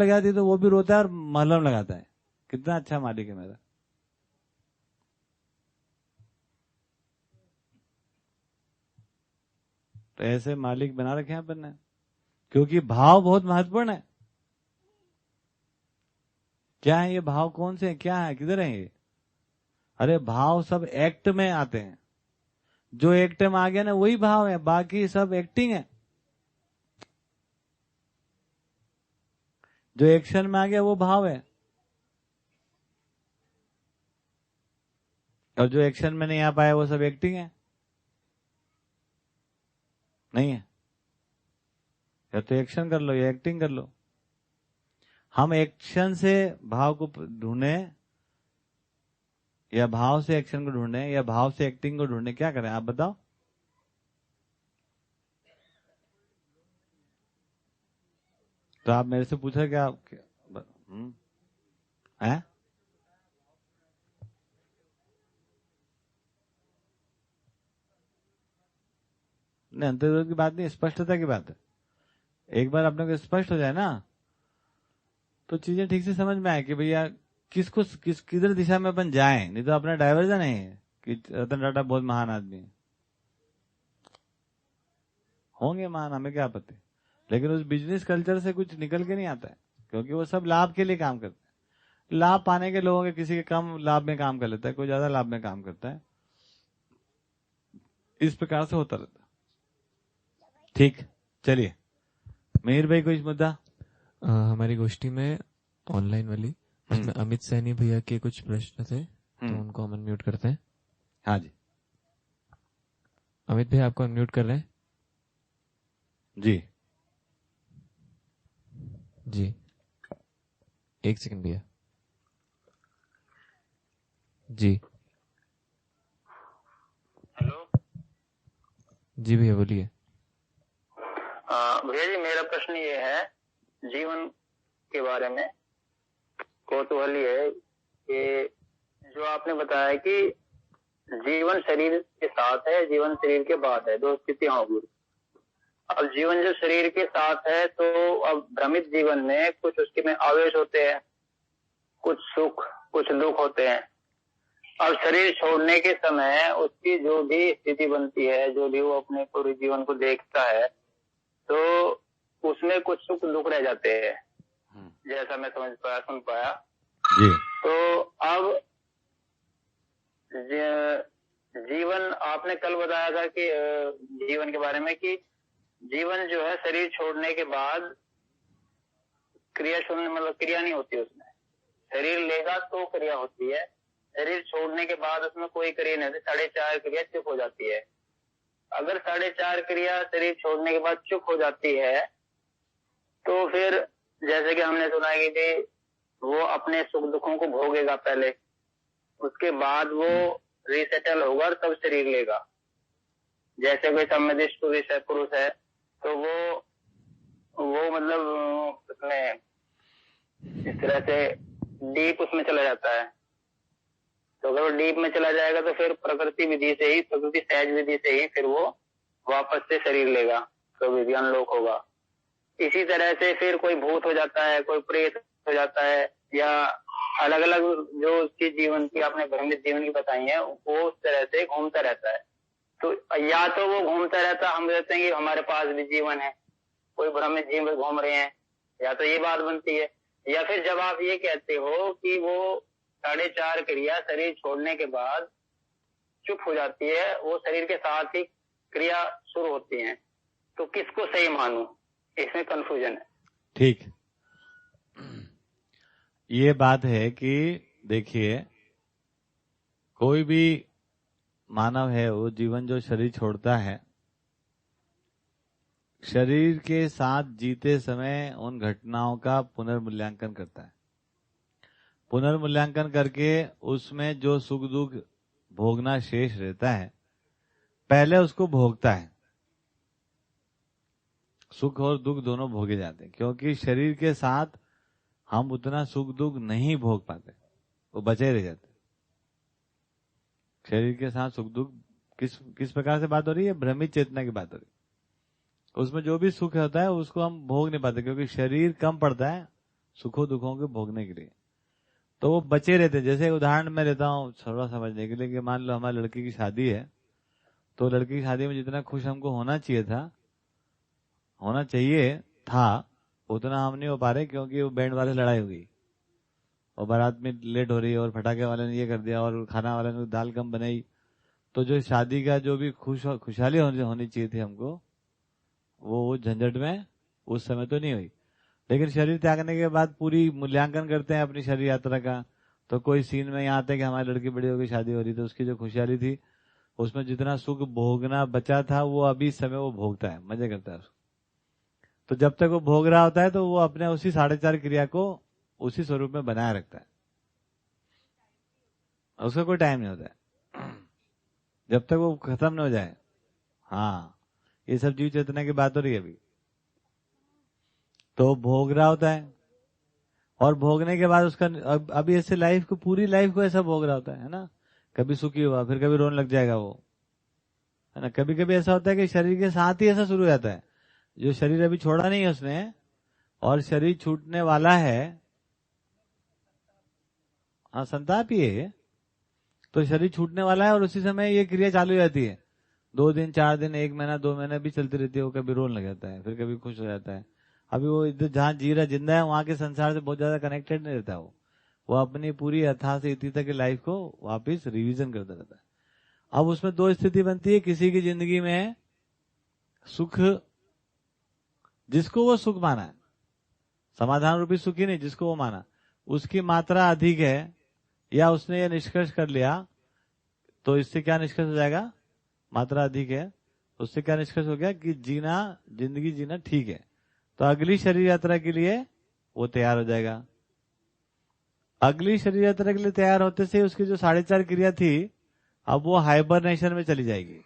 जाती तो वो भी रोता है और मलहम लगाता है। कितना अच्छा मालिक है मेरा। तो ऐसे मालिक बना रखे हैं अपन ने, क्योंकि भाव बहुत महत्वपूर्ण है। क्या है ये भाव? कौन से हैं? क्या है? किधर है ये? अरे भाव सब एक्ट में आते हैं, जो एक्ट में आ गया ना वही भाव है, बाकी सब एक्टिंग है। जो एक्शन में आ गया वो भाव है, और जो एक्शन में नहीं आ पाया वो सब एक्टिंग है। नहीं है, या तो एक्शन कर लो या एक्टिंग कर लो। हम एक्शन से भाव को ढूंढे या भाव से एक्शन को ढूंढे या भाव से एक्टिंग को ढूंढे, क्या करें आप बताओ? तो आप मेरे से पूछे क्या है? नहीं, अंतर्विरोध की बात नहीं, स्पष्टता की बात है। एक बार अपने को स्पष्ट हो जाए ना तो चीजें ठीक से समझ में आए कि भैया किधर दिशा में अपन जाएं, नहीं तो अपना डाइवर्जन है कि रतन टाटा बहुत महान आदमी है। होंगे महान, हमें क्या आपत्ति, लेकिन उस बिजनेस कल्चर से कुछ निकल के नहीं आता है, क्योंकि वो सब लाभ के लिए काम करते हैं। लाभ पाने के लोगों के किसी के कम लाभ में काम कर लेता है, कोई ज्यादा लाभ में काम करता है, इस प्रकार से होता रहता है। ठीक, चलिए मेहर भाई कोई मुद्दा? हमारी गोष्ठी में ऑनलाइन वाली, उसमें अमित सैनी भैया के कुछ प्रश्न थे, तो उनको हम अनम्यूट करते हैं। हाँ जी, अमित भैया आपको अनम्यूट कर रहे हैं जी। जी, एक सेकंड भैया। जी हेलो जी भैया बोलिए। भैया जी मेरा प्रश्न ये है, जीवन के बारे में कौतूहल ये है कि जो आपने बताया कि जीवन शरीर के साथ है, जीवन शरीर के बाद है, दो स्थितियां होगी। अब जीवन जो शरीर के साथ है, तो अब भ्रमित जीवन में कुछ उसके में आवेश होते हैं, कुछ सुख कुछ दुख होते हैं। अब शरीर छोड़ने के समय उसकी जो भी स्थिति बनती है, जो भी वो अपने पूरे जीवन को देखता है, तो उसमें कुछ सुख दुख रह जाते हैं, जैसा मैं समझ पाया, सुन पाया जी। तो अब जीवन, आपने कल बताया था कि जीवन के बारे में, कि जीवन जो है शरीर छोड़ने के बाद क्रिया शून्य, मतलब क्रिया नहीं होती उसमें। शरीर लेगा तो क्रिया होती है, शरीर छोड़ने के बाद उसमें कोई क्रिया नहीं होती, 4.5 क्रिया चुप हो जाती है। अगर 4.5 क्रिया शरीर छोड़ने के बाद चुप हो जाती है, तो फिर जैसे कि हमने सुना है कि वो अपने सुख दुखों को भोगेगा पहले, उसके बाद वो रिसेटल होगा और तब शरीर लेगा। जैसे कोई सम्मिदिष्ट पुरुष है, तो वो मतलब उसमें इस तरह से डीप उसमें चला जाता है। तो अगर वो डीप में चला जाएगा तो फिर प्रकृति विधि से ही, प्रकृति सहज विधि से ही फिर वो वापस से शरीर लेगा, तो विज्ञान लोक होगा। इसी तरह से फिर कोई भूत हो जाता है, कोई प्रेत हो जाता है, या अलग अलग जो उसकी जीवन की, आपने भ्रमित जीवन की बताई है, वो उस तरह से घूमता रहता है। तो या तो वो घूमता रहता, हम कहते हैं कि हमारे पास भी जीवन है, कोई भ्रमित जीवन घूम रहे हैं, या तो ये बात बनती है। या फिर जब आप ये कहते हो कि वो 4.5 क्रिया शरीर छोड़ने के बाद चुप हो जाती है, वो शरीर के साथ ही क्रिया शुरू होती है, तो किसको सही मानूं, इसमें कंफ्यूजन है। ठीक, ये बात है कि देखिए, कोई भी मानव है, वो जीवन जो शरीर छोड़ता है, शरीर के साथ जीते समय उन घटनाओं का पुनर्मूल्यांकन करता है। पुनर्मूल्यांकन करके उसमें जो सुख दुख भोगना शेष रहता है, पहले उसको भोगता है। सुख और दुख दोनों भोगे जाते हैं, क्योंकि शरीर के साथ हम उतना सुख दुख नहीं भोग पाते, वो बचे रह जाते। शरीर के साथ सुख दुख किस प्रकार से बात हो रही है? भ्रमित चेतना की बात हो रही है। उसमें जो भी सुख होता है उसको हम भोग नहीं पाते, क्योंकि शरीर कम पड़ता है सुखों दुखों के भोगने के लिए, तो वो बचे रहते। जैसे उदाहरण मैं लेता हूँ थोड़ा समझने के लिए, कि मान लो हमारी लड़की की शादी है, तो लड़की की शादी में जितना खुश हमको होना चाहिए था, उतना हम नहीं हो पा रहे, क्योंकि वो बैंड वाले लड़ाई हो गई और बारात में लेट हो रही है, और पटाखे वाले ने ये कर दिया, और खाना वाले ने दाल कम बनाई। तो जो शादी का जो भी खुशहाली होनी चाहिए थी हमको, वो झंझट में उस समय तो नहीं हुई। लेकिन शरीर त्यागने के बाद पूरी मूल्यांकन करते हैं अपनी शरीर यात्रा का, तो कोई सीन में यहाँ आता है कि हमारी लड़की बड़ी होगी, शादी हो रही, तो उसकी जो खुशहाली थी, उसमें जितना सुख भोगना बचा था, वो अभी इस समय वो भोगता है, मजे करता है उसको। तो जब तक वो भोग रहा होता है, तो वो अपने उसी 4.5 क्रिया को उसी स्वरूप में बनाए रखता है, उसका कोई टाइम नहीं होता है जब तक वो खत्म न हो जाए। हाँ, ये सब जीव चेतना की बात हो रही है अभी। तो भोग रहा होता है, और भोगने के बाद उसका अभी ऐसे लाइफ को, पूरी लाइफ को ऐसा भोग रहा होता है ना। कभी सुखी हुआ, फिर कभी रोने लग जाएगा वो, है ना। कभी कभी ऐसा होता है कि शरीर के साथ ही ऐसा शुरू हो जाता है, जो शरीर अभी छोड़ा नहीं है उसने, और शरीर छूटने वाला है। हाँ, संताप ही है, तो शरीर छूटने वाला है, और उसी समय ये क्रिया चालू हो जाती है। 2 दिन 4 दिन 1 महीना 2 महीने भी चलती रहती है। वो कभी रोने लग जाता है, फिर कभी खुश हो जाता है। अभी वो इधर जहाँ जी रहा जिंदा है, वहां के संसार से बहुत ज्यादा कनेक्टेड नहीं रहता। वो अपनी पूरी अथा से इति तक की लाइफ को वापस रिवीजन करता रहता है। अब उसमें 2 स्थिति बनती है। किसी की जिंदगी में सुख, जिसको वो सुख माना है, समाधान रूपी सुख ही नहीं, जिसको वो माना, उसकी मात्रा अधिक है, या उसने ये निष्कर्ष कर लिया, तो इससे क्या निष्कर्ष हो जाएगा? मात्रा अधिक है, उससे क्या निष्कर्ष हो गया कि जिंदगी जीना ठीक है, तो अगली शरीर यात्रा के लिए वो तैयार हो जाएगा। अगली शरीर यात्रा के लिए तैयार होते से उसकी जो 4.5 क्रिया थी, अब वो हाइबरनेशन में चली जाएगी,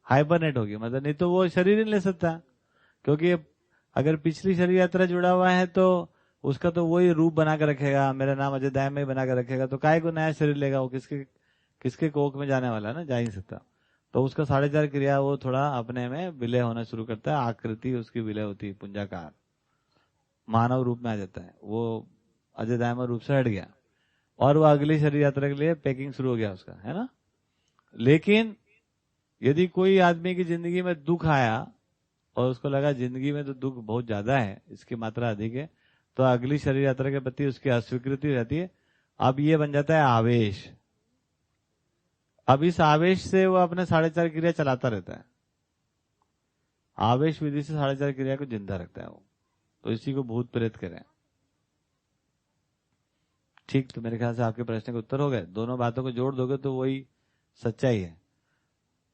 हाइबरनेट होगी। मतलब नहीं तो वो शरीर नहीं ले सकता, क्योंकि अगर पिछली शरीर यात्रा जुड़ा हुआ है तो उसका तो वही रूप बना कर रखेगा, मेरा नाम अजय दाय में बना कर रखेगा, तो काय को नया शरीर लेगा? वो किसके कोख में जाने वाला है ना, जा ही नहीं सकता। तो उसका 4.5 क्रिया वो थोड़ा अपने में विलय होना शुरू करता है, आकृति उसकी विलय होती है, पुंजाकार मानव रूप में आ जाता है, वो अजयदायमय रूप से हट गया और वो अगली शरीर यात्रा के लिए पैकिंग शुरू हो गया उसका, है ना। लेकिन यदि कोई आदमी की जिंदगी में दुख आया और उसको लगा जिंदगी में तो दुख बहुत ज्यादा है, इसकी मात्रा अधिक है, तो अगली शरीर यात्रा के प्रति उसकी अस्वीकृति रहती है। अब ये बन जाता है आवेश। अब इस आवेश से वो अपने 4.5 क्रिया चलाता रहता है, आवेश विधि से 4.5 क्रिया को जिंदा रखता है वो। तो इसी को भूत प्रेत करें। ठीक, तो मेरे ख्याल से आपके प्रश्न के उत्तर हो गए। दोनों बातों को जोड़ दोगे तो वही सच्चाई है।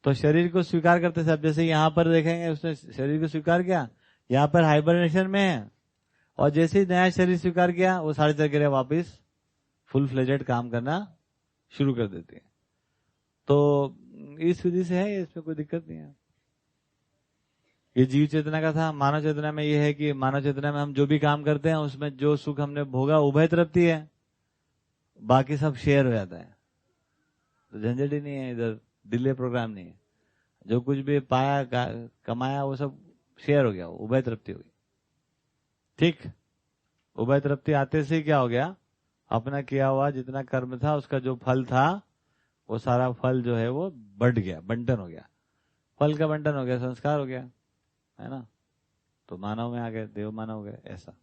तो शरीर को स्वीकार करते सब, जैसे यहाँ पर देखेंगे उसने शरीर को स्वीकार किया, यहाँ पर हाइबरनेशन में है, और जैसे ही नया शरीर स्वीकार किया वो 4.5 क्रिया वापिस फुल फ्लेजेड काम करना शुरू कर देती है। तो इस विधि से है, इसमें कोई दिक्कत नहीं है। ये जीव चेतना का था। मानव चेतना में ये है कि मानव चेतना में हम जो भी काम करते हैं उसमें जो सुख हमने भोगा उभय तृप्ति है, बाकी सब शेयर हो जाता है, तो झंझट ही नहीं है, इधर डिले प्रोग्राम नहीं है। जो कुछ भी पाया कमाया वो सब शेयर हो गया, उभय तृप्ति हुई। ठीक, उभय तृप्ति आते से क्या हो गया, अपना किया हुआ जितना कर्म था उसका जो फल था वो सारा फल जो है वो बढ़ गया, बंटन हो गया, फल का बंटन हो गया, संस्कार हो गया, है ना। तो मानव में आ गए, देव मानव हो गए, ऐसा।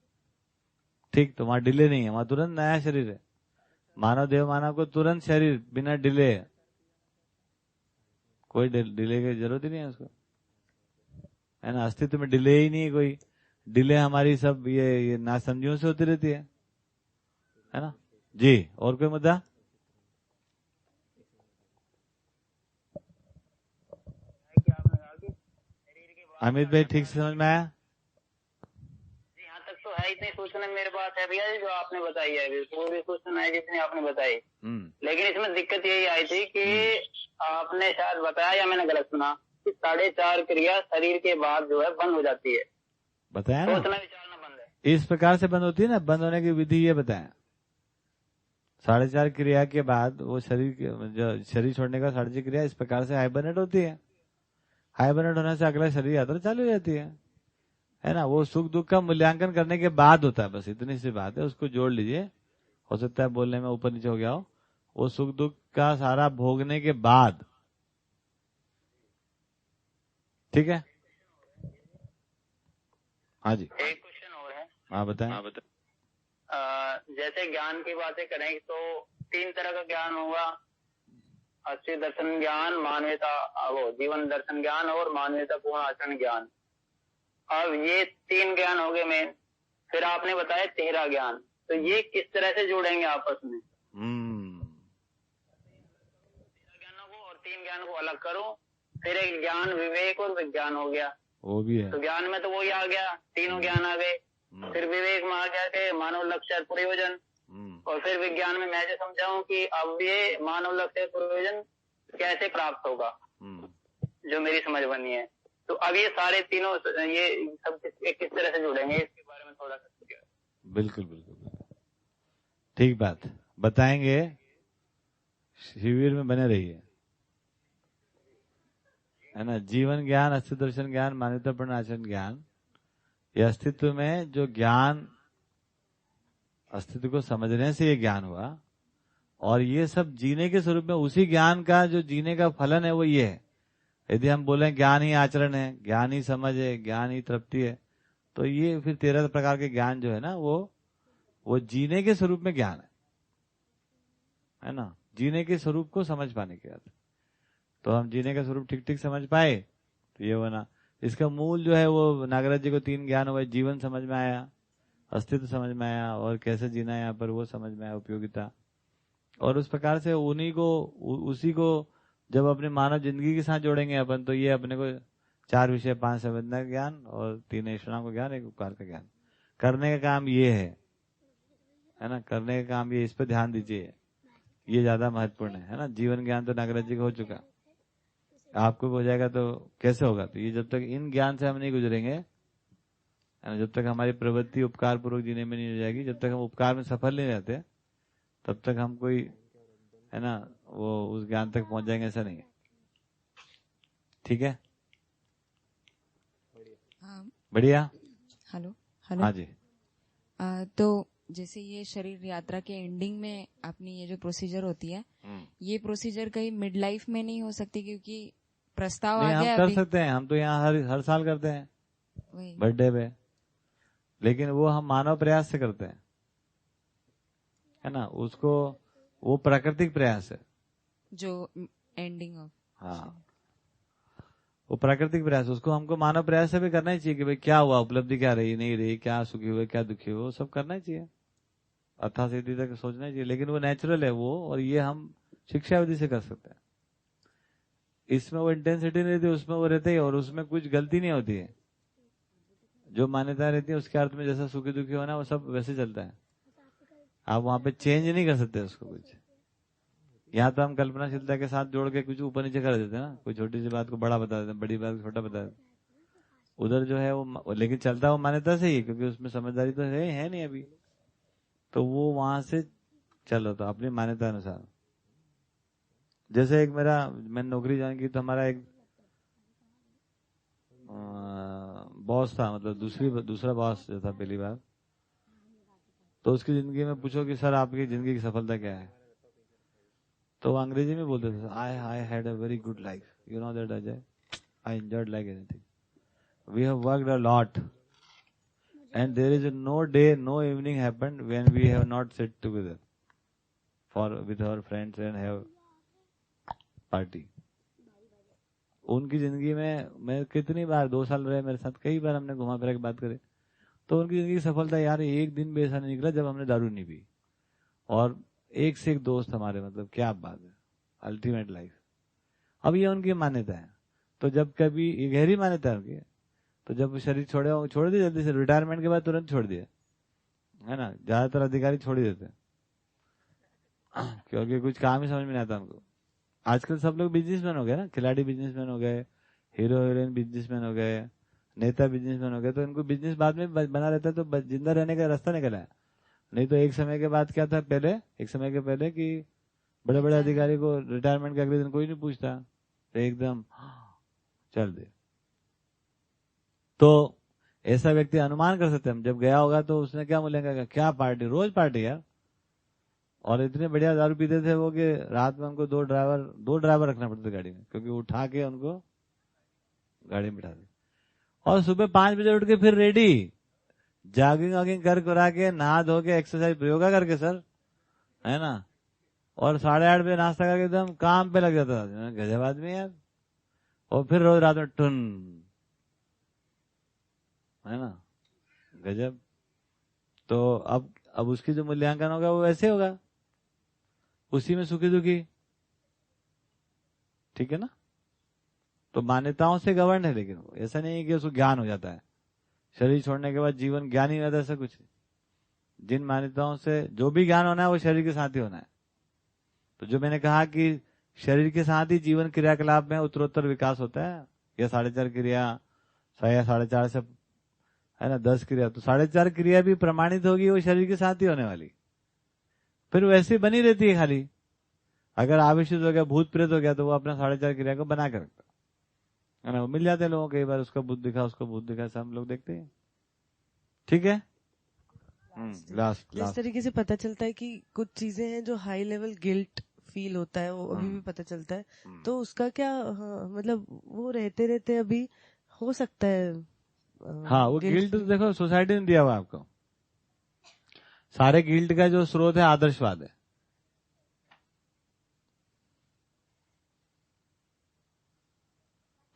ठीक, तो वहां डिले नहीं है, वहां तुरंत नया शरीर है। मानव देव मानव को तुरंत शरीर बिना डिले, कोई डिले की जरूरत ही नहीं है उसको, है ना। अस्तित्व में डिले ही नहीं है कोई। डिले हमारी सब ये नासमझियों से होती रहती है ना जी। और कोई मुद्दा? अमित भाई ठीक से समझ में आया? जी यहाँ तक तो है, इतनी सूचना मेरे पास है भैया जो आपने बताई है, वो भी सूचना है जितनी आपने बताई। लेकिन इसमें दिक्कत यही आई थी कि आपने शायद बताया या मैंने गलत सुना कि 4.5 क्रिया शरीर के बाद जो है बंद हो जाती है। बताया ना, सोचना विचारना बंद है, इस प्रकार से बंद होती है ना। बंद होने की विधि ये बताया, 4.5 क्रिया के बाद वो शरीर छोड़ने का 4.5 क्रिया इस प्रकार से हाइबरनेट होती है। हाइबरनेट होने से अगला शरीर यात्रा चालू हो जाती है ना। वो सुख दुख का मूल्यांकन करने के बाद होता है, बस इतनी सी बात है, उसको जोड़ लीजिए। हो सकता है बोलने में ऊपर नीचे हो गया हो। वो सुख दुख का सारा भोगने के बाद, ठीक है। हाँ जी, एक क्वेश्चन और है। हाँ बताएं। जैसे ज्ञान की बातें करें तो 3 तरह का ज्ञान होगा, अस्थि दर्शन ज्ञान, मानवीयता वो जीवन दर्शन ज्ञान और मानवीयता पूर्ण आचरण ज्ञान। अब ये 3 ज्ञान हो गए मेन, फिर आपने बताया 13 ज्ञान, तो ये किस तरह से जोड़ेंगे आपस में? 13 ज्ञानों को और 3 ज्ञान को अलग करो, फिर एक ज्ञान विवेक और विज्ञान हो गया, वो भी है। तो ज्ञान में तो वही आ गया, तीनों ज्ञान आ गए। फिर विवेक में आ गया कि मानव लक्ष्य और प्रयोजन, और फिर विज्ञान में मैं जो समझाऊं कि अब ये मानव लक्ष्य प्रयोजन कैसे प्राप्त होगा, जो मेरी समझ बनी है। तो अब ये सारे तीनों ये सब किस तरह से जुड़ेंगे, इसके बारे में थोड़ा सा। बिल्कुल बिल्कुल ठीक बात बताएंगे, शिविर में बने रहिए, है ना। जीवन ज्ञान, अस्तित्व दर्शन ज्ञान, मानवतापूर्ण आचरण ज्ञान, ये अस्तित्व में जो ज्ञान, अस्तित्व को समझने से ये ज्ञान हुआ, और ये सब जीने के स्वरूप में उसी ज्ञान का जो जीने का फलन है वो ये है। यदि हम बोले ज्ञान ही आचरण है, ज्ञान ही समझ है, ज्ञान ही तृप्ति है, तो ये फिर 13 प्रकार के ज्ञान जो है ना वो जीने के स्वरूप में ज्ञान है ना। जीने के स्वरूप को समझ पाने के बाद तो हम जीने का स्वरूप ठीक ठीक समझ पाए तो ये बना। इसका मूल जो है वो नागराज जी को 3 ज्ञान हुआ, जीवन समझ में आया, अस्तित्व समझ में आया, और कैसे जीना है यहाँ पर वो समझ में आया, उपयोगिता। और उस प्रकार से उसी को जब अपने मानव जिंदगी के साथ जोड़ेंगे अपन, तो ये अपने को 4 विषय, 5 संवेदना का ज्ञान और 3 ईश्वरां को ज्ञान, 1 उपकार का ज्ञान। करने का काम ये है ना, करने का काम ये, इस पर ध्यान दीजिए, ये ज्यादा महत्वपूर्ण है ना। जीवन ज्ञान तो नागराज जी का हो चुका, आपको हो जाएगा तो कैसे होगा। तो ये जब तक इन ज्ञान से हम नहीं गुजरेंगे, है ना, जब तक हमारी प्रवृत्ति उपकार पूर्वक जीने में नहीं हो जाएगी, जब तक हम उपकार में सफल नहीं रहते, तब तक हम कोई, है ना, वो उस ज्ञान तक पहुंच जाएंगे, ऐसा नहीं है। ठीक है, हाँ, बढ़िया। Hello hello. हाँ जी। तो जैसे ये शरीर यात्रा के एंडिंग में अपनी ये जो प्रोसीजर होती है, ये प्रोसीजर कहीं मिड लाइफ में नहीं हो सकती? क्योंकि प्रस्ताव आ गया हम कर सकते हैं, हम तो यहाँ हर साल करते हैं बर्थडे पे, लेकिन वो हम मानव प्रयास से करते हैं, है ना। उसको वो प्राकृतिक प्रयास है जो एंडिंग ऑफ, हाँ, वो प्राकृतिक प्रयास, उसको हमको मानव प्रयास से भी करना ही चाहिए कि भाई क्या हुआ, उपलब्धि क्या रही, नहीं रही, क्या सुखी हुए, क्या दुखी हुए, वो सब करना ही चाहिए, अथा सिद्धि तक सोचना ही चाहिए। लेकिन वो नेचुरल है वो, और ये हम शिक्षा विधि से कर सकते हैं। इसमें वो इंटेंसिटी नहीं रहती, उसमें वो रहते ही, और उसमें कुछ गलती नहीं होती है। जो मान्यता रहती है उसके अर्थ में जैसा सुखी दुखी होना वो सब वैसे चलता है, आप वहां पे चेंज नहीं कर सकते उसको कुछ। यहाँ तो हम कल्पनाशीलता के साथ जोड़ के कुछ ऊपर नीचे कर देते हैं ना, कोई छोटी सी बात को बड़ा बता देते हैं, बड़ी बात को छोटा बता देते हैं। उधर जो है वो लेकिन चलता वो मान्यता से ही, क्योंकि उसमें समझदारी तो है नहीं अभी, तो वो वहां से चल रहा था अपनी मान्यता अनुसार। जैसे एक मैंने नौकरी ज्वाइन की, तो हमारा एक बॉस था, मतलब दूसरा बॉस जो था पहली बार, तो उसकी जिंदगी में पूछो कि सर आपकी जिंदगी की सफलता क्या है, तो वो अंग्रेजी में बोलते थे, I had a very good life, you know that Ajay, I enjoyed like anything, we have worked a lot and there is no day, no evening happened when we have not sit together with our friends and have party. उनकी जिंदगी में मैं कितनी बार 2 साल रहे मेरे साथ, कई बार हमने घुमा फिरा के बात करे, तो उनकी जिंदगी की सफलता यार एक दिन भी ऐसा नहीं निकला जब हमने दारू नहीं पी, और एक से एक दोस्त हमारे, मतलब क्या बात है, अल्टीमेट लाइफ। अब ये उनकी मान्यता है, तो जब कभी ये गहरी मान्यता है उनकी, तो जब शरीर छोड़ दिए जल्दी से, रिटायरमेंट के बाद तुरंत छोड़ दिए, है ना। ज्यादातर अधिकारी छोड़ ही देते क्योंकि कुछ काम ही समझ में नहीं आता हमको। आजकल सब लोग बिजनेसमैन हो गए ना, खिलाड़ी बिजनेसमैन हो गए, हीरो हीरोइन बिजनेसमैन हो गए, नेता बिजनेसमैन हो गए, तो इनको बिजनेस बाद में बना रहता है, तो जिंदा रहने का रास्ता निकला है। नहीं तो एक समय के बाद क्या था, एक समय के पहले कि बड़े बड़े अधिकारी को रिटायरमेंट के अगले दिन कोई नहीं पूछता, तो एकदम चल दे। तो ऐसा व्यक्ति अनुमान कर सकते हैं, जब गया होगा तो उसने क्या मूल्यांकन, क्या पार्टी, रोज पार्टी यार, और इतने बढ़िया दारू पीते थे वो कि रात में उनको 2 ड्राइवर रखना पड़ता गाड़ी में, क्योंकि उठा के उनको गाड़ी में बिठा दे, और सुबह 5 बजे उठ के फिर रेडी, जॉगिंग वॉगिंग करा के, नहा धो के, एक्सरसाइज योगा करके सर, है ना, और 8:30 बजे नाश्ता करके एकदम काम पे लग जाता था। गजब आदमी यार। और फिर रोज रात में टुन, है ना, गजब। तो अब उसकी जो मूल्यांकन होगा वो वैसे होगा, उसी में सुखी दुखी, ठीक है ना। तो मान्यताओं से गवर्न है, लेकिन ऐसा नहीं है कि उसको ज्ञान हो जाता है शरीर छोड़ने के बाद, जीवन ज्ञान ही रहता है, ऐसा कुछ। जिन मान्यताओं से जो भी ज्ञान होना है वो शरीर के साथ ही होना है। तो जो मैंने कहा कि शरीर के साथ ही जीवन क्रियाकलाप में उत्तरोत्तर विकास होता है, या 4.5 क्रिया, या 4.5 से, है ना, 10 क्रिया, तो 4.5 क्रिया भी प्रमाणित होगी, वो शरीर के साथ ही होने वाली, फिर वैसे बनी रहती है खाली। अगर आवेशित हो गया, भूत प्रेत हो गया, तो वो अपना 4.5 क्रिया को बना कर रखता है ना, वो मिल जाते हैं लोगों, कई बार उसका भूत दिखा, उसको भूत दिखा, सब हम लोग देखते हैं, ठीक है। लास्ट इस तरीके से पता चलता है कि कुछ चीजें हैं जो हाई लेवल गिल्ट फील होता है, वो अभी भी पता चलता है, तो उसका क्या, मतलब वो रहते रहते अभी हो सकता है। हाँ, वो गिल्ट तो देखो सोसाइटी ने दिया हुआ आपको, सारे गिल्ट का जो स्रोत है आदर्शवाद है।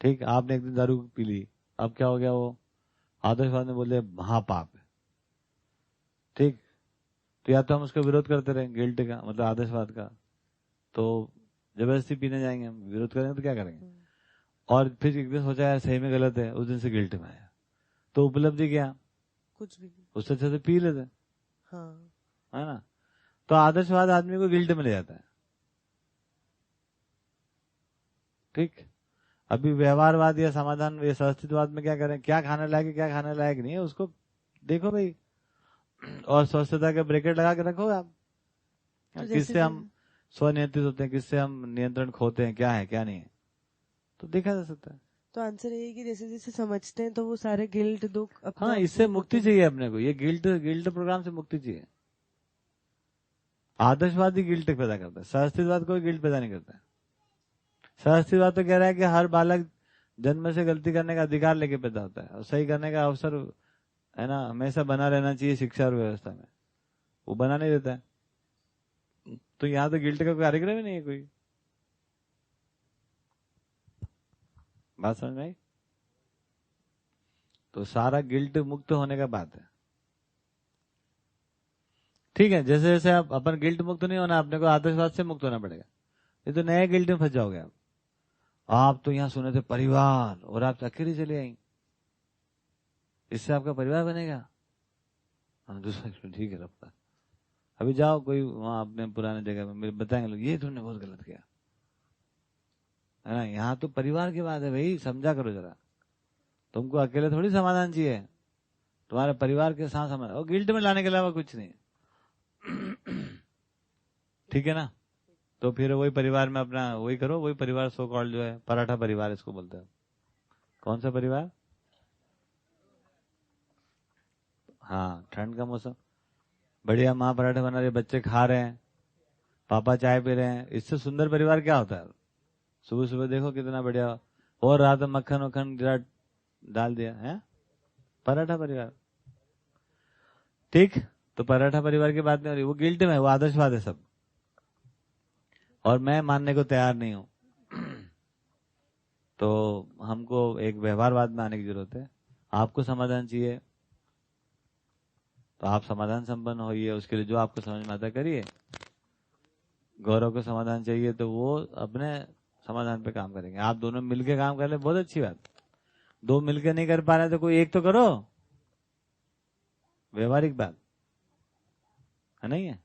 ठीक, आपने एक दिन दारू पी ली, अब क्या हो गया, वो आदर्शवाद ने बोले महापाप है, ठीक। तो या तो हम उसका विरोध करते रहे, गिल्ट का मतलब आदर्शवाद का, तो जबरदस्ती पीने जाएंगे, हम विरोध करेंगे तो क्या करेंगे। और फिर एक दिन सोचा यार सही में गलत है, उस दिन से गिल्ट में आया, तो उपलब्धि क्या, कुछ भी, उससे अच्छे से पी लेते, हाँ, है ना। तो आदर्शवाद आदमी को गिल्ट में ले जाता है, ठीक। अभी व्यवहारवाद या समाधान या अस्तित्ववाद में क्या करें, क्या खाने लायक है, क्या खाने लायक नहीं है, उसको देखो भाई, और स्वस्थता के ब्रैकेट लगा के रखो आप। तो किससे हम स्वनियंत्रित होते हैं, किससे हम नियंत्रण खोते हैं, क्या है क्या नहीं है, तो देखा जा सकता है। तो आंसर ये है कि जैसे जैसे समझते हैं तो वो सारे गिल्ट दुख हाँ, इससे मुक्ति चाहिए अपने को। ये गिल्ट प्रोग्राम से मुक्ति चाहिए। आदर्शवादी गिल्ट पैदा करता है, सहअस्तित्ववाद कोई गिल्ट पैदा नहीं करता है। सहअस्तित्ववाद तो कह रहा है कि हर बालक जन्म से गलती करने का अधिकार लेके पैदा होता है और सही करने का अवसर है ना हमेशा बना रहना चाहिए शिक्षा और व्यवस्था में। वो बना नहीं देता है। तो यहाँ तो गिल्ट का कार्यक्रम ही नहीं है कोई। बात समझ में आई? तो सारा गिल्ट मुक्त होने का बात है। ठीक है, जैसे जैसे आप अपन गिल्ट मुक्त नहीं होना, अपने को आदर्शवाद से मुक्त होना पड़ेगा। ये तो नए गिल्ट में फंस जाओगे आप। आप तो यहाँ सुने थे परिवार और आप अकेले चले आई, इससे आपका परिवार बनेगा। हाँ दूसरा ठीक है रफ्तार। अभी जाओ कोई वहां अपने पुराने जगह में मेरे बताएंगे लोग ये तुमने बहुत गलत किया है ना। यहाँ तो परिवार की बात है भाई, समझा करो जरा। तुमको अकेले थोड़ी समाधान चाहिए, तुम्हारे परिवार के साथ समाधान। और गिल्ट में लाने के अलावा कुछ नहीं। ठीक है ना। तो फिर वही परिवार में अपना वही करो, वही परिवार सो कॉल्ड जो है पराठा परिवार इसको बोलते हैं। कौन सा परिवार? हाँ, ठंड का मौसम, बढ़िया माँ पराठा बना रही, बच्चे खा रहे हैं, पापा चाय पी रहे हैं। इससे सुंदर परिवार क्या होता है? सुबह सुबह देखो कितना बढ़िया, और रात में मक्खन वक्खन डाल दिया है, पराठा परिवार। ठीक, तो पराठा परिवार की बात नहीं हो रही, वो गिल्ट में, वो आदर्शवाद है सब। और मैं मानने को तैयार नहीं हूं। तो हमको एक व्यवहारवाद में आने की जरूरत है। आपको समाधान चाहिए तो आप समाधान संपन्न होइए, उसके लिए जो आपको समझ में आता करिए। गौरव को समाधान चाहिए तो वो अपने समाधान पे काम करेंगे। आप दोनों मिलके काम कर ले, बहुत अच्छी बात। दो मिलके नहीं कर पा रहे तो कोई एक तो करो, व्यवहारिक बात है नहीं है।